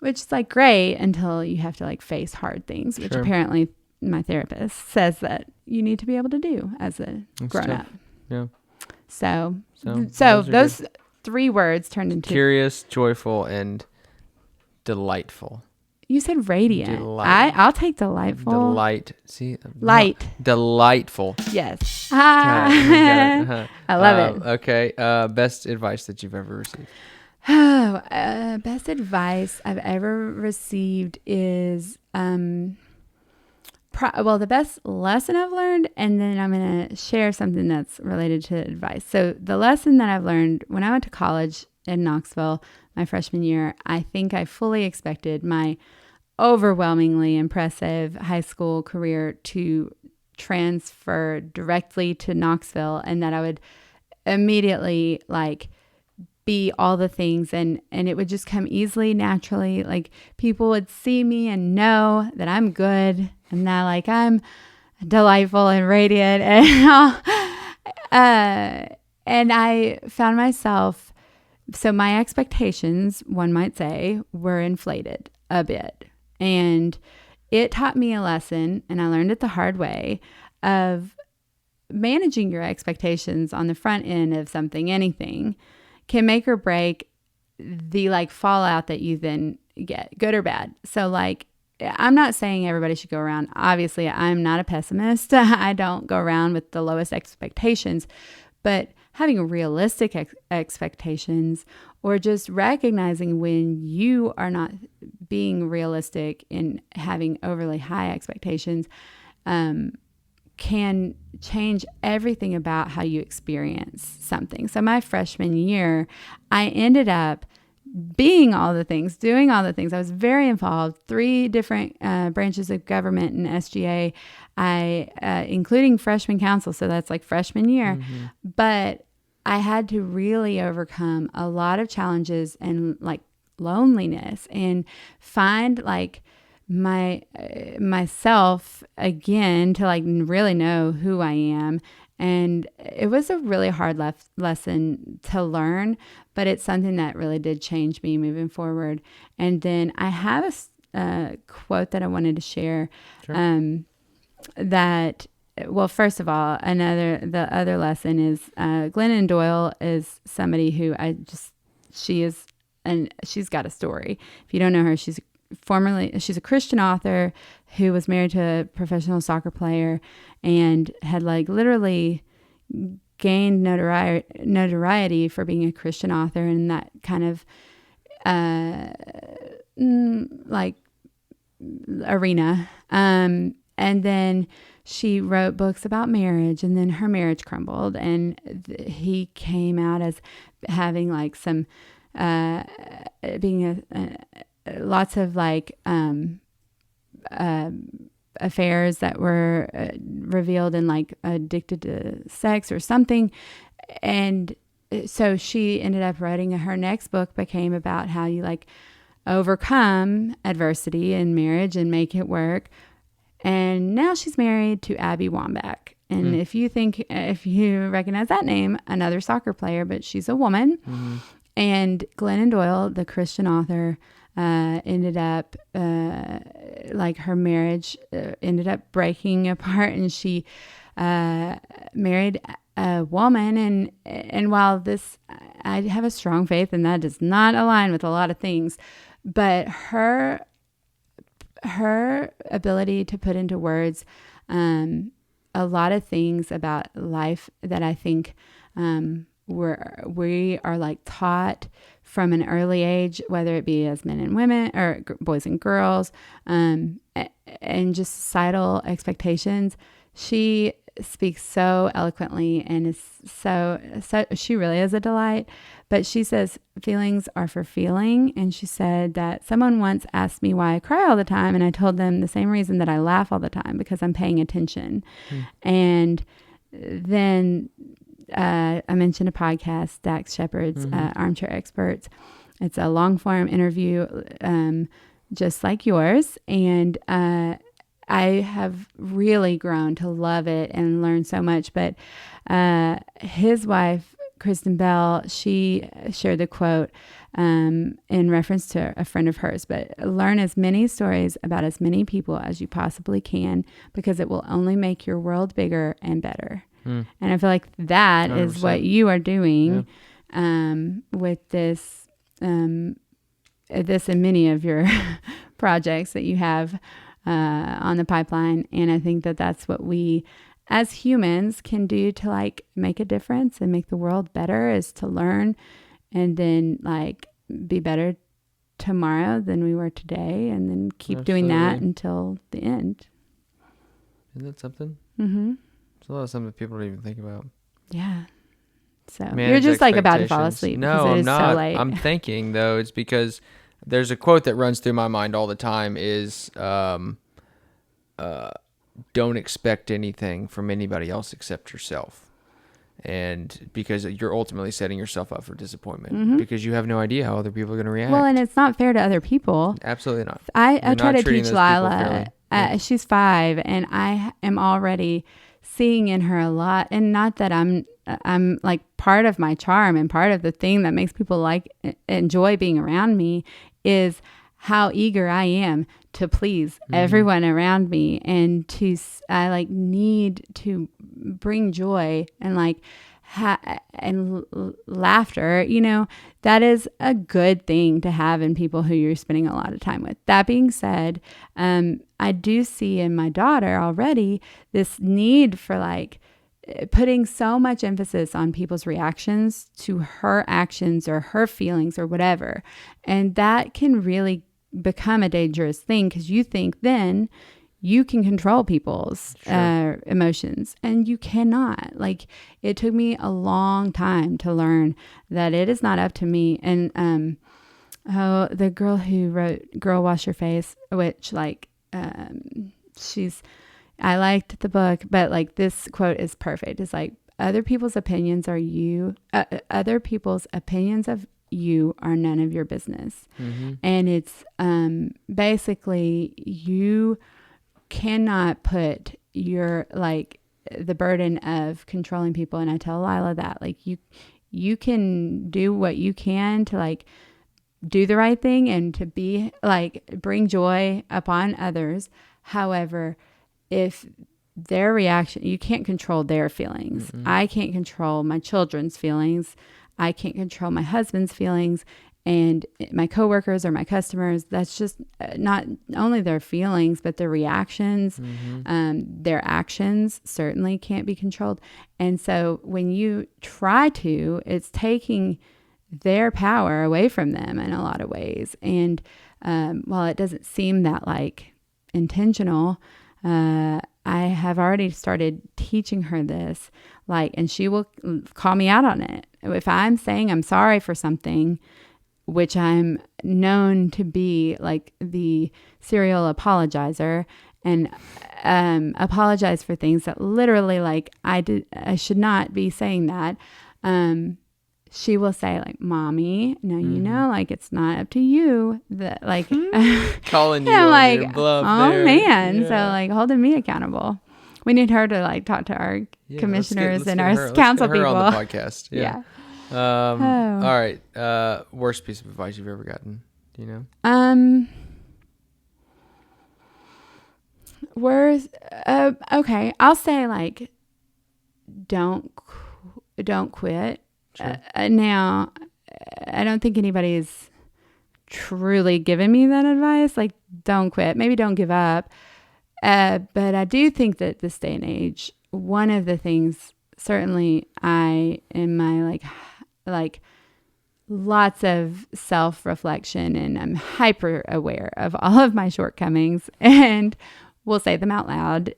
which is like great until you have to like face hard things, which apparently my therapist says that you need to be able to do as a grown up. Yeah. So those 3 words turned into curious, joyful, and delightful. You said radiant. I'll take delightful. Light. Delightful. Yes. I love it. Okay. Best advice that you've ever received. Best advice I've ever received is the best lesson I've learned, and then I'm going to share something that's related to advice. So the lesson that I've learned when I went to college in Knoxville, my freshman year, I think I fully expected my overwhelmingly impressive high school career to transfer directly to Knoxville, and that I would immediately like be all the things and it would just come easily, naturally. Like people would see me and know that I'm good and that like I'm delightful and radiant and I found myself, so my expectations, one might say, were inflated a bit. And it taught me a lesson, and I learned it the hard way, of managing your expectations on the front end of something, anything, can make or break the like fallout that you then get, good or bad. So like, I'm not saying everybody should go around. Obviously, I'm not a pessimist. I don't go around with the lowest expectations, but having realistic expectations, or just recognizing when you are not being realistic and having overly high expectations, can change everything about how you experience something. So my freshman year, I ended up being all the things, doing all the things. I was very involved, 3 different branches of government and SGA, including freshman council. So that's like freshman year. Mm-hmm. But I had to really overcome a lot of challenges and like loneliness and find like myself again, to like really know who I am. And it was a really hard lesson to learn, but it's something that really did change me moving forward. And then I have a quote that I wanted to share. Sure. That, well, first of all, the other lesson is Glennon Doyle is somebody who she's got a story. If you don't know her, she's a Christian author who was married to a professional soccer player and had like literally gained notoriety for being a Christian author in that kind of like arena. And then she wrote books about marriage, and then her marriage crumbled, and he came out as having like some being lots of like affairs that were revealed, and like addicted to sex or something. And so she ended up writing, her next book became about how you like overcome adversity in marriage and make it work. And now she's married to Abby Wambach. And if you recognize that name, another soccer player, but she's a woman. Mm-hmm. And Glennon Doyle, the Christian author, ended up like her marriage ended up breaking apart, and she married a woman. And while I have a strong faith, and that does not align with a lot of things, but her ability to put into words a lot of things about life that I think we are like taught from an early age, whether it be as men and women or boys and girls, and just societal expectations. She speaks so eloquently and is so she really is a delight. But she says feelings are for feeling. And she said that someone once asked me why I cry all the time. And I told them the same reason that I laugh all the time, because I'm paying attention. And then I mentioned a podcast, Dax Shepard's Armchair Experts. It's a long form interview, just like yours. And I have really grown to love it and learn so much. But his wife, Kristen Bell, she shared the quote in reference to a friend of hers, but learn as many stories about as many people as you possibly can, because it will only make your world bigger and better. And I feel like that 100%. Is what you are doing with this and many of your projects that you have on the pipeline. And I think that that's what we as humans can do to like make a difference and make the world better, is to learn and then like be better tomorrow than we were today, and then keep doing that until the end. Isn't that something? Mm-hmm. It's a lot of something people don't even think about. Yeah. So you're just like about to fall asleep. No, I'm not. So late. I'm thinking though, it's because there's a quote that runs through my mind all the time is, don't expect anything from anybody else except yourself. And because you're ultimately setting yourself up for disappointment, because you have no idea how other people are going to react. Well, and it's not fair to other people. Absolutely not. I try to teach Lila. She's 5, and I am already seeing in her a lot. And not that I'm like, part of my charm and part of the thing that makes people like enjoy being around me is how eager I am to please everyone around me, and I like need to bring joy and like laughter. You know, that is a good thing to have in people who you're spending a lot of time with. That being said, I do see in my daughter already this need for like putting so much emphasis on people's reactions to her actions or her feelings or whatever. And that can really become a dangerous thing, because you think then you can control people's emotions, and you cannot. Like, it took me a long time to learn that it is not up to me. And the girl who wrote Girl Wash Your Face, which like I liked the book, but like this quote is perfect. It's like, other people's opinions of you are none of your business. And it's basically, you cannot put your like the burden of controlling people. And I tell Lila that like you can do what you can to like do the right thing and to be like bring joy upon others. However, if their reaction, you can't control their feelings. I can't control my children's feelings. I can't control my husband's feelings, and my coworkers or my customers. That's just not only their feelings, but their reactions. Their actions certainly can't be controlled. And so when you try to, it's taking their power away from them in a lot of ways. And while it doesn't seem that like intentional, I have already started teaching her this, and she will call me out on it. If I'm saying I'm sorry for something, which I'm known to be like the serial apologizer, and apologize for things that literally I should not be saying that. She will say Mommy, no, it's not up to you. That calling you on your bluff oh there. Man. Yeah. So holding me accountable. We need her to talk to our commissioners and our council people on the podcast. Yeah. All right. Worst piece of advice you've ever gotten? Do you know? Worst. Okay. I'll say don't quit. Sure. Now, I don't think anybody's truly given me that advice. Don't quit. Maybe don't give up. But I do think that this day and age, one of the things, certainly in my lots of self-reflection, and I'm hyper aware of all of my shortcomings and will say them out loud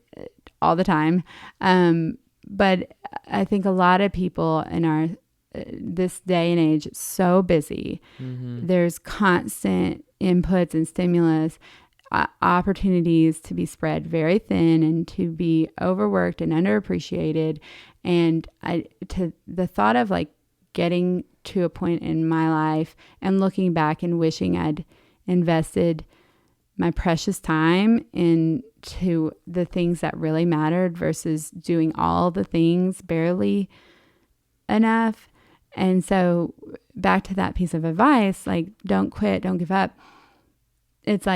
all the time. But I think a lot of people in our this day and age, so busy. Mm-hmm. There's constant inputs and stimulus, opportunities to be spread very thin and to be overworked and underappreciated. And the thought of getting to a point in my life and looking back and wishing I'd invested my precious time into the things that really mattered versus doing all the things barely enough. And so back to that piece of advice, don't quit, don't give up. It's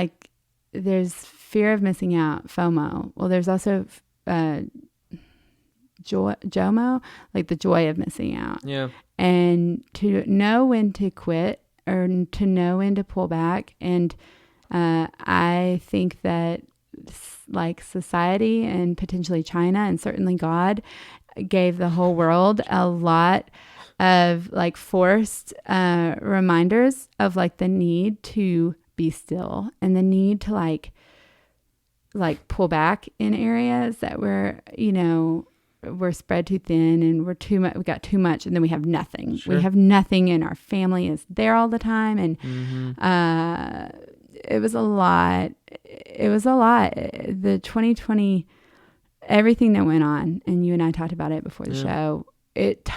there's fear of missing out, FOMO. Well, there's also JOMO, the joy of missing out. Yeah. And to know when to quit or to know when to pull back. And I think that society and potentially China and certainly God gave the whole world a lot of forced reminders of the need to be still and the need to pull back in areas that we're spread too thin and we got too much and then we have nothing. Sure. We have nothing and our family is there all the time. And it was a lot. The 2020, everything that went on, and you and I talked about it before the show, it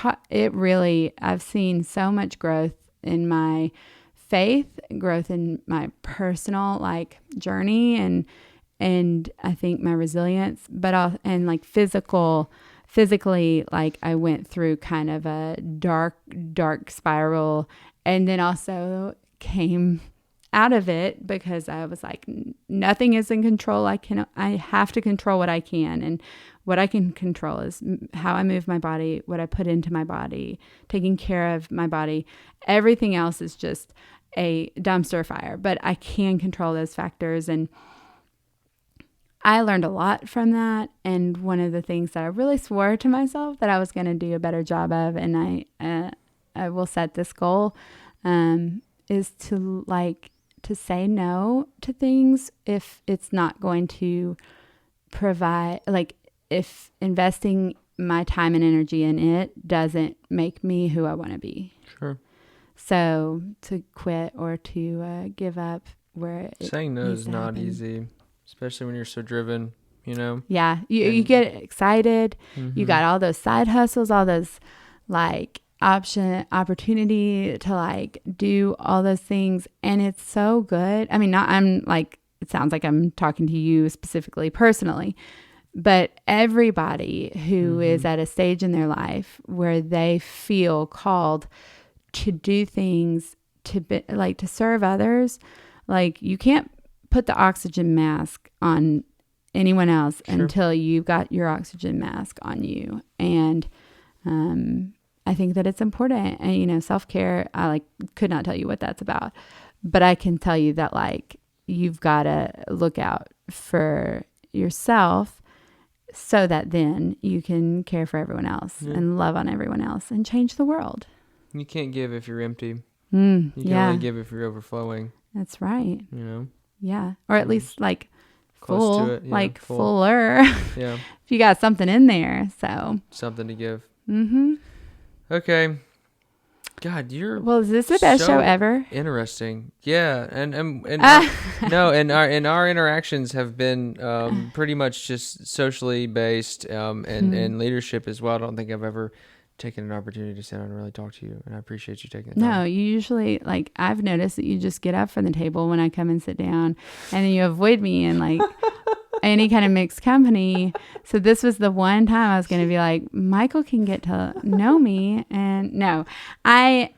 really, I've seen so much growth in my faith, growth in my personal journey, and I think my resilience, but physically, I went through kind of a dark spiral, and then also came out of it because I was nothing is in control. I have to control what I can, and what I can control is how I move my body, what I put into my body, taking care of my body. Everything else is just a dumpster fire, but I can control those factors. And I learned a lot from that. And one of the things that I really swore to myself that I was going to do a better job of, and I will set this goal, is to say no to things if it's not going to provide, if investing my time and energy in it doesn't make me who I want to be. Sure. So to quit or to give up where saying no is not easy, especially when you're so driven, Yeah. You get excited. Mm-hmm. You got all those side hustles, all those opportunity to do all those things. And it's so good. I mean, it sounds like I'm talking to you specifically personally, but everybody who is at a stage in their life where they feel called to do things to be, to serve others, you can't put the oxygen mask on anyone else until you've got your oxygen mask on you. And I think that it's important. And, self-care, I could not tell you what that's about, but I can tell you that you've got to look out for yourself so that then you can care for everyone else and love on everyone else and change the world. You can't give if you're empty. You can only give if you're overflowing. That's right. You know? Yeah. Or at least full, to it. Yeah, like full. fuller. Yeah. If you got something in there, so. Something to give. Mm-hmm. Okay. God, you're Well, is this the best show ever? Interesting. Yeah, and our interactions have been pretty much just socially based, and leadership as well. I don't think I've ever taken an opportunity to sit down and really talk to you, and I appreciate you taking the time. No, you usually, like, I've noticed that you just get up from the table when I come and sit down, and then you avoid me and like any kind of mixed company. So this was the one time I was going to be like, Michael can get to know me. And no, I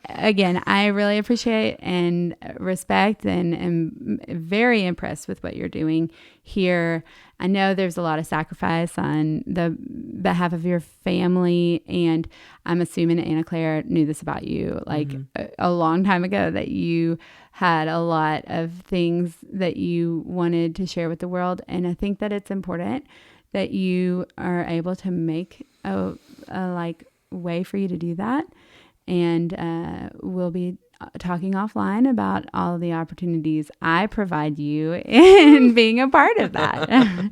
really appreciate and respect and am very impressed with what you're doing here. I know there's a lot of sacrifice on the behalf of your family, and I'm assuming that Anna Claire knew this about you like a long time ago, that you had a lot of things that you wanted to share with the world. And I think that it's important that you are able to make a like way for you to do that. And we'll be talking offline about all of the opportunities I provide you in being a part of that.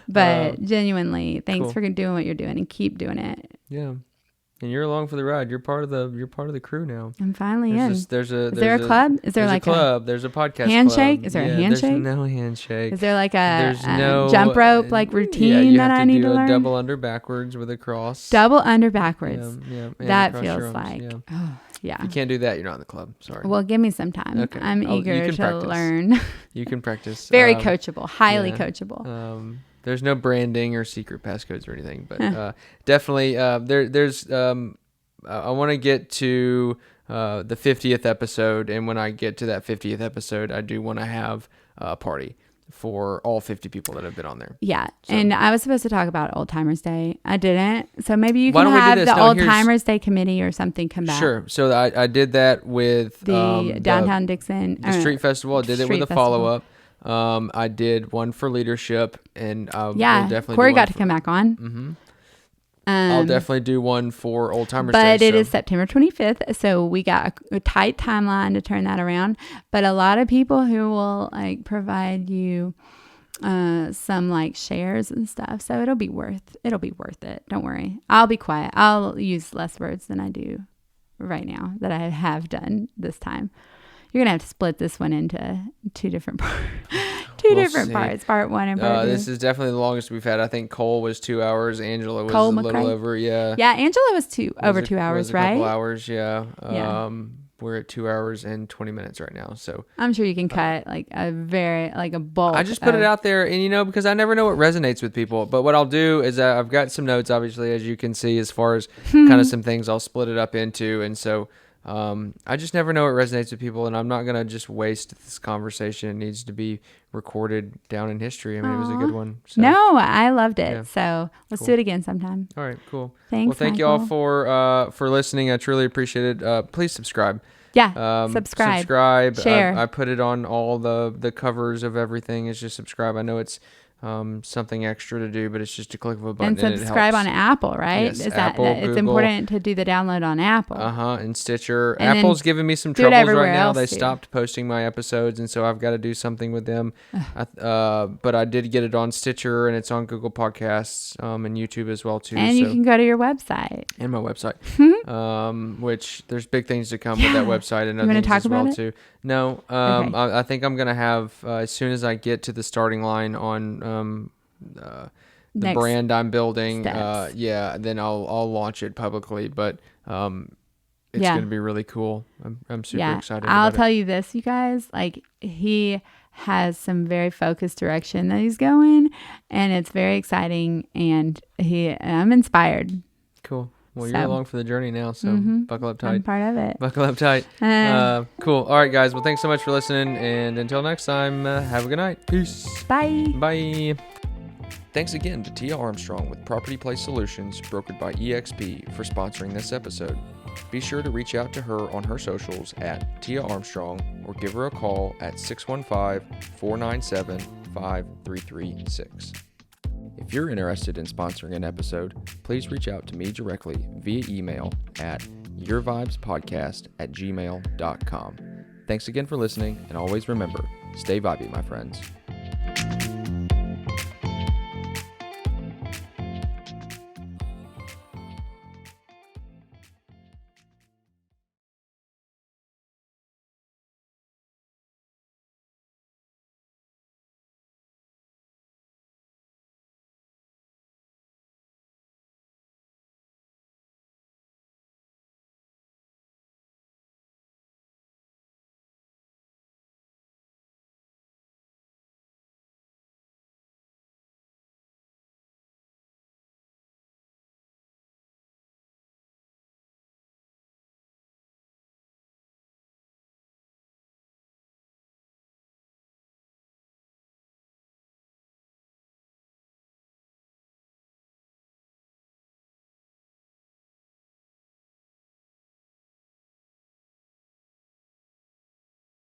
But genuinely, thanks for doing what you're doing, and keep doing it. Yeah. And you're along for the ride. You're part of the crew now. I'm finally in. Is there a club? Is there like a club? There's a podcast handshake? club. Is there a handshake? There's no handshake. Is there like a no jump rope like routine that I need to learn? You have to do a double under backwards with a cross. Double under backwards. Yeah, that feels like. Oh, yeah. If you can't do that, you're not in the club. Sorry. Well, give me some time. Okay. I'm eager to practice. Learn. You can practice. Very coachable. Highly coachable. There's no branding or secret passcodes or anything, but definitely there's. I want to get to the 50th episode, and when I get to that 50th episode, I do want to have a party for all 50 people that have been on there. Yeah, so. And I was supposed to talk about Old Timers Day. I didn't, so maybe you can have the Old Timers Day committee or something come back. Sure. So I did that with the Downtown Dickson the street festival. I did it with a follow-up. I did one for leadership, and will definitely Corey got to come back on. Mm-hmm. I'll definitely do one for Old Timers Day. But it is September 25th, so we got a tight timeline to turn that around. But a lot of people who will like provide you some like shares and stuff, so it'll be worth it. Don't worry. I'll be quiet. I'll use less words than I do right now that I have done this time. You're gonna have to split this one into two different parts. Parts, part one and part two. This is definitely the longest we've had. I think Cole was 2 hours. Angela was a little over. Yeah. Yeah, Angela was over 2 hours, right? A couple hours. Yeah. We're at 2 hours and 20 minutes right now. So I'm sure you can cut like a bulk. I just put it out there, and because I never know what resonates with people. But what I'll do is I've got some notes, obviously, as you can see, as far as kind of some things I'll split it up into, and so. I just never know what resonates with people, and I'm not going to just waste this conversation. It needs to be recorded down in history. I mean, It was a good one. So. No, I loved it. Yeah. So let's do it again sometime. All right, cool. Thanks, well, thank you all for listening. I truly appreciate it. Please subscribe. Yeah, subscribe. Share. I put it on all the covers of everything. It's just subscribe. I know it's something extra to do, but it's just a click of a button and subscribe on Apple, right? Yes, Apple, Google. It's important to do the download on Apple. And Stitcher. And Apple's giving me some troubles right now. They stopped posting my episodes, and so I've got to do something with them. But I did get it on Stitcher, and it's on Google Podcasts and YouTube as well too. And you can go to your website. And my website, which there's big things to come with that website and other things as well too. No, okay. I think I'm gonna have as soon as I get to the starting line on the brand I'm building, then I'll launch it publicly. But it's gonna be really cool. I'm super excited. I'll tell you this, you guys. Like, he has some very focused direction that he's going, and it's very exciting. And I'm inspired. Cool. Well, you're along for the journey now, so buckle up tight. I'm part of it. Buckle up tight. Cool. All right, guys. Well, thanks so much for listening, and until next time, have a good night. Peace. Bye. Bye. Thanks again to Tia Armstrong with Property Place Solutions, brokered by EXP, for sponsoring this episode. Be sure to reach out to her on her socials at Tia Armstrong, or give her a call at 615-497-5336. If you're interested in sponsoring an episode, please reach out to me directly via email at yourvibespodcast@gmail.com. Thanks again for listening, and always remember, stay vibey, my friends.